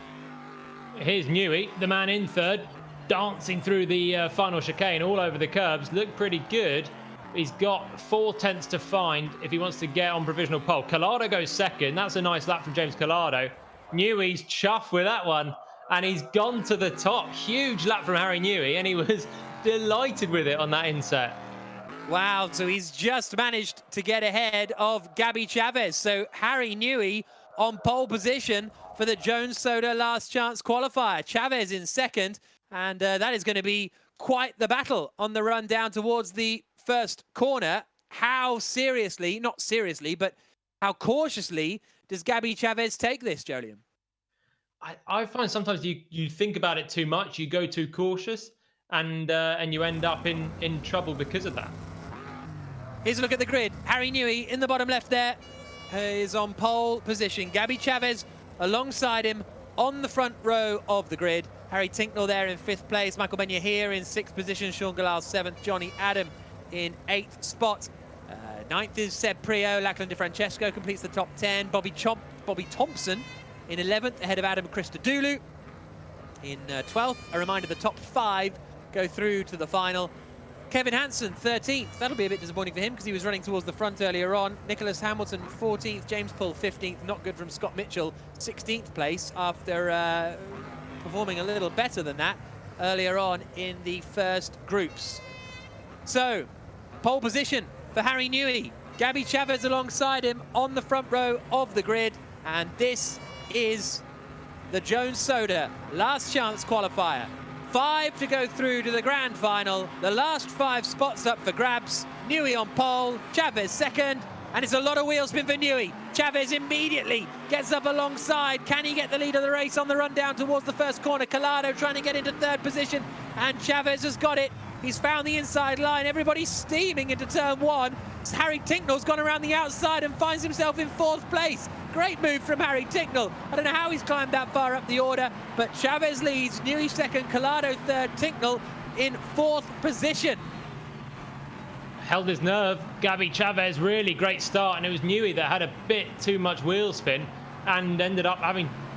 Here's Newey, the man in third, dancing through the final chicane all over the curbs. Looked pretty good. He's got 4/10 to find if he wants to get on provisional pole. Collado goes second. That's a nice lap from James Collado. Newey's chuffed with that one, and he's gone to the top. Huge lap from Harry Newey, and he was delighted with it on that inset. Wow, so he's just managed to get ahead of Gabby Chaves. So Harry Newey on pole position for the Jones Soda last chance qualifier. Chaves in second, and that is going to be quite the battle on the run down towards the first corner. How seriously, not seriously, but how cautiously does Gabby Chaves take this, Jolyon? I find sometimes you think about it too much, you go too cautious, and you end up in trouble because of that. Here's a look at the grid. Harry Newey in the bottom left there is on pole position. Gabby Chaves alongside him on the front row of the grid. Harry Tincknell there in 5th place. Michael Benya here in 6th position. Sean Galal 7th. Jonny Adam in 8th spot. 9th is Seb Priaulx. Lachlan DeFrancesco completes the top 10. Bobby Thompson in 11th ahead of Adam Christodoulou. in 12th. A reminder, the top 5 go through to the final. Kevin Hansen, 13th. That'll be a bit disappointing for him because he was running towards the front earlier on. Nicholas Hamilton, 14th. James Pull, 15th. Not good from Scott Mitchell, 16th place after performing a little better than that earlier on in the first groups. So, pole position for Harry Newey. Gabby Chaves alongside him on the front row of the grid. And this is the Jones Soda last chance qualifier. 5 to go through to the grand final. The last 5 spots up for grabs. Newey on pole, Chaves second, and it's a lot of wheel spin for Newey. Chaves immediately gets up alongside. Can he get the lead of the race on the run down towards the first corner? Collado trying to get into 3rd position, and Chaves has got it. He's found the inside line. Everybody's steaming into turn 1. Harry Tinknell's gone around the outside and finds himself in 4th place. Great move from Harry Tinknell. I don't know how he's climbed that far up the order, but Chaves leads, Newey second, Collado 3rd, Tinknell in 4th position. Held his nerve. Gabby Chaves, really great start, and it was Newey that had a bit too much wheel spin and ended up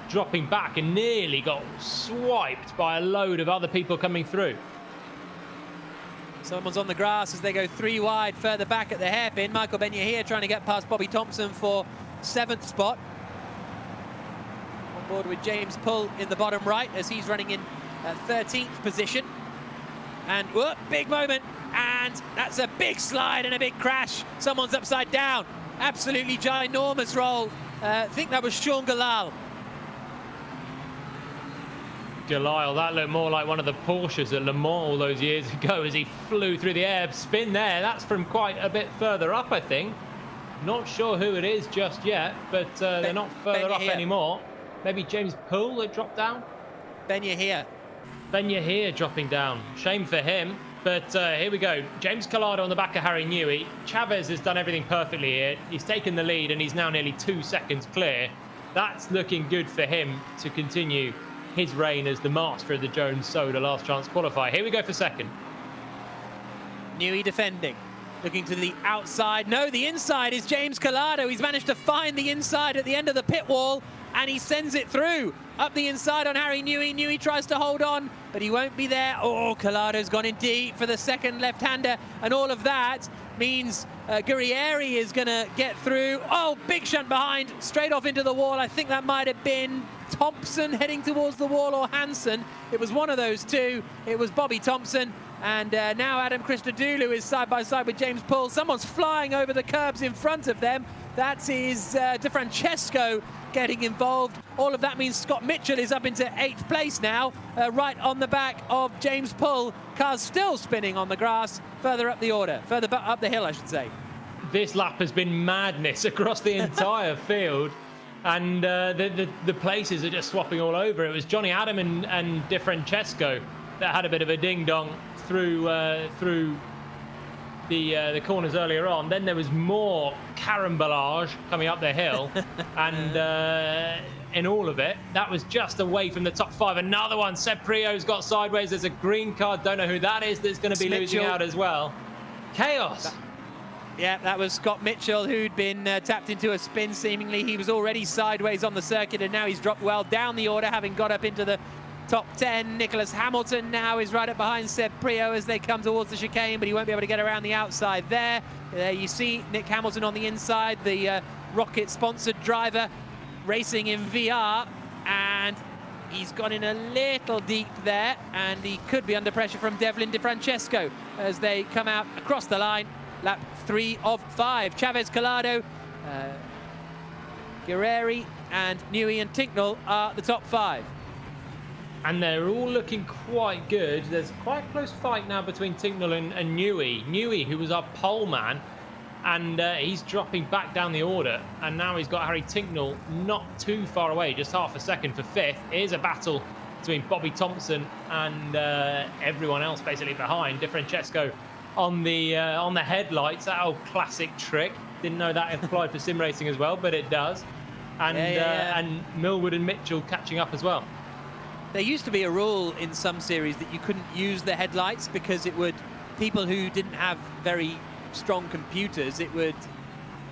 dropping back and nearly got swiped by a load of other people coming through. Someone's on the grass as they go 3 wide further back at the hairpin. Michael Benya here trying to get past Bobby Thompson for 7th spot. On board with James Pull in the bottom right as he's running in 13th position. And whoop, big moment, and that's a big slide and a big crash. Someone's upside down. Absolutely ginormous roll. I think that was Sean Galal. Galal, that looked more like one of the Porsches at Le Mans all those years ago as he flew through the air. Spin there, that's from quite a bit further up, I think. Not sure who it is just yet, but they're not further up anymore. Maybe James Poole that dropped down? Benya here dropping down. Shame for him, but here we go. James Collado on the back of Harry Newey. Chaves has done everything perfectly here. He's taken the lead and he's now nearly 2 seconds clear. That's looking good for him to continue his reign as the master of the Jones Soda last chance qualifier. Here we go for second. Newey defending, looking to the outside. No, the inside is James Collado. He's managed to find the inside at the end of the pit wall, and he sends it through. Up the inside on Harry Newey. Newey tries to hold on, but he won't be there. Oh, Collado's gone in deep for the second left-hander, and all of that means Guerrieri is going to get through. Oh, big shunt behind, straight off into the wall. I think that might have been Thompson heading towards the wall, or Hansen. It was one of those two. It was Bobby Thompson. And now Adam Christodoulou is side by side with James Pull. Someone's flying over the curbs in front of them. That is De Francesco getting involved. All of that means Scott Mitchell is up into 8th place now, right on the back of James Pull. Cars still spinning on the grass, further up the order, further up the hill, I should say. This lap has been madness across the entire field. And the places are just swapping all over. It was Jonny Adam and De Francesco that had a bit of a ding-dong through the corners earlier on. Then there was more carambolage coming up the hill. And in all of it, that was just away from the top 5. Another one, Seb Priaulx's got sideways. There's a green card. Don't know who that is that's going to be losing out as well. Chaos. Yeah, that was Scott Mitchell, who'd been tapped into a spin, seemingly. He was already sideways on the circuit, and now he's dropped well down the order, having got up into the top 10. Nicholas Hamilton now is right up behind Seb Priaulx as they come towards the chicane, but he won't be able to get around the outside there. There you see Nick Hamilton on the inside, the Rocket-sponsored driver racing in VR, and he's gone in a little deep there, and he could be under pressure from Devlin DeFrancesco as they come out across the line. Lap 3 of 5. Chaves, Collado, Guerrieri, and Newey and Tinknell are the top 5. And they're all looking quite good. There's quite a close fight now between Tinknell and Newey. Newey, who was our pole man, and he's dropping back down the order. And now he's got Harry Tinknell not too far away, just half a second for 5th. Here's a battle between Bobby Thompson and everyone else basically behind. De Francesco on the headlights, that old classic trick. Didn't know that applied for sim racing as well, but it does. And and Millwood and Mitchell catching up as well. There used to be a rule in some series that you couldn't use the headlights because it would, people who didn't have very strong computers, it would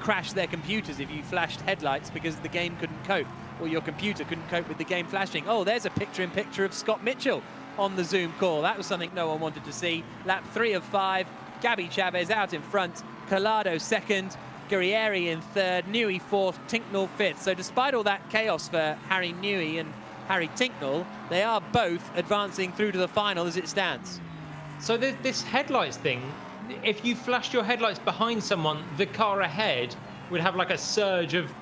crash their computers if you flashed headlights because the game couldn't cope. or your computer couldn't cope with the game flashing. Oh, there's a picture-in-picture of Scott Mitchell on the Zoom call. That was something no one wanted to see. Lap 3 of 5. Gabby Chaves out in front. Collado second. Guerrieri in third. Newey fourth. Tinknell fifth. So despite all that chaos for Harry Newey and Harry Tinknell, they are both advancing through to the final as it stands. So this headlights thing, if you flashed your headlights behind someone, the car ahead would have like a surge of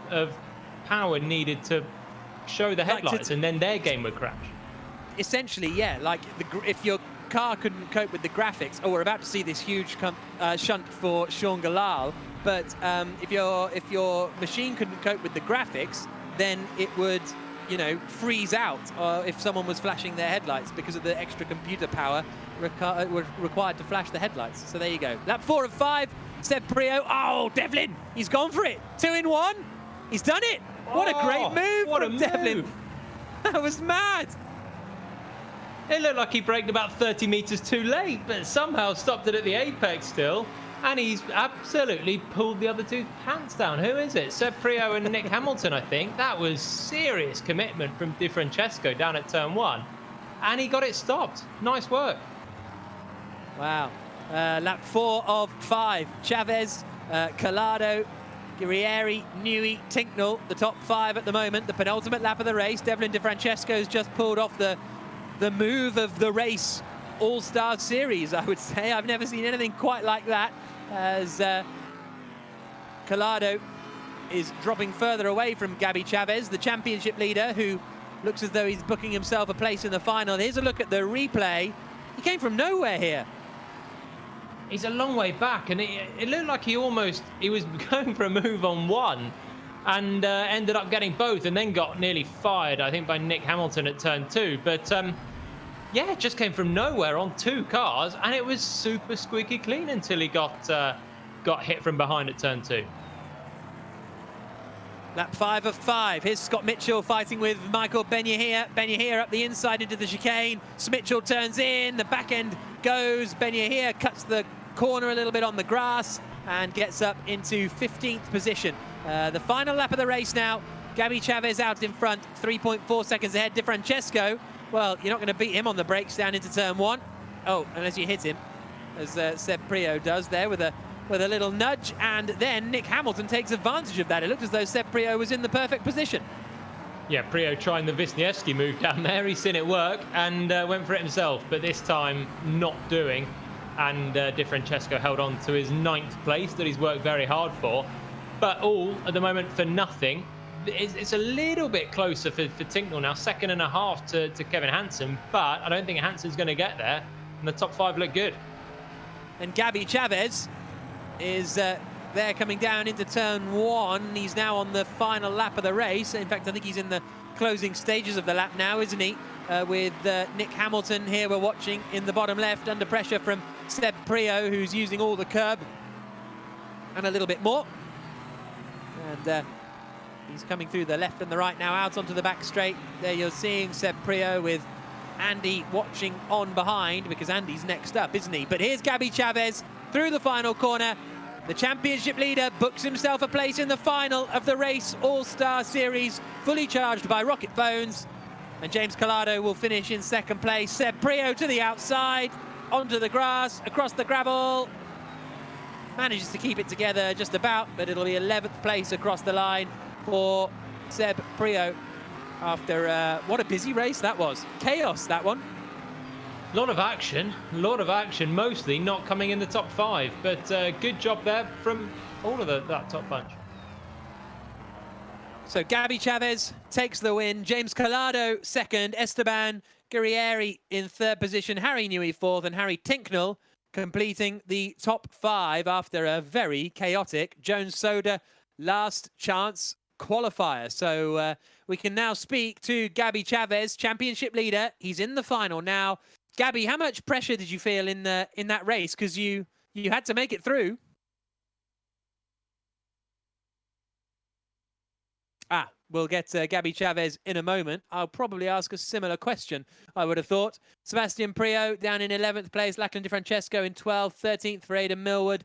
power needed to show the headlights, and then their game would crash. Essentially, yeah. Like if your car couldn't cope with the graphics, we're about to see this huge shunt for Sean Galal. But if your machine couldn't cope with the graphics, then it would, freeze out if someone was flashing their headlights because of the extra computer power required to flash the headlights. So there you go. Lap 4 of 5. Seb Priaulx. Oh, Devlin. He's gone for it. 2 in 1. He's done it. What a great move from Devlin. That was mad. It looked like he braked about 30 meters too late, but somehow stopped it at the apex still. And he's absolutely pulled the other two pants down. Who is it? Seb Priaulx and Nick Hamilton, I think. That was serious commitment from De Francesco down at turn 1. And he got it stopped. Nice work. Wow. Lap 4 of 5. Chaves, Collado, Guerrieri, Newey, Tinknell, the top 5 at the moment. The penultimate lap of the race. Devlin DeFrancesco's just pulled off the move of the race All-Star Series, I would say. I've never seen anything quite like that, as Collado is dropping further away from Gabby Chaves, the championship leader, who looks as though he's booking himself a place in the final. Here's a look at the replay. He came from nowhere here. He's a long way back, and it looked like he was going for a move on one and ended up getting both, and then got nearly fired, I think, by Nick Hamilton at turn 2. But yeah, it just came from nowhere on 2 cars, and it was super squeaky clean until he got hit from behind at turn 2. Lap 5 of 5. Here's Scott Mitchell fighting with Michael Ben-Yahir. Ben-Yahir up the inside into the chicane. Mitchell turns in, the back end goes. Ben-Yahir cuts the corner a little bit on the grass and gets up into 15th position. The final lap of the race now. Gabby Chaves out in front, 3.4 seconds ahead. De Francesco, well, you're not going to beat him on the brakes down into turn 1. Oh, unless you hit him, as Seb Priaulx does there with a little nudge, and then Nick Hamilton takes advantage of that. It looked as though Seb Priaulx was in the perfect position. Yeah, Priaulx trying the Wisniewski move down there. He's seen it work and went for it himself, but this time not doing. And De Francesco held on to his 9th place that he's worked very hard for. But all at the moment for nothing. It's a little bit closer for Tinknell now, 2.5 to Kevin Hansen, but I don't think Hansen's going to get there. And the top 5 look good. And Gabby Chaves is there coming down into turn 1. He's now on the final lap of the race. In fact, I think he's in the closing stages of the lap now, isn't he? With Nick Hamilton here we're watching in the bottom left, under pressure from Seb Priaulx, who's using all the curb and a little bit more. And he's coming through the left and the right now, out onto the back straight. There you're seeing Seb Priaulx with Andy watching on behind, because Andy's next up, isn't he? But here's Gabby Chaves through the final corner. The championship leader books himself a place in the final of the race All-Star Series, fully charged by rocket phones. And James Collado will finish in 2nd place. Seb Priaulx to the outside, onto the grass, across the gravel. Manages to keep it together just about, but it'll be 11th place across the line for Seb Priaulx after what a busy race that was. Chaos, that one. A lot of action, mostly not coming in the top 5, but good job there from all of that top bunch. So Gabby Chaves takes the win, James Collado 2nd, Esteban Guerrieri in 3rd position, Harry Newey 4th, and Harry Tinknell completing the top 5 after a very chaotic Jones Soda last chance qualifier. So we can now speak to Gabby Chaves, championship leader. He's in the final now. Gabby, how much pressure did you feel in that race? Because you had to make it through. We'll get Gabby Chaves in a moment. I'll probably ask a similar question, I would have thought. Sebastian Priaulx down in 11th place. Lachlan DeFrancesco in 12th. 13th for Aidan Millward.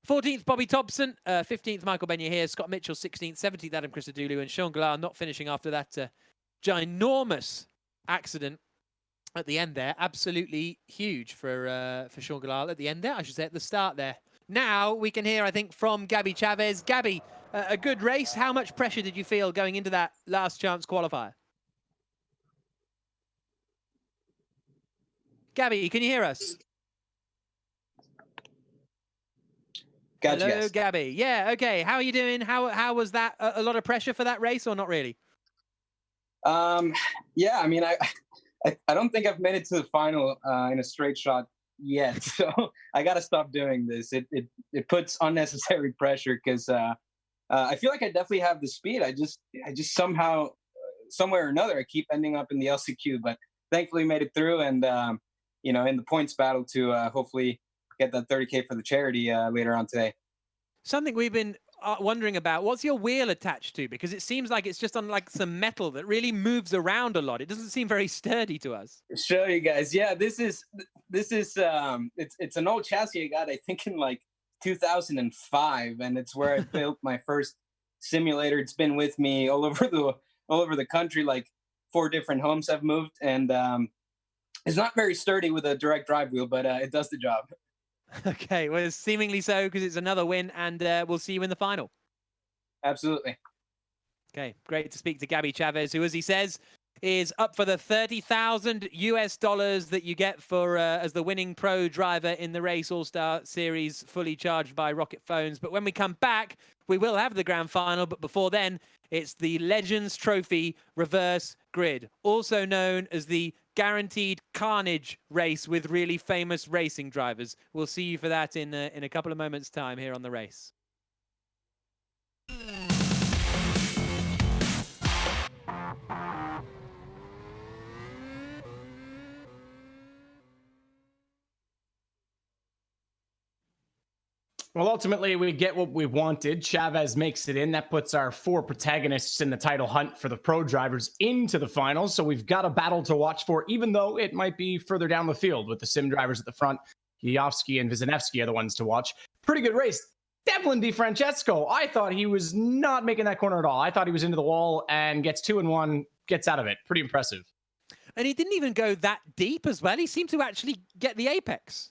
14th, Bobby Thompson. 15th, Michael Benyahir. Scott Mitchell, 16th. 17th, Adam Christodoulou. And Sean Gallard not finishing after that ginormous accident at the end there. Absolutely huge for Sean Gallard at the end there. I should say at the start there. Now we can hear, I think, from Gabby Chaves. Gabby, a good race. How much pressure did you feel going into that last chance qualifier? Gabby, can you hear us? Gotcha, Hello, guys. Gabby. Yeah, okay. How are you doing? How was that? A lot of pressure for that race or not really? Yeah, I mean, I don't think I've made it to the final in a straight shot yet, so I got to stop doing this. It puts unnecessary pressure because I feel like I definitely have the speed. I just somehow, somewhere or another, I keep ending up in the LCQ, but thankfully made it through and, in the points battle to hopefully get that 30K for the charity later on today. Something we've been wondering about, what's your wheel attached to? Because it seems like it's just on like some metal that really moves around a lot. It doesn't seem very sturdy to us. Show you guys. Yeah, this is it's an old chassis I got, I think in like 2005, and it's where I built my first simulator. It's been with me all over the country, like 4 different homes I've moved, and it's not very sturdy with a direct drive wheel, but it does the job. Okay, well, seemingly so because it's another win, and we'll see you in the final. Absolutely. Okay, great to speak to Gabby Chaves, who, as he says, is up for the $30,000 that you get for as the winning pro driver in the Race All-Star Series, fully charged by Rocket Phones. But when we come back, we will have the grand final. But before then, it's the Legends Trophy Reverse Grid, also known as the Guaranteed Carnage race with really famous racing drivers. We'll see you for that in a couple of moments' time here on The Race. Well, ultimately, we get what we wanted. Chaves makes it in. That puts our 4 protagonists in the title hunt for the pro drivers into the finals. So we've got a battle to watch for, even though it might be further down the field with the sim drivers at the front. Yovsky and Wisniewski are the ones to watch. Pretty good race. Devlin DeFrancesco, I thought he was not making that corner at all. I thought he was into the wall and gets 2 and 1, gets out of it. Pretty impressive. And he didn't even go that deep as well. He seemed to actually get the apex.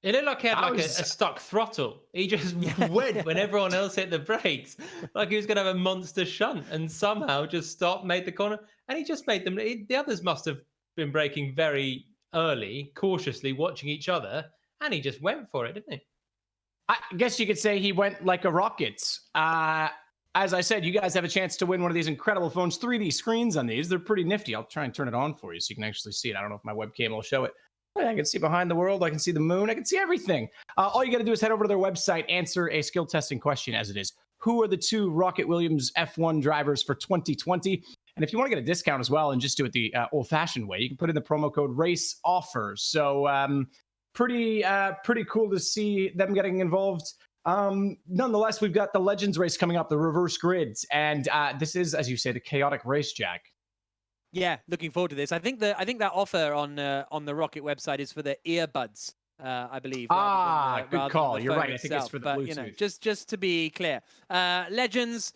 It looked like he had like a stuck throttle. He just went when everyone else hit the brakes, like he was going to have a monster shunt, and somehow just stopped, made the corner, and he just made them. The others must have been braking very early, cautiously watching each other, and he just went for it, didn't he? I guess you could say he went like a rocket. As I said, you guys have a chance to win one of these incredible phones. 3D screens on these. They're pretty nifty. I'll try and turn it on for you so you can actually see it. I don't know if my webcam will show it. I can see behind the world. I can see the moon. I can see everything. All you got to do is head over to their website, answer a skill testing question as it is. Who are the 2 Rocket Williams F1 drivers for 2020? And if you want to get a discount as well and just do it the old-fashioned way, you can put in the promo code RACEOFFER. So pretty cool to see them getting involved. Nonetheless, we've got the Legends race coming up, the reverse grids. And this is, as you said, a chaotic race, Jack. Yeah, looking forward to this. I think that offer on the Rocket website is for the earbuds, I believe. Good call. You're right. I think it's for the Bluetooth. You know, just to be clear, Legends,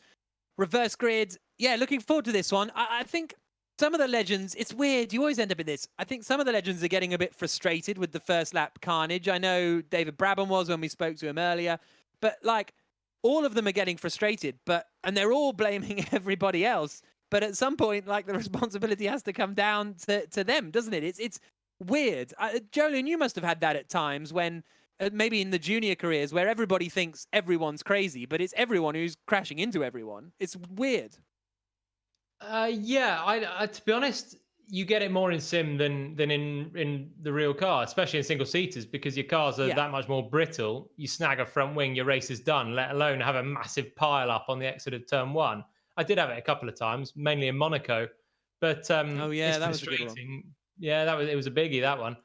reverse grid. Yeah, looking forward to this one. I think some of the Legends. It's weird. You always end up in this. I think some of the Legends are getting a bit frustrated with the first lap carnage. I know David Brabham was when we spoke to him earlier, but like all of them are getting frustrated. And they're all blaming everybody else. But at some point, like, the responsibility has to come down to them, doesn't it? It's weird. Jolien, you must have had that at times when maybe in the junior careers where everybody thinks everyone's crazy, but it's everyone who's crashing into everyone. It's weird. Yeah, I to be honest, you get it more in sim than in the real car, especially in single seaters, because your cars are that much more brittle. You snag a front wing, your race is done, let alone have a massive pile up on the exit of turn 1. I did have it a couple of times, mainly in Monaco, but that was a good one. Yeah, it was a biggie, that one.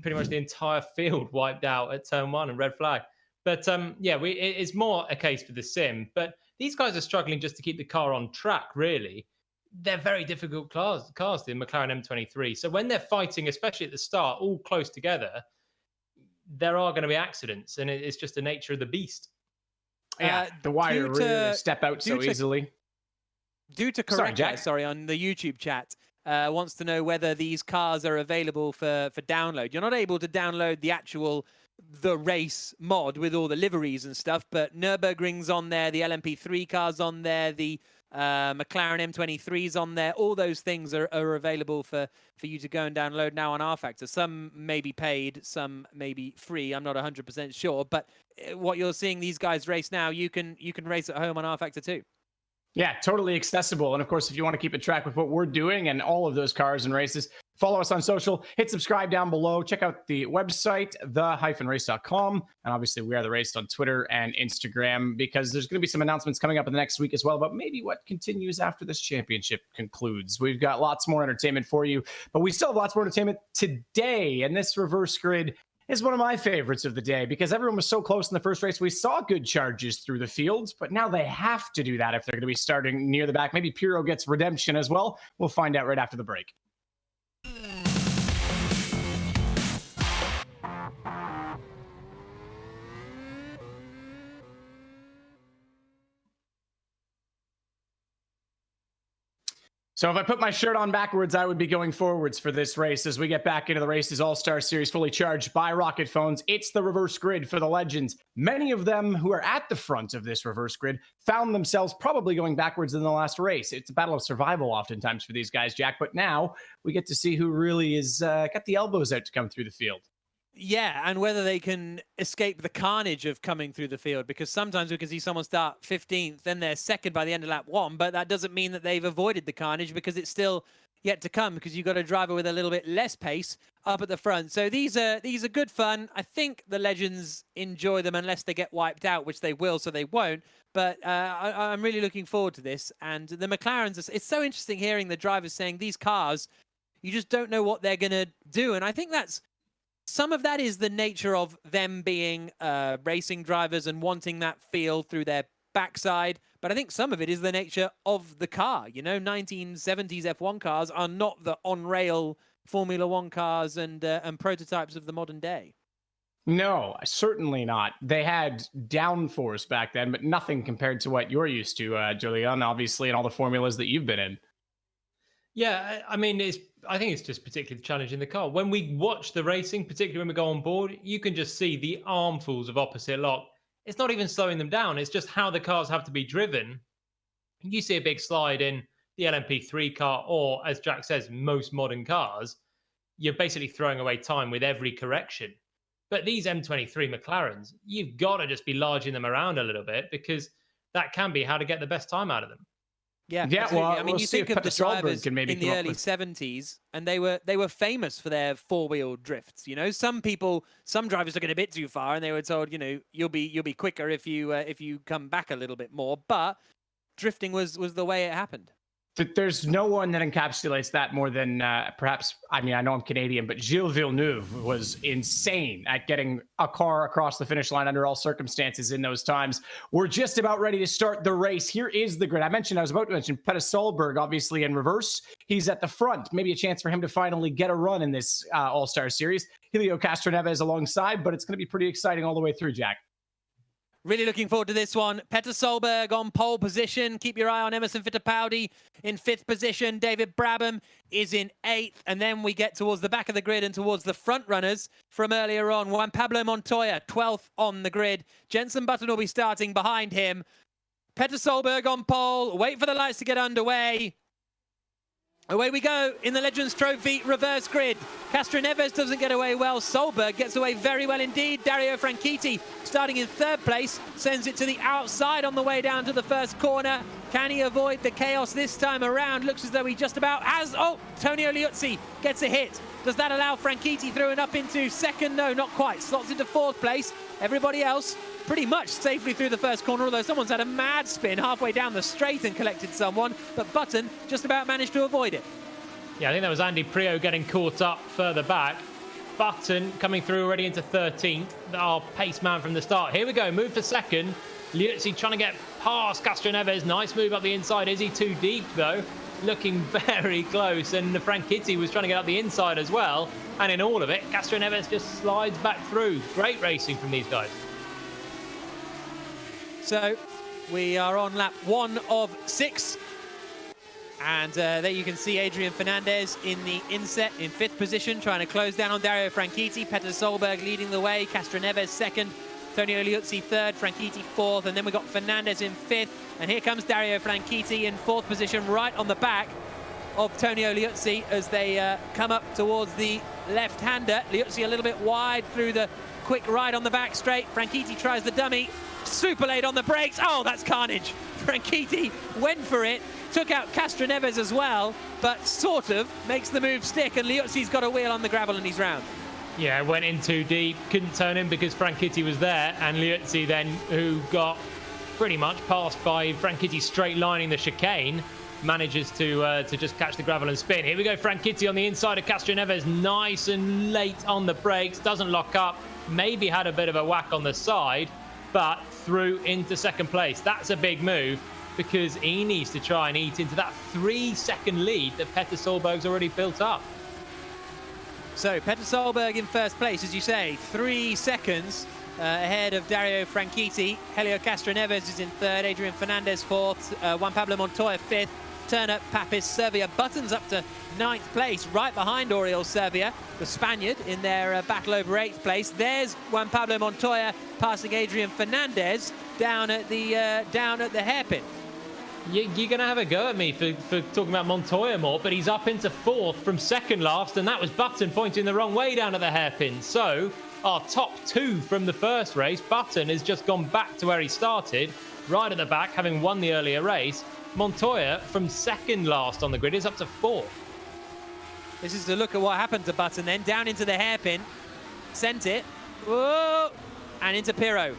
Pretty much the entire field wiped out at turn 1 and red flag. But it's more a case for the sim. But these guys are struggling just to keep the car on track. Really, they're very difficult cars. The McLaren M23. So when they're fighting, especially at the start, all close together, there are going to be accidents, and it's just the nature of the beast. Yeah, the wire really step out so easily. Due to correct, on the YouTube chat, wants to know whether these cars are available for download. You're not able to download the race mod with all the liveries and stuff, but Nürburgring's on there, the LMP3 car's on there, the McLaren M23's on there. All those things are available for you to go and download now on R Factor. Some may be paid, some may be free. I'm not 100% sure, but what you're seeing these guys race now, you can race at home on R Factor too. Yeah, totally accessible. And of course, if you want to keep a track with what we're doing and all of those cars and races, follow us on social, hit subscribe down below, check out the website, the-race.com. And obviously, We Are The Race on Twitter and Instagram, because there's going to be some announcements coming up in the next week as well about maybe what continues after this championship concludes. We've got lots more entertainment for you, but we still have lots more entertainment today. And this reverse grid is one of my favorites of the day because everyone was so close in the first race. We saw good charges through the fields, but now they have to do that if they're going to be starting near the back. Maybe Pirro gets redemption as well. We'll find out right after the break. So if I put my shirt on backwards, I would be going forwards for this race as we get back into the Races All-Star Series fully charged by Rocket Phones. It's the reverse grid for the legends. Many of them who are at the front of this reverse grid found themselves probably going backwards in the last race. It's a battle of survival oftentimes for these guys, Jack, but now we get to see who really is got the elbows out to come through the field. Yeah, and whether they can escape the carnage of coming through the field, because sometimes we can see someone start 15th, then they're second by the end of lap 1, but that doesn't mean that they've avoided the carnage because it's still yet to come, because you've got a driver with a little bit less pace up at the front. So these are good fun. I think the legends enjoy them unless they get wiped out, which they will, so they won't. But I'm really looking forward to this. And the McLarens, it's so interesting hearing the drivers saying these cars, you just don't know what they're going to do. And I think some of that is the nature of them being racing drivers and wanting that feel through their backside. But I think some of it is the nature of the car. 1970s F1 cars are not the on-rail Formula One cars and prototypes of the modern day. No, certainly not. They had downforce back then, but nothing compared to what you're used to, Julian, obviously, and all the formulas that you've been in. Yeah, I mean, I think it's just particularly challenging the car. When we watch the racing, particularly when we go on board, you can just see the armfuls of opposite lock. It's not even slowing them down. It's just how the cars have to be driven. You see a big slide in the LMP3 car, or as Jack says, most modern cars, you're basically throwing away time with every correction. But these M23 McLarens, you've got to just be larging them around a little bit, because that can be how to get the best time out of them. Yeah, well, I mean, you think of the drivers in the early 70s, and they were famous for their four-wheel drifts. Some drivers took it a bit too far, and they were told, you'll be quicker if you come back a little bit more. But drifting was the way it happened. There's no one that encapsulates that more than perhaps, I mean, I know I'm Canadian, but Gilles Villeneuve was insane at getting a car across the finish line under all circumstances in those times. We're just about ready to start the race. Here is the grid. I was about to mention Petter Solberg, obviously in reverse. He's at the front. Maybe a chance for him to finally get a run in this All-Star Series. Hélio Castroneves alongside, but it's going to be pretty exciting all the way through, Jack. Really looking forward to this one. Petter Solberg on pole position. Keep your eye on Emerson Fittipaldi in 5th position. David Brabham is in 8th. And then we get towards the back of the grid and towards the front runners from earlier on. Juan Pablo Montoya, 12th on the grid. Jenson Button will be starting behind him. Petter Solberg on pole. Wait for the lights to get underway. Away we go in the Legends Trophy reverse grid. Castroneves doesn't get away well. Solberg gets away very well indeed. Dario Franchitti starting in 3rd place, sends it to the outside on the way down to the first corner. Can he avoid the chaos this time around? Looks as though he just about has. Oh, Tonio Liuzzi gets a hit. Does that allow Franchitti through and up into 2nd? No, not quite. Slots into 4th place. Everybody else pretty much safely through the first corner, although someone's had a mad spin halfway down the straight and collected someone, but Button just about managed to avoid it. Yeah, I think that was Andy Priaulx getting caught up further back. Button coming through already into 13th, our pace man from the start. Here we go, move for 2nd. Liuzzi trying to get past Castroneves. Nice move up the inside. Is he too deep, though? looking very close, and Franchitti was trying to get up the inside as well. And in all of it, Castroneves just slides back through. Great racing from these guys. So we are on lap 1 of 6. And there you can see Adrián Fernández in the inset in 5th position, trying to close down on Dario Franchitti. Petter Solberg leading the way, Castroneves 2nd, Tonio Liuzzi 3rd, Franchitti 4th, and then we've got Fernández in 5th. And here comes Dario Franchitti in 4th position, right on the back of Tonio Liuzzi as they come up towards the left-hander. Liuzzi a little bit wide through the quick ride on the back straight. Franchitti tries the dummy, super late on the brakes. Oh, that's carnage. Franchitti went for it, took out Castroneves as well, but sort of makes the move stick, and Liuzzi's got a wheel on the gravel and he's round. Yeah, went in too deep, couldn't turn him because Franchitti was there, and Liuzzi then, who got pretty much passed by Franchitti straight lining the chicane, manages to just catch the gravel and spin. Here we go, Franchitti on the inside of Castroneves, nice and late on the brakes, doesn't lock up, maybe had a bit of a whack on the side, but through into 2nd place. That's a big move, because he needs to try and eat into that 3-second lead that Petter Solberg's already built up. So Petter Solberg in 1st place, as you say, 3 seconds ahead of Dario Franchitti. Hélio Castroneves is in 3rd, Adrián Fernández 4th, Juan Pablo Montoya 5th, Turner, Papis, Servia, Buttons up to 9th place, right behind Oriol Servia, the Spaniard, in their battle over 8th place. There's Juan Pablo Montoya passing Adrián Fernández down at the hairpin. You're going to have a go at me for talking about Montoya more, but he's up into 4th from 2nd last, and that was Button pointing the wrong way down at the hairpin. So our top 2 from the first race, Button has just gone back to where he started, right at the back, having won the earlier race. Montoya from 2nd last on the grid is up to 4th. This is a look at what happened to Button then, down into the hairpin, sent it, whoa, and into Pirro.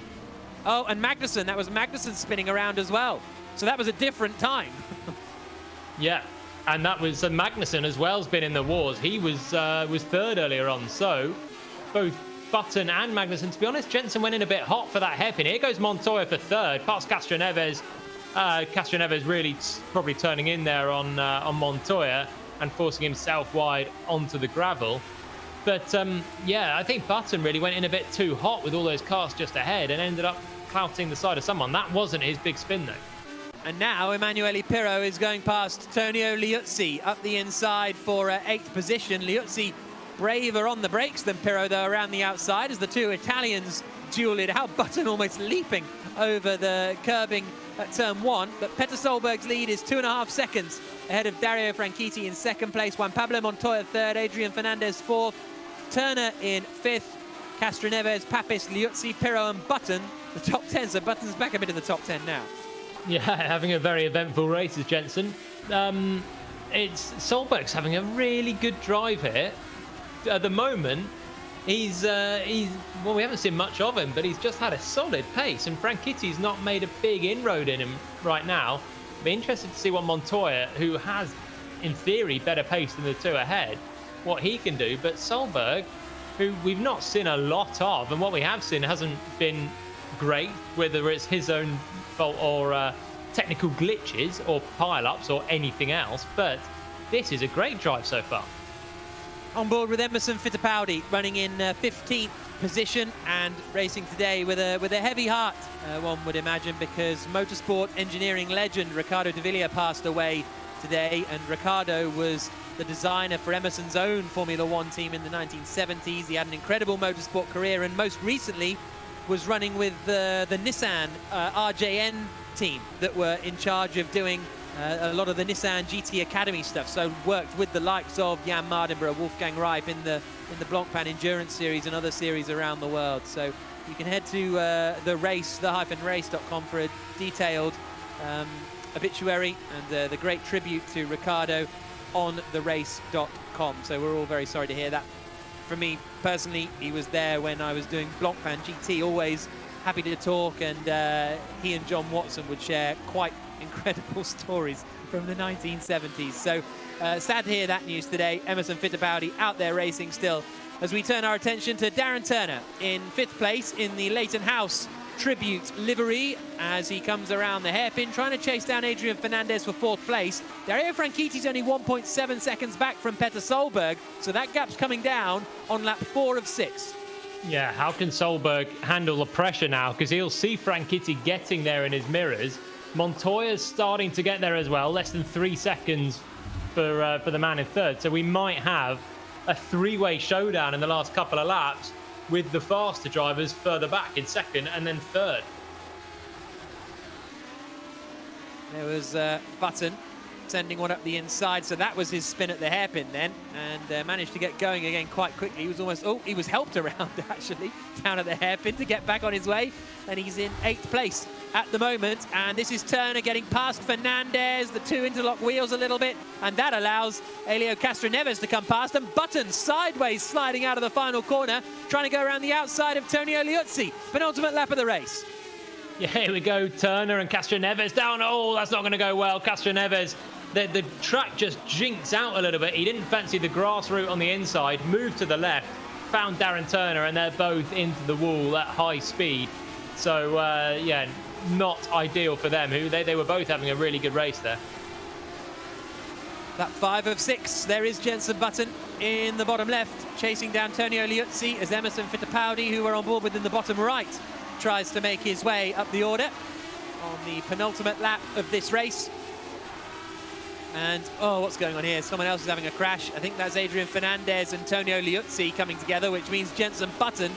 Oh, and Magnusson, that was Magnusson spinning around as well. So that was a different time. Yeah, and that was Magnusson as well has been in the wars. He was 3rd earlier on. So both Button and Magnusson, to be honest, Jenson went in a bit hot for that hairpin. Here goes Montoya for 3rd, past Castroneves. Castroneves really probably turning in there on Montoya and forcing himself wide onto the gravel. But yeah, I think Button really went in a bit too hot with all those cars just ahead and ended up clouting the side of someone. That wasn't his big spin though. And now Emanuele Pirro is going past Tonio Liuzzi up the inside for 8th position. Liuzzi braver on the brakes than Pirro, though, around the outside as the two Italians duel it out. Button almost leaping over the curbing at turn 1. But Petter Solberg's lead is 2.5 seconds ahead of Dario Franchitti in 2nd place. Juan Pablo Montoya 3rd, Adrián Fernández 4th, Turner in 5th, Castroneves, Papis, Liuzzi, Pirro and Button the top 10. So Button's back a bit in the top 10 now. Yeah, having a very eventful race is Jenson. It's Solberg's having a really good drive here. At the moment, he's well, we haven't seen much of him, but he's just had a solid pace, and Franchitti's not made a big inroad in him right now. Be interested to see what Montoya, who has, in theory, better pace than the two ahead, what he can do. But Solberg, who we've not seen a lot of, and what we have seen hasn't been great, whether it's his own fault or technical glitches or pile-ups or anything else, but this is a great drive so far. On board with Emerson Fittipaldi, running in 15th position and racing today with a heavy heart, one would imagine, because motorsport engineering legend Ricardo de Villa passed away today, and Ricardo was the designer for Emerson's own Formula One team in the 1970s. He had an incredible motorsport career, and most recently was running with the Nissan RJN team that were in charge of doing a lot of the Nissan GT Academy stuff. So worked with the likes of Jan Mardenborough, Wolfgang Reip in the Blancpain Endurance Series and other series around the world. So you can head to the-race.com for a detailed obituary and the great tribute to Ricardo on the-race.com. So we're all very sorry to hear that. For me personally, he was there when I was doing Blancpain GT, always happy to talk, and he and John Watson would share quite incredible stories from the 1970s. So sad to hear that news today. Emerson Fittipaldi out there racing still. As we turn our attention to Darren Turner in 5th place in the Leighton House tribute livery as he comes around the hairpin, trying to chase down Adrián Fernández for 4th place. Dario Franchitti's only 1.7 seconds back from Petter Solberg, so that gap's coming down on lap 4 of 6. Yeah, how can Solberg handle the pressure now? Because he'll see Franchitti getting there in his mirrors. Montoya's starting to get there as well, less than 3 seconds for the man in 3rd. So we might have a 3-way showdown in the last couple of laps, with the faster drivers further back in 2nd and then 3rd. There was Button sending one up the inside, so that was his spin at the hairpin then, and managed to get going again quite quickly. He was almost, he was helped around actually, down at the hairpin to get back on his way, and he's in 8th place at the moment. And this is Turner getting past Fernandez, the 2 interlock wheels a little bit, and that allows Hélio Castroneves to come past, and Button sideways sliding out of the final corner, trying to go around the outside of Tonio Liuzzi. Penultimate lap of the race. Yeah, here we go, Turner and Castroneves down. Oh, that's not going to go well. Castroneves, the track just jinks out a little bit. He didn't fancy the grass route on the inside, moved to the left, found Darren Turner, and they're both into the wall at high speed. So, yeah, not ideal for them. They were both having a really good race there. Lap 5 of 6, there is Jenson Button in the bottom left, chasing down Tonio Liuzzi as Emerson Fittipaldi, who we're on board with in the bottom right, tries to make his way up the order on the penultimate lap of this race. And, oh, what's going on here? Someone else is having a crash. I think that's Adrián Fernández and Tonio Liuzzi coming together, which means Jenson Button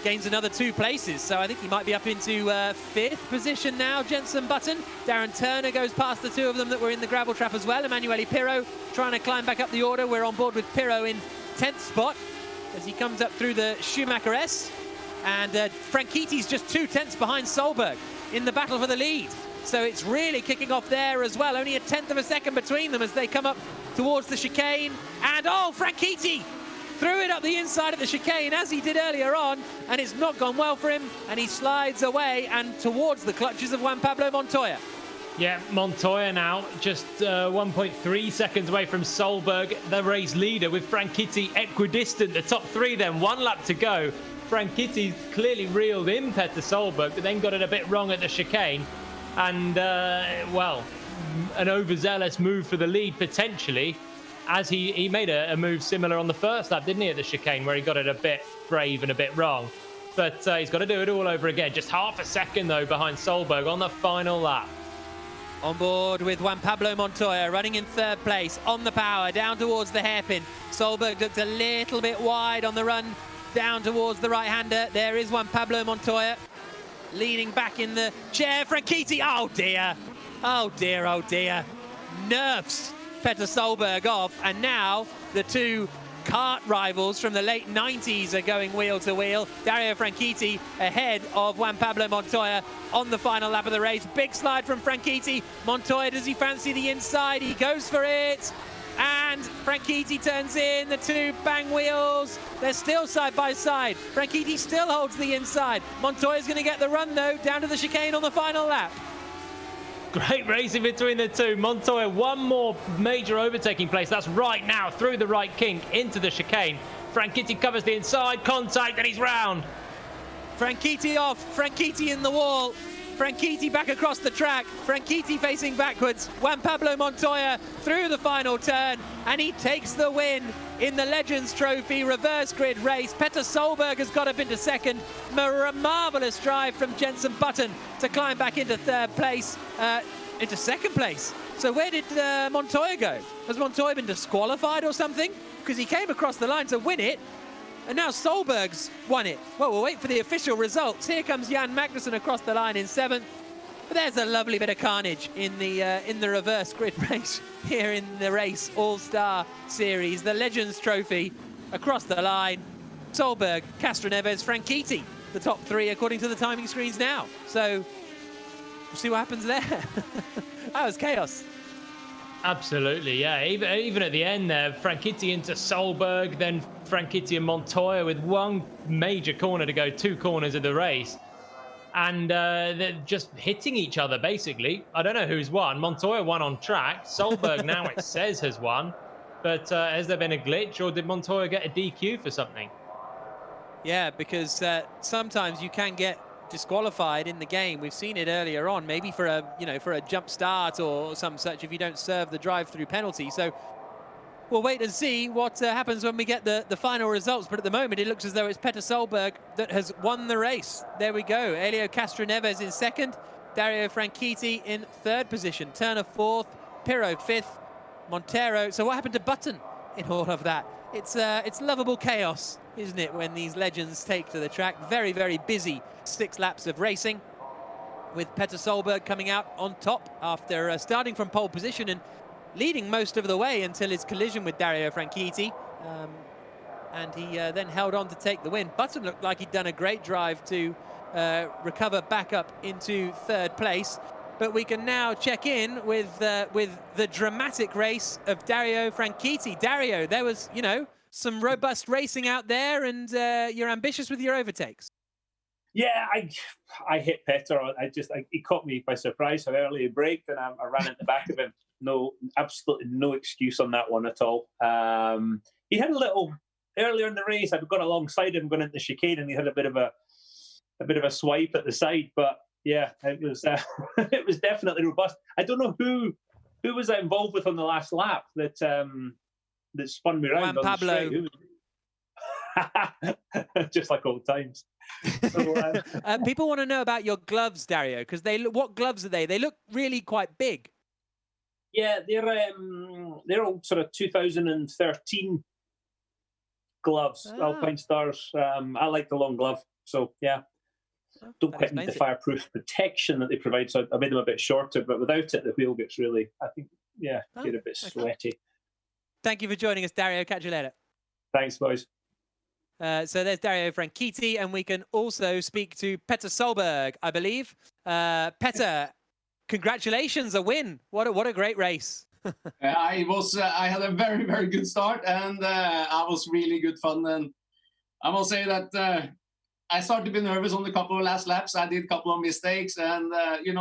gains another 2 places. So I think he might be up into 5th position now, Jenson Button. Darren Turner goes past the 2 of them that were in the gravel trap as well. Emanuele Pirro trying to climb back up the order. We're on board with Pirro in 10th spot as he comes up through the Schumacher S. And Franchitti's just 2/10 behind Solberg in the battle for the lead. So it's really kicking off there as well. Only a 1/10 of a second between them as they come up towards the chicane. And, oh, Franchitti threw it up the inside of the chicane as he did earlier on, and it's not gone well for him, and he slides away and towards the clutches of Juan Pablo Montoya. Yeah, Montoya now just 1.3 seconds away from Solberg, the race leader, with Franchitti equidistant. The top 3 then, 1 lap to go. Franchitti clearly reeled in Petter Solberg, but then got it a bit wrong at the chicane. And, well, an overzealous move for the lead, potentially, as he made a move similar on the first lap, didn't he, at the chicane, where he got it a bit brave and a bit wrong. But he's got to do it all over again. Just half a second, though, behind Solberg on the final lap. On board with Juan Pablo Montoya, running in 3rd place, on the power, down towards the hairpin. Solberg looked a little bit wide on the run down towards the right-hander. There is Juan Pablo Montoya, leaning back in the chair. Franchitti, oh dear. Oh dear, oh dear. Nerfs Petter Solberg off, and now the 2 kart rivals from the late 90s are going wheel to wheel. Dario Franchitti ahead of Juan Pablo Montoya on the final lap of the race. Big slide from Franchitti. Montoya, does he fancy the inside? He goes for it. And Franchitti turns in, the 2 bang wheels. They're still side by side. Franchitti still holds the inside. Montoya's going to get the run, though, down to the chicane on the final lap. Great racing between the 2. Montoya, 1 more major overtaking place. That's right now, through the right kink, into the chicane. Franchitti covers the inside, contact, and he's round. Franchitti off, Franchitti in the wall. Franchitti back across the track. Franchitti facing backwards. Juan Pablo Montoya through the final turn, and he takes the win in the Legends Trophy reverse grid race. Petter Solberg has got up into 2nd. Marvellous drive from Jenson Button to climb back into 3rd place, into 2nd place. So where did Montoya go? Has Montoya been disqualified or something? Because he came across the line to win it, and now Solberg's won it. Well, we'll wait for the official results. Here comes Jan Magnussen across the line in 7th. But there's a lovely bit of carnage in the reverse grid race here in the race All-Star Series. The Legends Trophy across the line. Solberg, Castroneves, Franchitti, the top 3 according to the timing screens now. So we'll see what happens there. That was chaos. Absolutely, yeah. Even at the end there, Franchitti into Solberg, then Franchitti and Montoya with 1 major corner to go, 2 corners of the race. And they're just hitting each other, basically. I don't know who's won. Montoya won on track. Solberg now, it says, has won. But has there been a glitch, or did Montoya get a DQ for something? Yeah, because sometimes you can get disqualified in the game. We've seen it earlier on, maybe for a jump start or some such if you don't serve the drive-through penalty. So we'll wait and see what happens when we get the final results. But at the moment, it looks as though it's Petter Solberg that has won the race. There we go. Hélio Castroneves in second, Dario Franchitti in third position, Turner fourth, Pirro fifth, Monteiro. So what happened to Button in all of that? It's lovable chaos, isn't it, when these legends take to the track? Very, very busy 6 laps of racing, with Petter Solberg coming out on top after starting from pole position and leading most of the way until his collision with Dario Franchitti. And he then held on to take the win. Button looked like he'd done a great drive to recover back up into third place. But we can now check in with the dramatic race of Dario Franchitti. Dario, there was, some robust racing out there, and you're ambitious with your overtakes. Yeah, I hit Petter. He caught me by surprise how early he braked, and I ran at the back of him. Absolutely no excuse on that one at all. He had a little earlier in the race. I'd gone alongside him going into the chicane, and he had a bit of a swipe at the side, but. Yeah, it was it was definitely robust. I don't know who was I involved with on the last lap that spun me around. Juan Pablo. Just like old times. So, people want to know about your gloves, Dario, because what gloves are they? They look really quite big. Yeah, they're all sort of 2013 gloves, Alpine Stars. I like the long glove, so yeah. Don't quite need the fireproof protection that they provide, so I made them a bit shorter, but without it, the wheel gets really, get a bit sweaty. Thank you for joining us, Dario. Catch you later. Thanks, boys. So there's Dario Franchitti, and we can also speak to Petter Solberg, I believe. Petter, congratulations, a win. What a great race. I had a very, very good start, and I was really good fun. And I must say that I started to be nervous on a couple of last laps. I did a couple of mistakes, and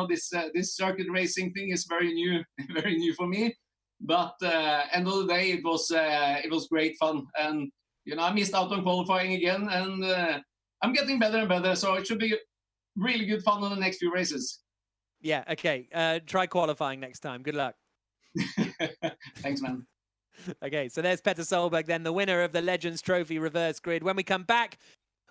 this circuit racing thing is very new, very new for me. But end of the day, it was great fun, and I missed out on qualifying again, and I'm getting better and better. So it should be really good fun on the next few races. Yeah. Okay. Try qualifying next time. Good luck. Thanks, man. Okay. So there's Petter Solberg, then the winner of the Legends Trophy Reverse Grid. When we come back,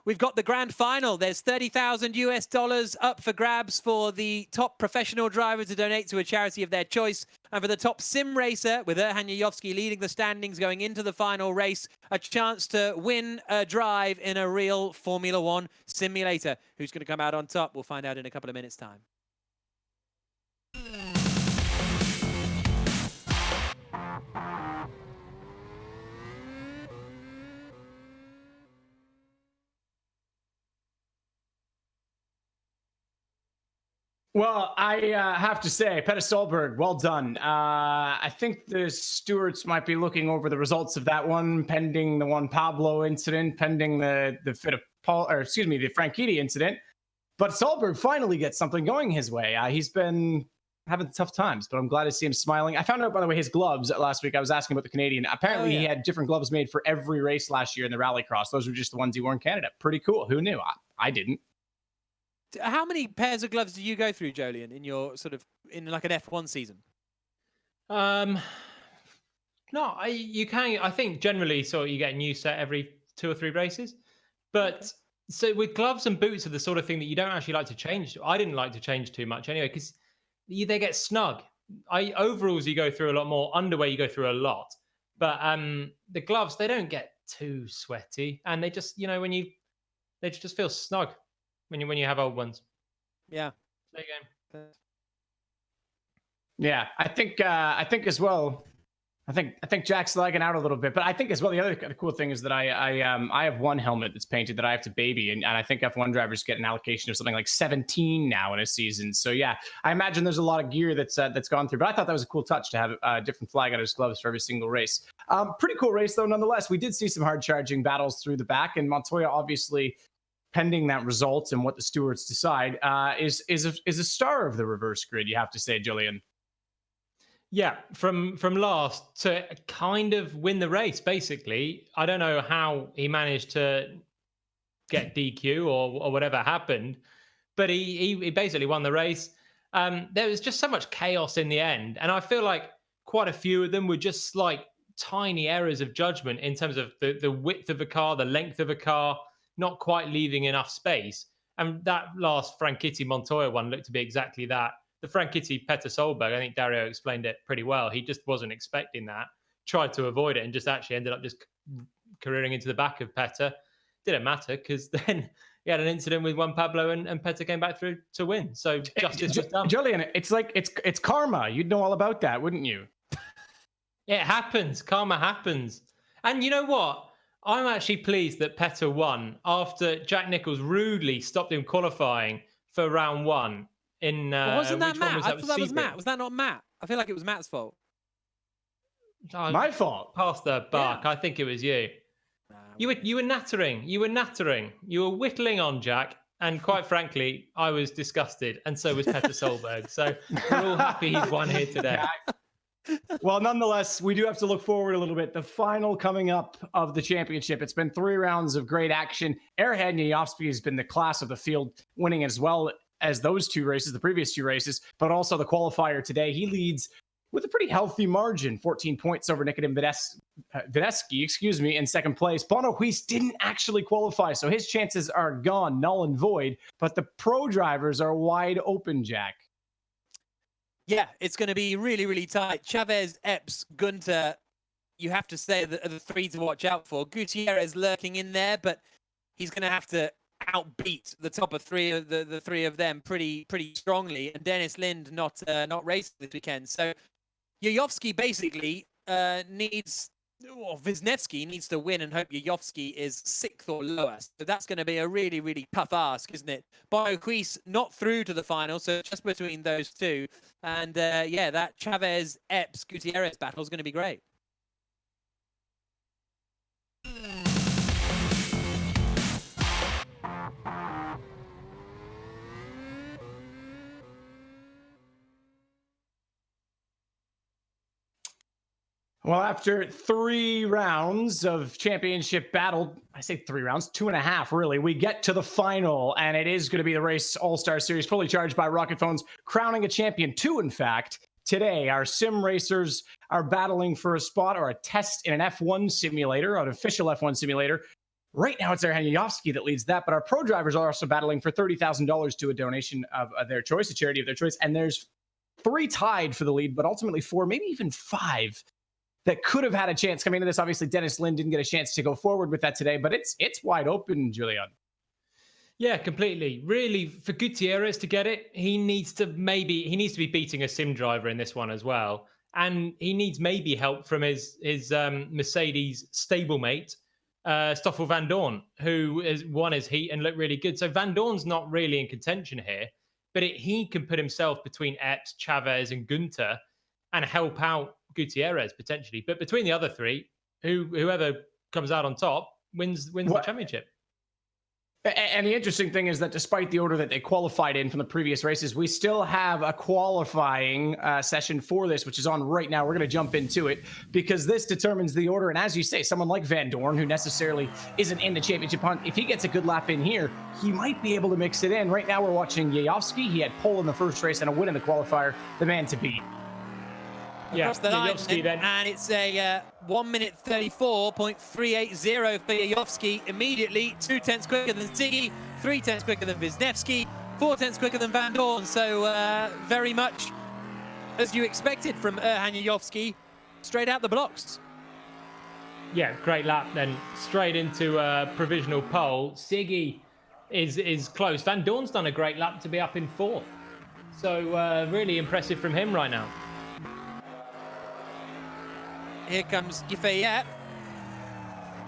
we've got the grand final. There's $30,000 up for grabs for the top professional driver to donate to a charity of their choice. And for the top sim racer, with Erhan Yayovsky leading the standings going into the final race, a chance to win a drive in a real Formula One simulator. Who's going to come out on top? We'll find out in a couple of minutes' time. Well, I have to say, Petter Solberg, well done. I think the stewards might be looking over the results of that one, pending the Juan Pablo incident, pending the Franchitti incident. But Solberg finally gets something going his way. He's been having tough times, but I'm glad to see him smiling. I found out, by the way, his gloves last week. I was asking about the Canadian. Apparently, he had different gloves made for every race last year in the Rallycross. Those were just the ones he wore in Canada. Pretty cool. Who knew? I didn't. How many pairs of gloves do you go through, Jolien, in your in like an F1 season? No, you can. I think generally, you get a new set every 2 or 3 races. But so with gloves and boots are the sort of thing that you don't actually like to change. I didn't like to change too much anyway because they get snug. Overalls you go through a lot more. Underwear you go through a lot. But the gloves, they don't get too sweaty, and they just they just feel snug. When you have old ones. Yeah. There you go. Yeah, I think as well. I think Jack's lagging out a little bit, but I think as well the other cool thing is that I have one helmet that's painted that I have to baby, and I think F1 drivers get an allocation of something like 17 now in a season. So yeah, I imagine there's a lot of gear that's gone through. But I thought that was a cool touch to have a different flag on his gloves for every single race. Pretty cool race though, nonetheless. We did see some hard charging battles through the back, and Montoya obviously, pending that result and what the stewards decide, is a star of the reverse grid, you have to say, Jolien. Yeah, from last to kind of win the race, basically. I don't know how he managed to get DQ or whatever happened, but he basically won the race. There was just so much chaos in the end, and I feel like quite a few of them were just like tiny errors of judgment in terms of the width of a car, the length of a car, not quite leaving enough space. And that last Franchitti Montoya one looked to be exactly that. The Franchitti Petter Solberg, I think Dario explained it pretty well. He just wasn't expecting that, tried to avoid it, and just actually ended up just careering into the back of Petter. Didn't matter because then he had an incident with Juan Pablo and Petter came back through to win. So justice was done. Julian, it's like it's karma. You'd know all about that, wouldn't you? It happens. Karma happens. And you know what? I'm actually pleased that Petter won after Jack Nicholls rudely stopped him qualifying for round one. Wasn't that Matt? Was I thought that was Matt. Was that not Matt? I feel like it was Matt's fault. My fault. Past the buck. Yeah. I think it was you. You were nattering. You were nattering. You were whittling on Jack. And quite frankly, I was disgusted. And so was Petter Solberg. So we're all happy he's won here today. Well, nonetheless, we do have to look forward a little bit. The final coming up of the championship. It's been 3 rounds of great action. Erhan Yayovsky has been the class of the field, winning as well as those 2 races, the previous 2 races, but also the qualifier today. He leads with a pretty healthy margin, 14 points over Nikodem Vineski, in second place. Bono Huis didn't actually qualify, so his chances are gone, null and void, but the pro drivers are wide open, Jack. Yeah, it's going to be really, really tight. Chaves, Epps, Guenther, you have to say are the 3 to watch out for. Gutierrez lurking in there, but he's going to have to outbeat the top of 3 of the 3 of them pretty strongly. And Dennis Lind not racing this weekend. So Yayovsky basically needs, or Wisniewski needs to win and hope Yayovsky is 6th or lower. So that's going to be a really, really tough ask, isn't it? Bono Huis not through to the final, so just between those 2. And yeah, that Chaves, Epps, Gutierrez battle is going to be great. Well, after 3 rounds of championship battle, I say 3 rounds, 2.5 really, we get to the final, and it is going to be the Race All-Star Series, fully charged by Rocket Phones, crowning a champion 2, in fact. Today, our sim racers are battling for a spot or a test in an F1 simulator, an official F1 simulator. Right now, it's Erhan Yayovsky that leads that, but our pro drivers are also battling for $30,000 to a donation of their choice, a charity of their choice, and there's 3 tied for the lead, but ultimately 4, maybe even 5 that could have had a chance coming into this. Obviously, Dennis Lind didn't get a chance to go forward with that today, but it's wide open, Julian. Yeah, completely. Really, for Gutierrez to get it, he needs to be beating a sim driver in this one as well. And he needs maybe help from his Mercedes stablemate, Stoffel Vandoorne, who has won his heat and looked really good. So Vandoorne's not really in contention here, but he can put himself between Epps, Chaves, and Guenther and help out Gutierrez potentially. But between the other 3, whoever comes out on top wins the championship. And the interesting thing is that despite the order that they qualified in from the previous races, we still have a qualifying session for this, which is on right now. We're going to jump into it because this determines the order. And as you say, someone like Vandoorne, who necessarily isn't in the championship hunt, if he gets a good lap in here, he might be able to mix it in. Right now, we're watching Yayovsky. He had pole in the first race and a win in the qualifier, the man to beat. Across the line, and it's a 1 minute 34.380 for Yayovsky. Immediately 2 tenths quicker than Ziggy, 3 tenths quicker than Wisniewski, 4 tenths quicker than Vandoorne. So very much as you expected from Erhan Yayovsky, straight out the blocks. Yeah, great lap. Then straight into provisional pole. Ziggy is close. Vandoorne's done a great lap to be up in 4th. So really impressive from him right now. Here comes Yifei Ye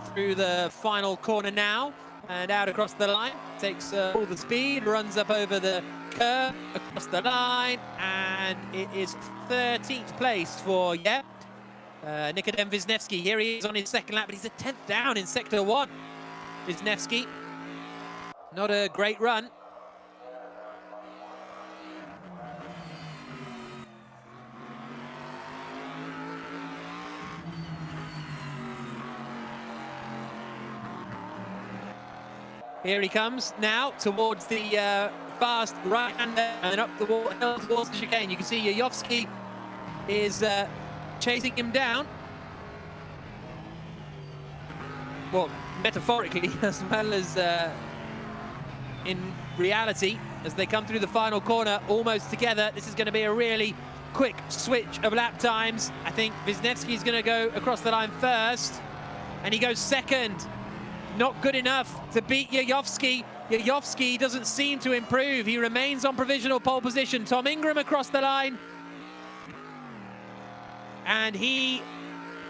through the final corner now and out across the line. Takes all the speed, runs up over the curve, across the line, and it is 13th place for Ye. Nikodem Wisniewski, here he is on his 2nd lap, but he's a 10th down in Sector 1. Wisniewski, not a great run. Here he comes now towards the fast right-hander and then up the wall towards the chicane. You can see Yayovsky is chasing him down. Well, metaphorically as well as in reality, as they come through the final corner almost together. This is going to be a really quick switch of lap times. I think Wisniewski's going to go across the line first, and he goes second. Not good enough to beat Yayovsky. Yayovsky doesn't seem to improve. He remains on provisional pole position. Tom Ingram across the line, and he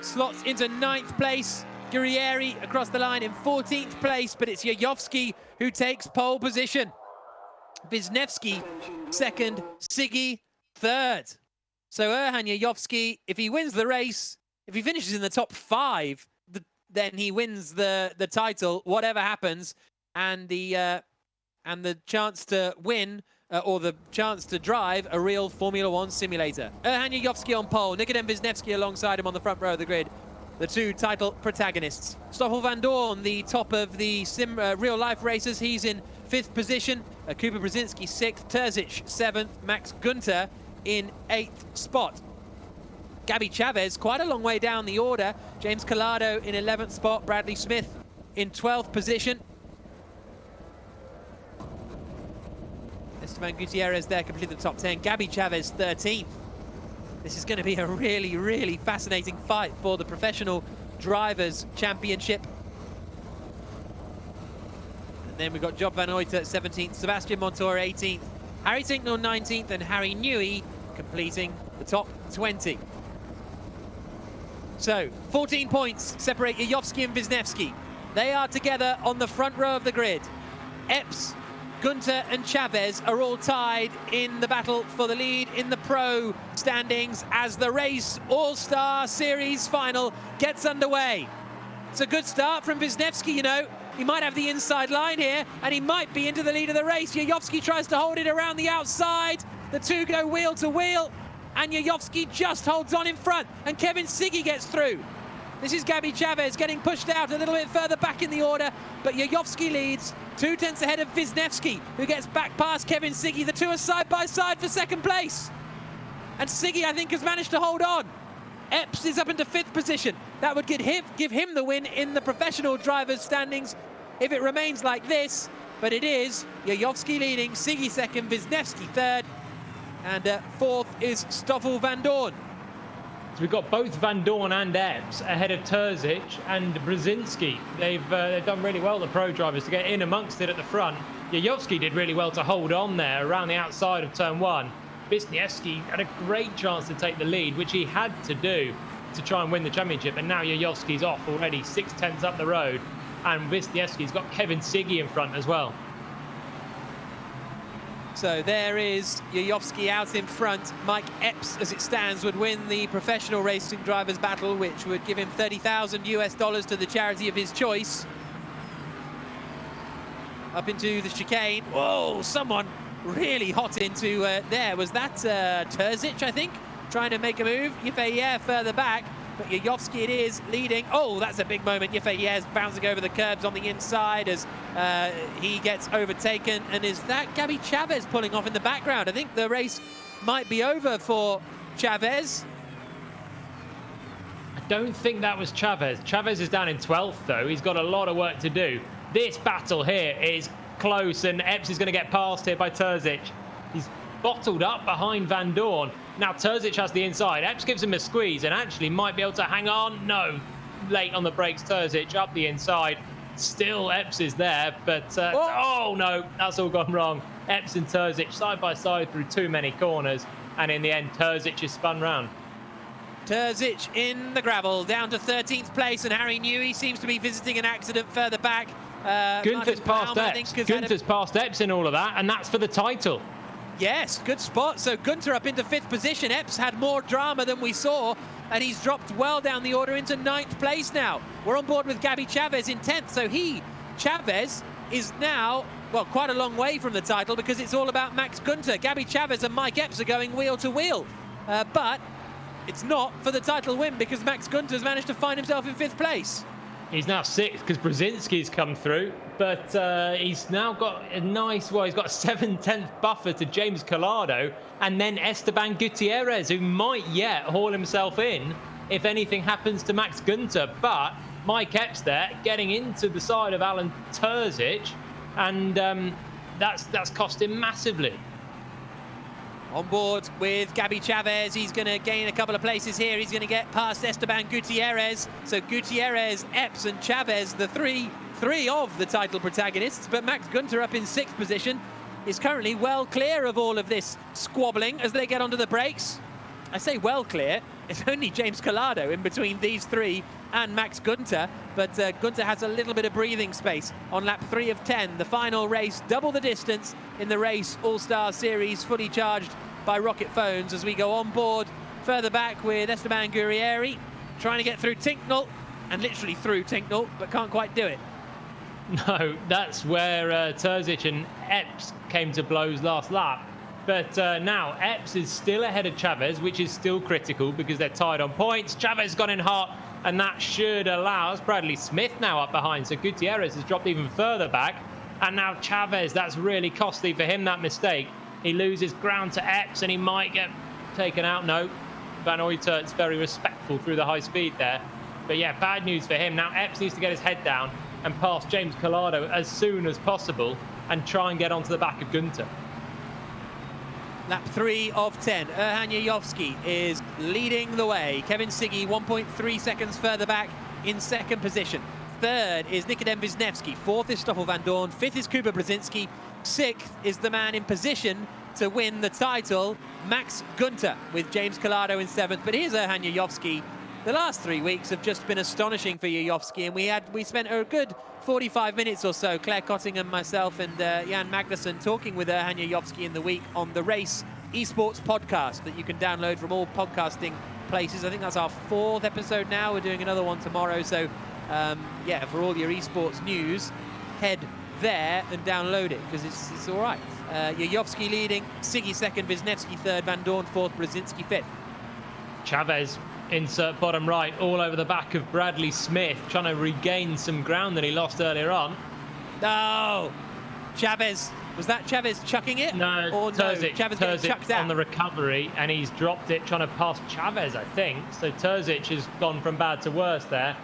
slots into 9th place. Guerrieri across the line in 14th place, but it's Yayovsky who takes pole position. Wisniewski second, Siggy third. So Erhan Yayovsky, if he wins the race, if he finishes in the top 5, then he wins the title, whatever happens, and the chance to win or the chance to drive a real Formula 1 simulator. Erhan Yayovsky on pole, Nikodem Wisniewski alongside him on the front row of the grid. The two title protagonists. Stoffel Vandoorne, the top of the real-life races. He's in 5th position. Kuba Brzezinski 6th. Terzic 7th. Max Guenther in 8th spot. Gabby Chaves quite a long way down the order. James Collado in 11th spot. Bradley Smith in 12th position. Esteban Gutiérrez there completed the top 10. Gabby Chaves 13th. This is going to be a really, really fascinating fight for the Professional Drivers' Championship. And then we've got Job van Uyt at 17th, Sebastian Montoya 18th, Harry Tincknell 19th, and Harry Newey completing the top 20. So, 14 points separate Yayovsky and Wisniewski. They are together on the front row of the grid. Epps, Guenther and Chaves are all tied in the battle for the lead in the pro standings as the race All-Star Series final gets underway. It's a good start from Wisniewski, you know. He might have the inside line here, and he might be into the lead of the race. Yayovsky tries to hold it around the outside. The two go wheel to wheel, and Yayovsky just holds on in front, and Kevin Siggy gets through. This is Gabby Chaves getting pushed out a little bit further back in the order, but Yayovsky leads 2 tenths ahead of Wisniewski, who gets back past Kevin Siggy. The two are side by side for 2nd place. And Siggy, I think, has managed to hold on. Epps is up into 5th position. That would give him the win in the professional drivers' standings if it remains like this. But it is Yayovsky leading, Siggy 2nd, Wisniewski 3rd, and 4th is Stoffel Vandoorne. So we've got both Vandoorne and Epps ahead of Terzic and Brzezinski. They've done really well, the pro drivers, to get in amongst it at the front. Yayovsky did really well to hold on there around the outside of turn 1. Wisniewski had a great chance to take the lead, which he had to do to try and win the championship. And now Yayovsky's off already 6 tenths up the road. And Wisniewski's got Kevin Siggy in front as well. So there is Yayovsky out in front. Mike Epps, as it stands, would win the professional racing drivers battle, which would give him $30,000 US to the charity of his choice. Up into the chicane. Whoa, someone really hot into there. Was that Terzic, I think? Trying to make a move. Yifei Ye further back, but Yayovsky it is leading. Oh, that's a big moment. Yifei Ye is bouncing over the curbs on the inside as he gets overtaken. And is that Gabby Chaves pulling off in the background? I think the race might be over for Chaves. I don't think that was Chaves. Chaves is down in 12th, though. He's got a lot of work to do. This battle here is close, and Epps is going to get past here by Terzic. He's bottled up behind Vandoorne. Now Terzic has the inside. Epps gives him a squeeze and actually might be able to hang on. No, late on the brakes, Terzic up the inside. Still Epps is there, but oh no, that's all gone wrong. Epps and Terzic side by side through too many corners, and in the end Terzic is spun round. Terzic in the gravel, down to 13th place, and Harry Newey seems to be visiting an accident further back. Guenther's passed Epps. Guenther's passed Epps in all of that, and that's for the title. Yes, good spot. So Guenther up into 5th position. Epps had more drama than we saw, and he's dropped well down the order into 9th place now. We're on board with Gabby Chaves in 10th. So Chaves, is now, well, quite a long way from the title because it's all about Max Guenther. Gabby Chaves and Mike Epps are going wheel to wheel. But it's not for the title win because Max Guenther's managed to find himself in 5th place. He's now 6th because Brzezinski's come through, but he's now got a nice, well, he's got a 7/10 buffer to James Collado, and then Esteban Gutiérrez, who might yet haul himself in if anything happens to Max Guenther. But Mike Epps there getting into the side of Alan Terzic, and that's cost him massively. On board with Gabby Chaves. He's going to gain a couple of places here. He's going to get past Esteban Gutiérrez. So Gutiérrez, Epps and Chaves, the three of the title protagonists. But Max Guenther up in 6th position is currently well clear of all of this squabbling as they get onto the brakes. I say well clear. It's only James Collado in between these 3 and Max Guenther. But Guenther has a little bit of breathing space on lap 3 of 10. The final race, double the distance in the race All-Star Series, fully charged by rocket phones as we go on board further back with Esteban Gutierrez trying to get through Tinknell, and literally through Tinknell, but can't quite do it. No, that's where Terzic and Epps came to blows last lap. But now Epps is still ahead of Chaves, which is still critical because they're tied on points. Chaves got in hot, and that should allow us. Bradley Smith now up behind, so Gutierrez has dropped even further back. And now Chaves, that's really costly for him, that mistake. He loses ground to Epps, and he might get taken out. No, Van Uytert's very respectful through the high speed there. But yeah, bad news for him. Now Epps needs to get his head down and pass James Collado as soon as possible and try and get onto the back of Guenther. Lap 3 of 10. Erhan Yayovski is leading the way. Kevin Siggy 1.3 seconds further back in 2nd position. 3rd is Nikodem Wisniewski. 4th is Stoffel Vandoorne. 5th is Kuba Brzezinski. 6th is the man in position to win the title, Max Guenther, with James Collado in 7th. But here's Erhan Yayovski. The last 3 weeks have just been astonishing for Yayovski, and we spent a good 45 minutes or so, Claire Cottingham, myself, and Jan Magnussen, talking with Erhan Yayovski in the week on the Race Esports podcast that you can download from all podcasting places. I think that's our 4th episode now. We're doing another one tomorrow. So, yeah, for all your esports news, head there and download it because it's all right. Yayovski leading, Siggy 2nd, Wisniewski 3rd, Vandoorne 4th, Brzezinski 5th. Chaves, insert bottom right, all over the back of Bradley Smith, trying to regain some ground that he lost earlier on. No! Chaves, was that Chaves chucking it? No, or Terzic, Chaves getting chucked out on the recovery, and he's dropped it trying to pass Chaves, I think. So Terzic has gone from bad to worse there,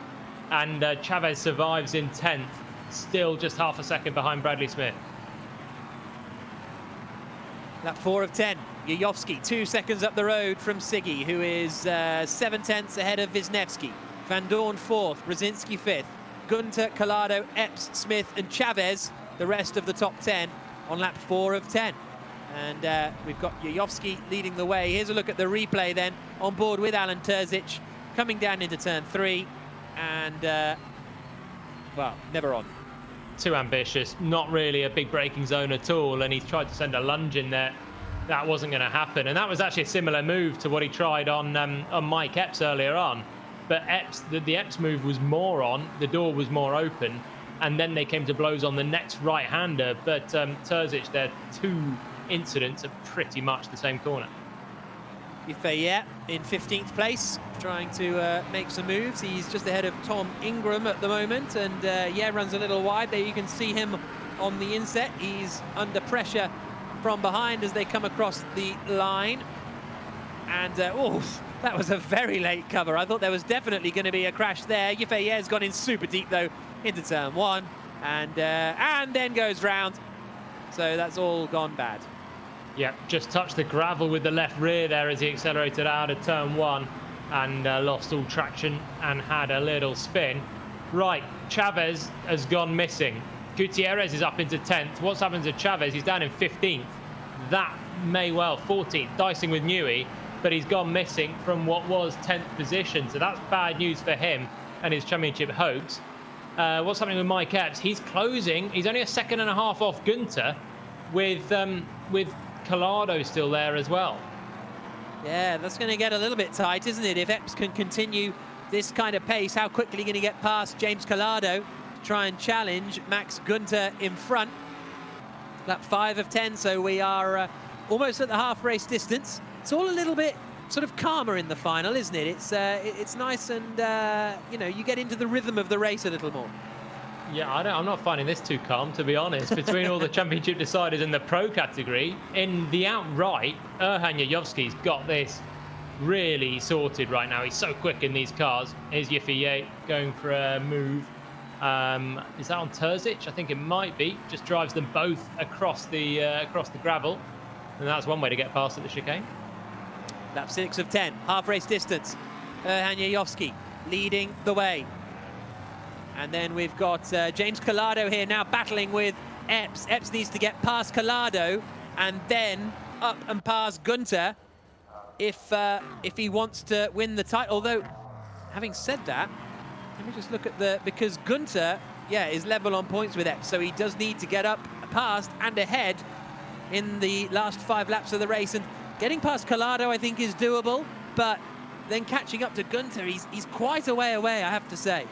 and Chaves survives in 10th, still just half a second behind Bradley Smith. Lap 4 of 10. Yayovski 2 seconds up the road from Siggy, who is 7/10 ahead of Wisniewski. Vandoorne 4th, Brzezinski 5th. Guenther, Collado, Epps, Smith and Chaves, the rest of the top 10 on lap 4 of 10. And we've got Yayovski leading the way. Here's a look at the replay then, on board with Alan Terzic, coming down into turn 3, and, well, never on. Too ambitious, not really a big braking zone at all, and he's tried to send a lunge in there. That wasn't going to happen, and that was actually a similar move to what he tried on Mike Epps earlier on. But Epps, the Epps move was more on, the door was more open, and then they came to blows on the next right-hander. But Terzic, their 2 incidents are pretty much the same corner. Yifei Ye in 15th place, trying to make some moves. He's just ahead of Tom Ingram at the moment, and Ye runs a little wide. There you can see him on the inset. He's under pressure from behind as they come across the line. And, that was a very late cover. I thought there was definitely going to be a crash there. Yifei Ye's gone in super deep, though, into turn 1, and then goes round. So that's all gone bad. Yeah, just touched the gravel with the left rear there as he accelerated out of turn 1 and lost all traction and had a little spin. Right, Chaves has gone missing. Gutierrez is up into 10th. What's happened to Chaves? He's down in 15th. That may well 14th, dicing with Newey, but he's gone missing from what was 10th position. So that's bad news for him and his championship hopes. What's happening with Mike Epps? He's closing. He's only a second and a half off Guenther with Collado still there as well. Yeah, that's going to get a little bit tight, isn't it? If Epps can continue this kind of pace, how quickly are you going to get past James Collado to try and challenge Max Guenther in front? Lap 5 of 10, so we are almost at the half race distance. It's all a little bit sort of calmer in the final, isn't it? It's nice, and you know, you get into the rhythm of the race a little more. Yeah, I'm not finding this too calm, to be honest. Between all the championship deciders in the pro category, in the outright, Erhan Yayovski's got this really sorted right now. He's so quick in these cars. Here's Yifei Ye going for a move. Is that on Terzic? I think it might be. Just drives them both across the gravel, and that's one way to get past at the chicane. Lap 6 of 10, half race distance. Erhan Yayovski leading the way. And then we've got James Collado here now battling with Epps. Epps needs to get past Collado and then up and past Guenther if he wants to win the title. Although, having said that, let me just look at because Guenther, yeah, is level on points with Epps, so he does need to get up past and ahead in the last 5 laps of the race. And getting past Collado, I think, is doable, but then catching up to Guenther, he's quite a way away, I have to say.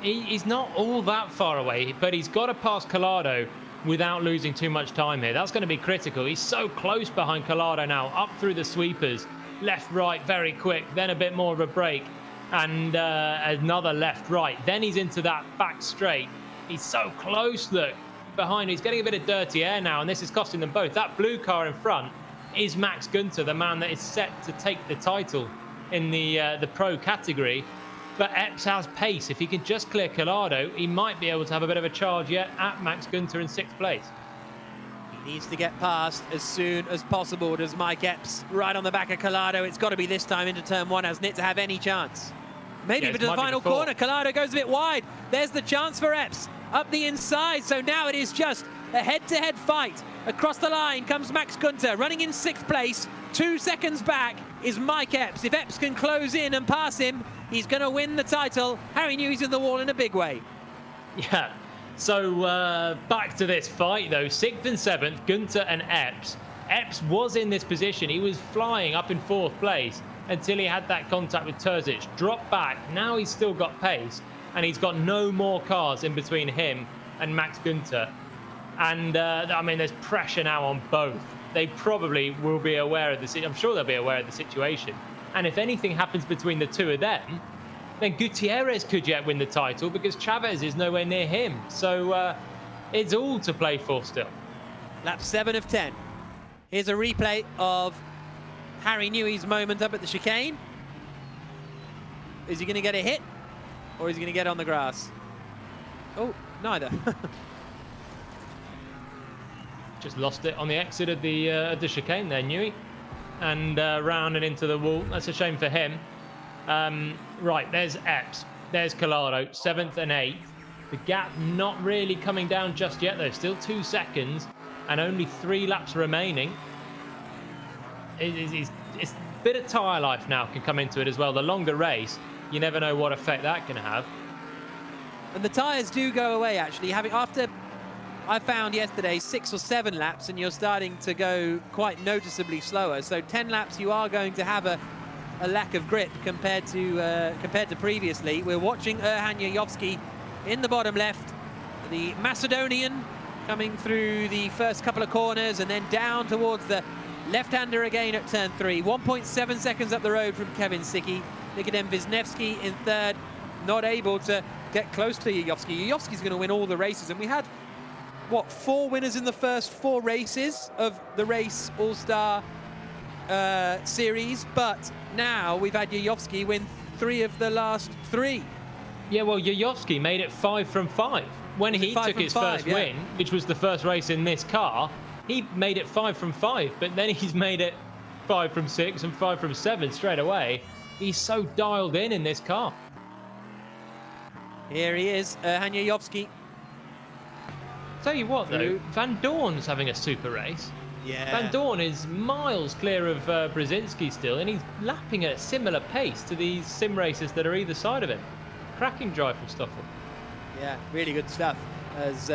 He's not all that far away, but he's got to pass Collado without losing too much time here. That's going to be critical. He's so close behind Collado now, up through the sweepers, left, right, very quick, then a bit more of a break, and another left, right. Then he's into that back straight. He's so close, look, behind. He's getting a bit of dirty air now, and this is costing them both. That blue car in front is Max Guenther, the man that is set to take the title in the pro category. But Epps has pace. If he can just clear Collado, he might be able to have a bit of a charge yet at Max Guenther in 6th place. He needs to get past as soon as possible. Does Mike Epps right on the back of Collado? It's got to be this time into turn 1, hasn't it, to have any chance? Maybe, but to the final corner, Collado goes a bit wide. There's the chance for Epps up the inside. So now it is just a head-to-head fight. Across the line comes Max Guenther, running in 6th place. 2 seconds back is Mike Epps. If Epps can close in and pass him, he's going to win the title. Harry Newey's in the wall in a big way. Yeah, so back to this fight, though. 6th and 7th, Guenther and Epps. Epps was in this position. He was flying up in 4th place until he had that contact with Terzic. Dropped back. Now he's still got pace, and he's got no more cars in between him and Max Guenther. And, I mean, there's pressure now on both. They probably will be aware of the I'm sure they'll be aware of the situation. And if anything happens between the two of them, then Gutierrez could yet win the title because Chaves is nowhere near him. So it's all to play for still. Lap 7 of 10. Here's a replay of Harry Newey's moment up at the chicane. Is he going to get a hit or is he going to get on the grass? Oh, neither. Just lost it on the exit of the chicane there, Newey. And round and into the wall. That's a shame for him. Right, there's Epps. There's Collado, 7th and 8th. The gap not really coming down just yet, though. Still 2 seconds and only 3 laps remaining. It's a bit of tyre life now can come into it as well. The longer race, you never know what effect that can have. And the tyres do go away, actually. After I found yesterday 6 or 7 laps, and you're starting to go quite noticeably slower. So 10 laps, you are going to have a lack of grip compared to previously. We're watching Erhan Yayovski in the bottom left, the Macedonian coming through the first couple of corners and then down towards the left-hander again at turn 3. 1.7 seconds up the road from Kevin Sicki. Nikodem Wisniewski in 3rd, not able to get close to Yayovski. Yayovski's going to win all the races, and we had, what, 4 winners in the first 4 races of the race All-Star series, but now we've had Yayovski win 3 of the last 3. Yeah, well, Yayovski made it 5 from 5. When he took his first win, which was the first race in this car, he made it 5 from 5, but then he's made it 5 from 6 and 5 from 7 straight away. He's so dialed in this car. Here he is, Erhan Yayovski. Tell you what, though, Vandoorne's having a super race. Yeah. Vandoorne is miles clear of Brzezinski still, and he's lapping at a similar pace to these sim racers that are either side of him. Cracking drive from Stoffel. Yeah, really good stuff as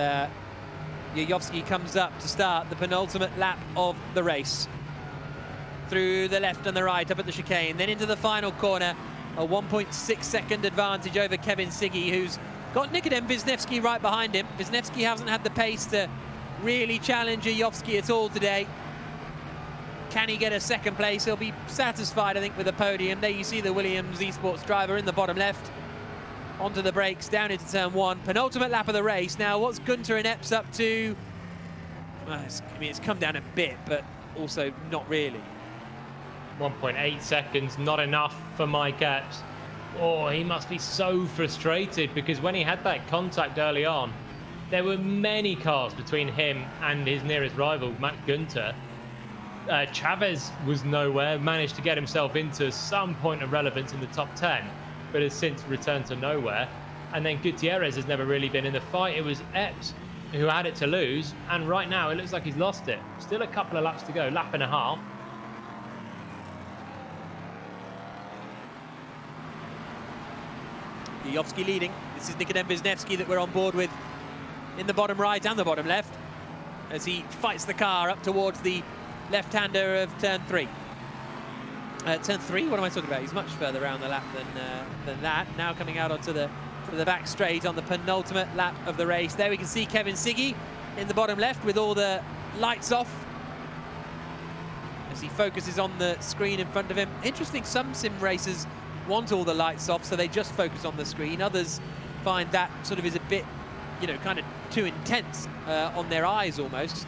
Yayovski comes up to start the penultimate lap of the race. Through the left and the right up at the chicane, then into the final corner. A 1.6 second advantage over Kevin Sicki, who's got Nikodem Wisniewski right behind him. Wisniewski hasn't had the pace to really challenge Yayovski at all today. Can he get a second place? He'll be satisfied, I think, with the podium. There you see the Williams Esports driver in the bottom left. Onto the brakes, down into turn 1. Penultimate lap of the race. Now, what's Guenther and Epps up to? Well, it's come down a bit, but also not really. 1.8 seconds, not enough for Mike Epps. Oh, he must be so frustrated, because when he had that contact early on, there were many cars between him and his nearest rival, Max Guenther. Chaves was nowhere, managed to get himself into some point of relevance in the top 10, but has since returned to nowhere. And then Gutierrez has never really been in the fight. It was Epps who had it to lose, and right now it looks like he's lost it. Still a couple of laps to go, lap and a half. Yovsky leading. This is Nikodem Wisniewski that we're on board with in the bottom right and the bottom left as he fights the car up towards the left-hander of turn 3. Turn 3? What am I talking about? He's much further around the lap than that. Now coming out onto the back straight on the penultimate lap of the race. There we can see Kevin Siggy in the bottom left with all the lights off as he focuses on the screen in front of him. Interesting, some sim racers want all the lights off, so they just focus on the screen. Others find that sort of is a bit, you know, kind of too intense on their eyes almost.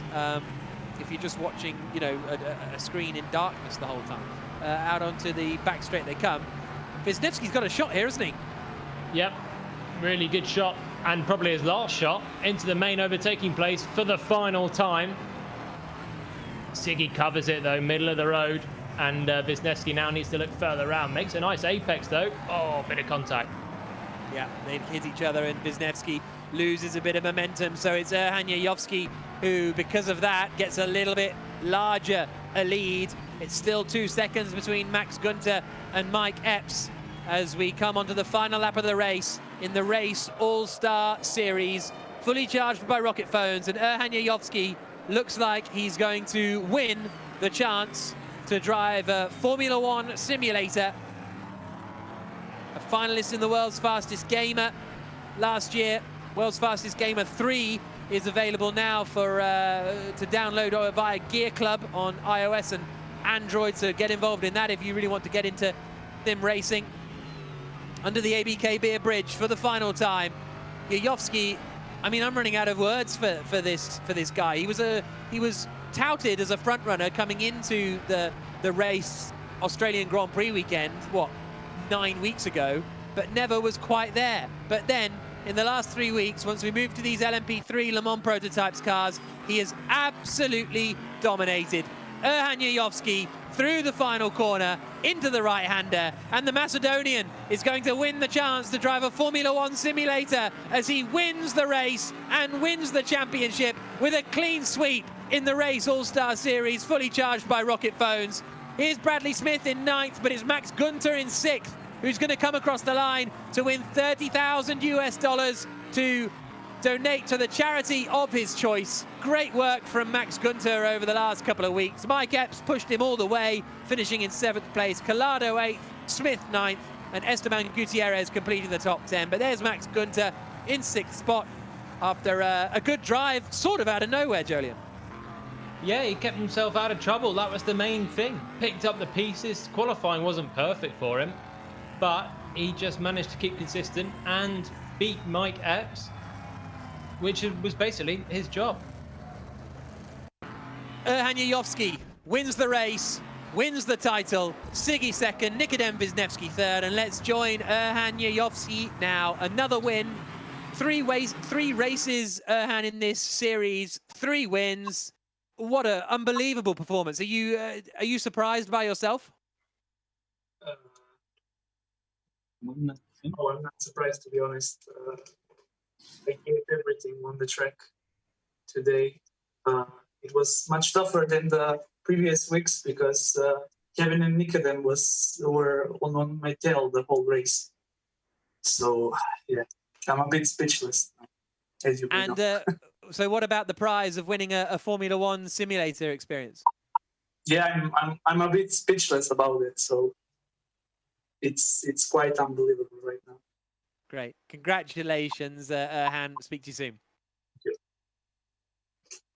If you're just watching, you know, a screen in darkness the whole time. Out onto the back straight they come. Wisniewski's got a shot here, hasn't he? Yep, really good shot, and probably his last shot into the main overtaking place for the final time. Siggy covers it though, middle of the road. And Wisniewski now needs to look further around. Makes a nice apex though. Oh, bit of contact. Yeah, they hit each other and Wisniewski loses a bit of momentum. So it's Erhan Yovsky who, because of that, gets a little bit larger a lead. It's still 2 seconds between Max Guenther and Mike Epps as we come onto the final lap of the race in the Race All-Star Series. Fully charged by rocket phones, and Erhan Yovsky looks like he's going to win the chance to drive a Formula One simulator. A finalist in the World's Fastest Gamer last year. World's Fastest Gamer 3 is available now for to download via Gear Club on iOS and Android, so get involved in that if you really want to get into sim racing. Under the ABK Beer Bridge for the final time. Yovsky, I mean, I'm running out of words for this guy. He was touted as a front runner coming into the race Australian Grand Prix weekend, what, 9 weeks ago, but never was quite there. But then in the last 3 weeks, once we moved to these LMP3 Le Mans prototypes cars, he has absolutely dominated. Erhan Yovsky through the final corner into the right-hander, and the Macedonian is going to win the chance to drive a Formula One simulator as he wins the race and wins the championship with a clean sweep in the Race All-Star Series, fully charged by rocket phones. Here's Bradley Smith in 9th, but it's Max Guenther in 6th, who's going to come across the line to win $30,000 US to donate to the charity of his choice. Great work from Max Guenther over the last couple of weeks. Mike Epps pushed him all the way, finishing in 7th place. Collado 8th, Smith 9th, and Esteban Gutierrez completing the top 10. But there's Max Guenther in 6th spot after a good drive, sort of out of nowhere, Jolyon. Yeah, he kept himself out of trouble. That was the main thing. Picked up the pieces. Qualifying wasn't perfect for him, but he just managed to keep consistent and beat Mike Epps, which was basically his job. Erhan Yovsky wins the race, wins the title. Siggy second, Nikodem Wisniewski third, and let's join Erhan Yovsky now. Another win. 3 races, Erhan, in this series. 3 wins. What an unbelievable performance. Are you surprised by yourself? Oh, I'm not surprised, to be honest. I gave everything on the track today. It was much tougher than the previous weeks because Kevin and Nikodem were on my tail the whole race. So, yeah, I'm a bit speechless, as you know. So what about the prize of winning a Formula One simulator experience? Yeah, I'm a bit speechless about it. So it's quite unbelievable right now. Great. Congratulations, Erhan. Speak to you soon. Thank you.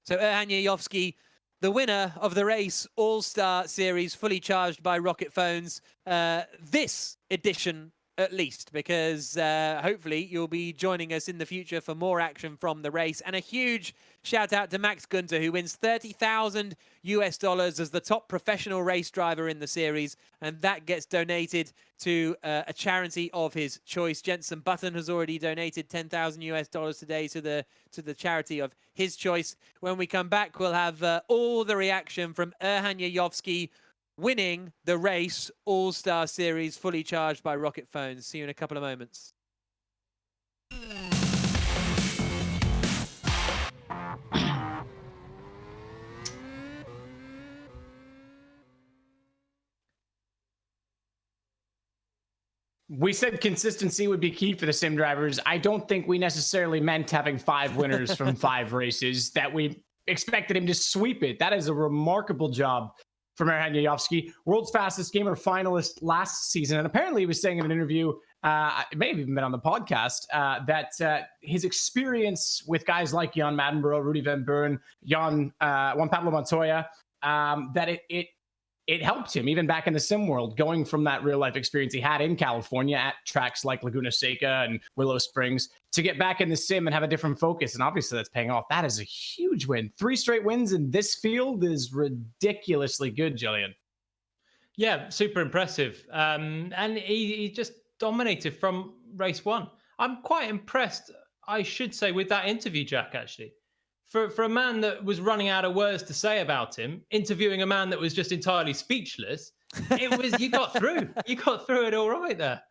So Erhan Yovsky the winner of the race All-Star Series, fully charged by rocket phones, this edition at least, because hopefully you'll be joining us in the future for more action from the race. And a huge shout out to Max Guenther, who wins $30,000 as the top professional race driver in the series, and that gets donated to a charity of his choice. Jenson Button has already donated $10,000 today to the charity of his choice. When we come back, we'll have all the reaction from Erhan Yayovski winning the race All-Star Series, fully charged by rocket phones. See you in a couple of moments. We said consistency would be key for the sim drivers. I don't think we necessarily meant having 5 winners from 5 races, that we expected him to sweep it. That is a remarkable job from Erhan Yayovski, world's fastest gamer finalist last season. And apparently he was saying in an interview, it may have even been on the podcast, that his experience with guys like Jan Maddenborough, Rudy Van Buren, Juan Pablo Montoya, that it helped him even back in the sim world, going from that real life experience he had in California at tracks like Laguna Seca and Willow Springs to get back in the sim and have a different focus. And obviously that's paying off. That is a huge win. 3 straight wins in this field is ridiculously good, Jillian. Yeah, super impressive. And he just dominated from race 1. I'm quite impressed, I should say, with that interview, Jack, actually. For a man that was running out of words to say about him, interviewing a man that was just entirely speechless, you got through. You got through it all right there.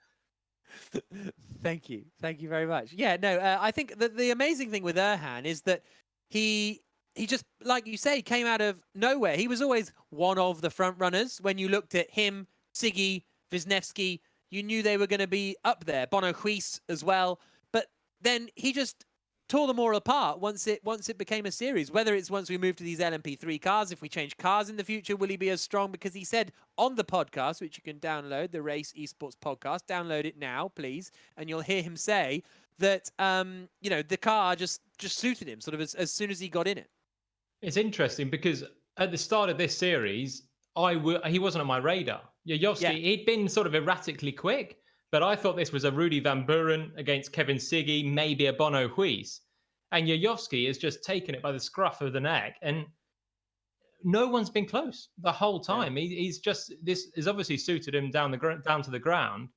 Thank you very much. Yeah, no, I think that the amazing thing with Erhan is that he just, like you say, came out of nowhere. He was always one of the front runners. When you looked at him, Siggy, Wisniewski, you knew they were going to be up there. Bono Huis as well, but then he just tore them all apart once it became a series. Whether it's once we move to these LMP3 cars, if we change cars in the future, will he be as strong? Because he said on the podcast, which you can download, the Race Esports podcast, download it now, please, and you'll hear him say that the car just suited him sort of as soon as he got in it. It's interesting because at the start of this series, he wasn't on my radar. Yayovski, he'd been sort of erratically quick. But I thought this was a Rudy Van Buren against Kevin Siggy, maybe a Bono Huis. And Yayovski has just taken it by the scruff of the neck. And no one's been close the whole time. Yeah. This has obviously suited him down to the ground.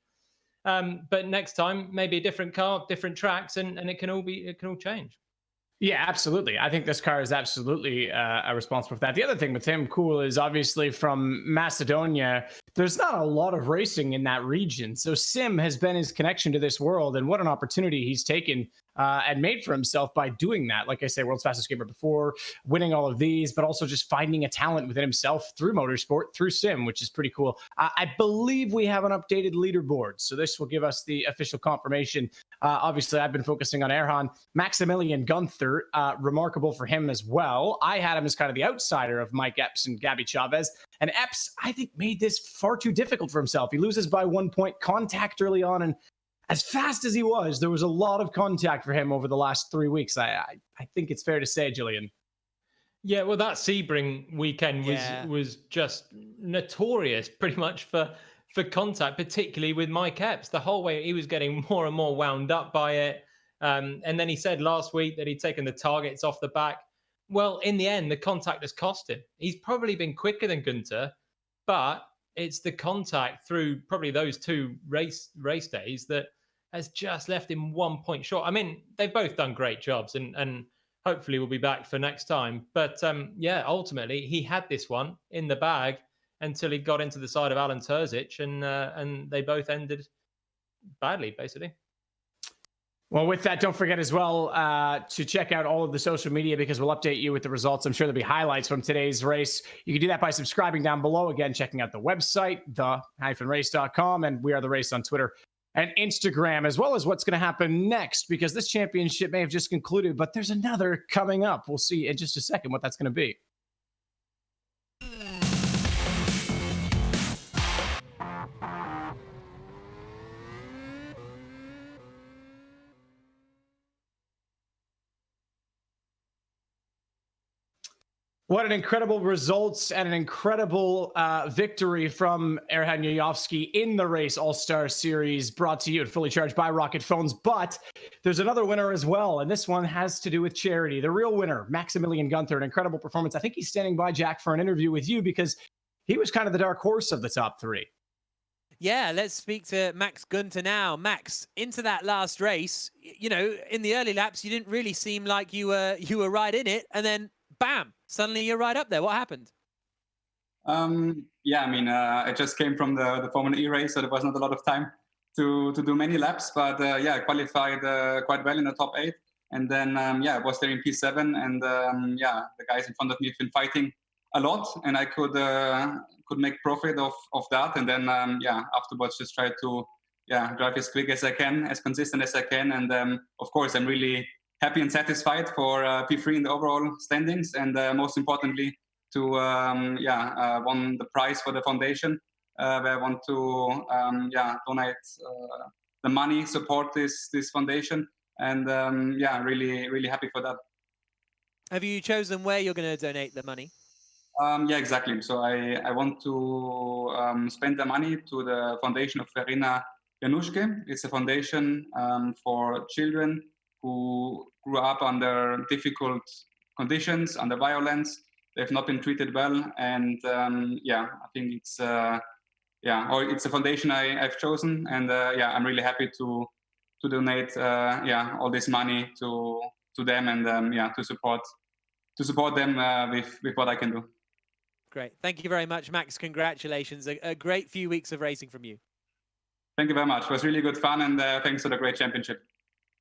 But next time, maybe a different car, different tracks, and it can all change. Yeah, absolutely. I think this car is absolutely responsible for that. The other thing with him, cool, is obviously from Macedonia, there's not a lot of racing in that region. So sim has been his connection to this world, and what an opportunity he's taken and made for himself by doing that. Like I say, world's fastest gamer before, winning all of these, but also just finding a talent within himself through motorsport, through sim, which is pretty cool. I believe we have an updated leaderboard, so this will give us the official confirmation. Obviously, I've been focusing on Erhan. Maximilian Guenther, remarkable for him as well. I had him as kind of the outsider of Mike Epps and Gabby Chaves. And Epps, I think, made this far too difficult for himself. He loses by 1 point, contact early on, and as fast as he was, there was a lot of contact for him over the last 3 weeks. I think it's fair to say, Jillian. Yeah, well, that Sebring weekend was just notorious pretty much for contact, particularly with Mike Epps. The whole way he was getting more and more wound up by it. And then he said last week that he'd taken the targets off the back. Well, in the end, the contact has cost him. He's probably been quicker than Guenther, but it's the contact through probably those 2 race days that has just left him 1 point short. I mean, they've both done great jobs, and hopefully we'll be back for next time. But ultimately, he had this one in the bag until he got into the side of Alan Terzic, and they both ended badly, basically. Well, with that, don't forget as well to check out all of the social media, because we'll update you with the results. I'm sure there'll be highlights from today's race. You can do that by subscribing down below. Again, checking out the website, the-race.com, and We Are The Race on Twitter and Instagram, as well as what's going to happen next, because this championship may have just concluded, but there's another coming up. We'll see in just a second what that's going to be. What an incredible results and an incredible victory from Erhan Yayovski in the Race All-Star Series, brought to you and fully charged by Rocket Phones. But there's another winner as well, and this one has to do with charity. The real winner, Maximilian Guenther, an incredible performance. I think he's standing by, Jack, for an interview with you because he was kind of the dark horse of the top three. Yeah, let's speak to Max Guenther now. Max, into that last race, you know, in the early laps, you didn't really seem like you were right in it, and then bam, suddenly you're right up there. What happened? Yeah, I mean, I just came from the Formula E race, so there was not a lot of time to do many laps, but yeah, I qualified quite well in the top 8. And then, yeah, I was there in P7, and yeah, the guys in front of me have been fighting a lot, and I could make profit of that. And then, yeah, afterwards just try to, yeah, drive as quick as I can, as consistent as I can. And of course, I'm really happy and satisfied for P3 in the overall standings, and most importantly, to won the prize for the foundation, where I want to donate the money, support this foundation, and yeah, really happy for that. Have you chosen where you're going to donate the money? Yeah, exactly. So I want to spend the money to the foundation of Verena Januszke. It's a foundation for children who grew up under difficult conditions, under violence. They've not been treated well, and yeah, I think it's it's a foundation I've chosen, and yeah, I'm really happy to donate all this money to them, and yeah, to support them with what I can do. Great, thank you very much, Max. Congratulations, a great few weeks of racing from you. Thank you very much. It was really good fun, and thanks for the great championship.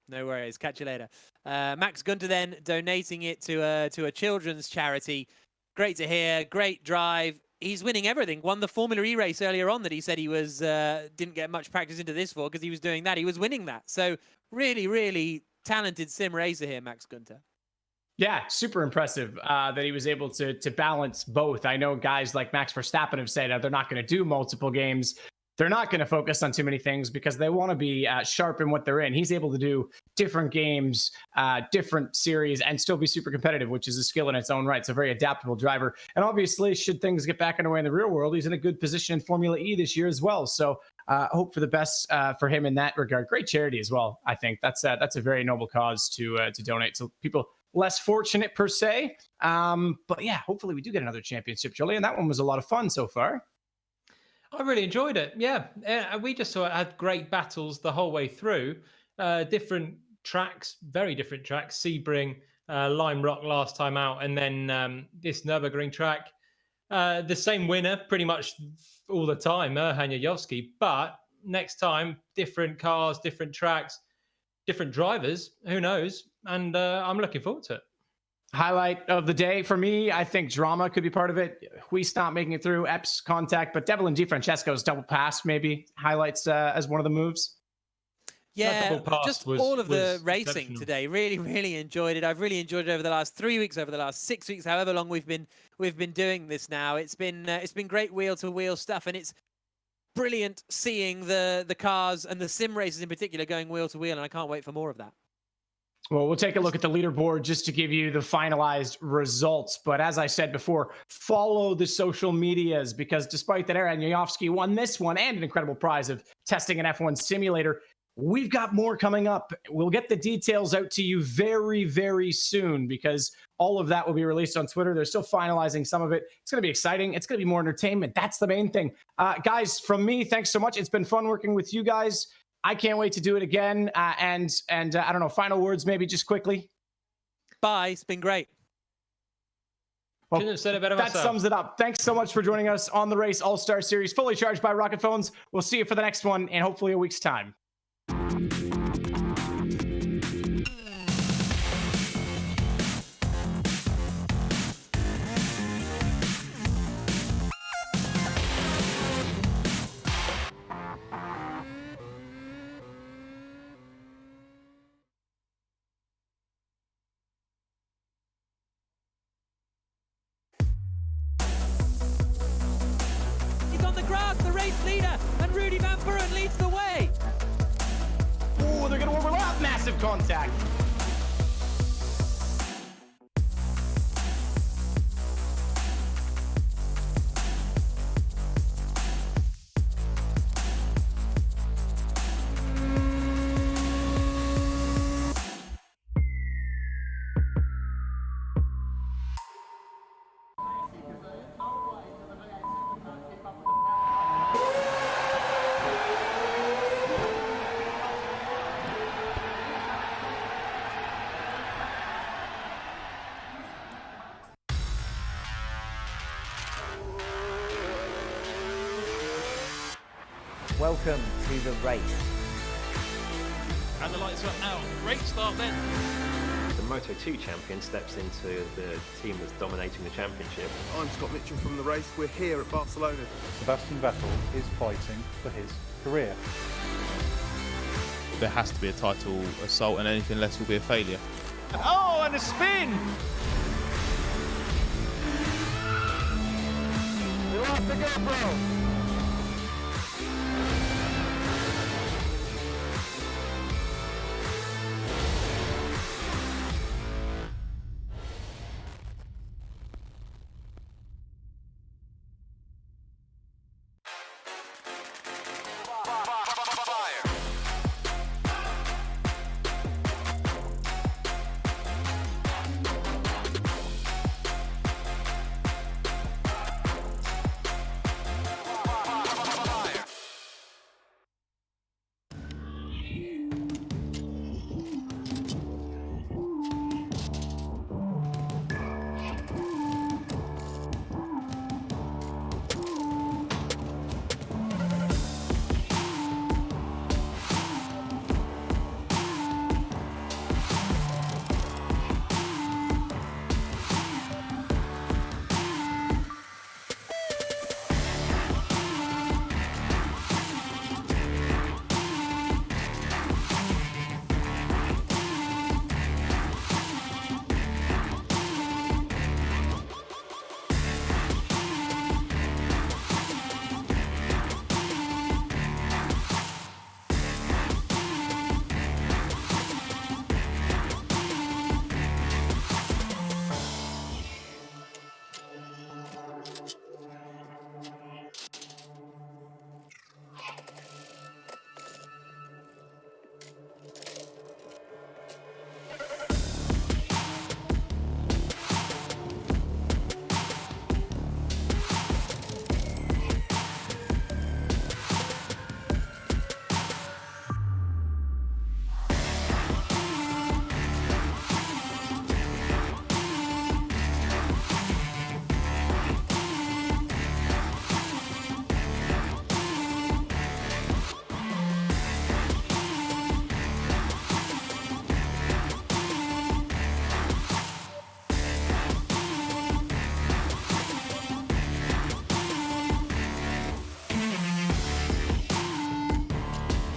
No worries. Catch you later. Max Guenther then donating it to a children's charity. Great to hear. Great drive. He's winning everything. Won the Formula E race earlier on that he said he was didn't get much practice into this for because he was doing that. He was winning that. So really talented sim racer here, Max Guenther. Yeah, super impressive that he was able to balance both. I know guys like Max Verstappen have said they're not going to do multiple games. They're not going to focus on too many things because they want to be sharp in what they're in. He's able to do different games, different series, and still be super competitive, which is a skill in its own right. It's a very adaptable driver. And obviously, should things get back underway in the real world, he's in a good position in Formula E this year as well. So hope for the best for him in that regard. Great charity as well, I think. That's a very noble cause to donate to people less fortunate per se. But yeah, hopefully we do get another championship, Julian. That one was a lot of fun so far. I really enjoyed it. Yeah, we just had great battles the whole way through. Different tracks, very different tracks. Sebring, Lime Rock last time out, and then this Nürburgring track. The same winner pretty much all the time, Erhan Yayovski. But next time, different cars, different tracks, different drivers. Who knows? And I'm looking forward to it. Highlight of the day for me, I think drama could be part of it. We stopped making it through Epps contact, but Devlin DeFrancesco's double pass maybe highlights as one of the moves. Yeah, just all of the racing today. Really enjoyed it. I've really enjoyed it over the last 3 weeks, over the last 6 weeks, however long we've been doing this now. It's been great wheel to wheel stuff, and it's brilliant seeing the cars and the sim races in particular going wheel to wheel, and I can't wait for more of that. Well, we'll take a look at the leaderboard just to give you the finalized results. But as I said before, follow the social medias because despite that Erhan Yayovski won this one and an incredible prize of testing an F1 simulator, we've got more coming up. We'll get the details out to you very soon because all of that will be released on Twitter. They're still finalizing some of it. It's going to be exciting. It's going to be more entertainment. That's the main thing. Guys, from me, thanks so much. It's been fun working with you guys. I can't wait to do it again. And I don't know, final words, maybe just quickly. Bye. It's been great. Well, Couldn't have said it better that myself. sums it up. Thanks so much for joining us on the Race All-Star Series, fully charged by Rocket Phones. We'll see you for the next one in hopefully a week's time. Contact. welcome to the race. And the lights are out. Great start then. The Moto2 champion steps into the team that's dominating the championship. I'm Scott Mitchell from the race. We're here at Barcelona. Sebastian Vettel is fighting for his career. There has to be a title assault, and anything less will be a failure. Oh, and a spin! We lost the GoPro.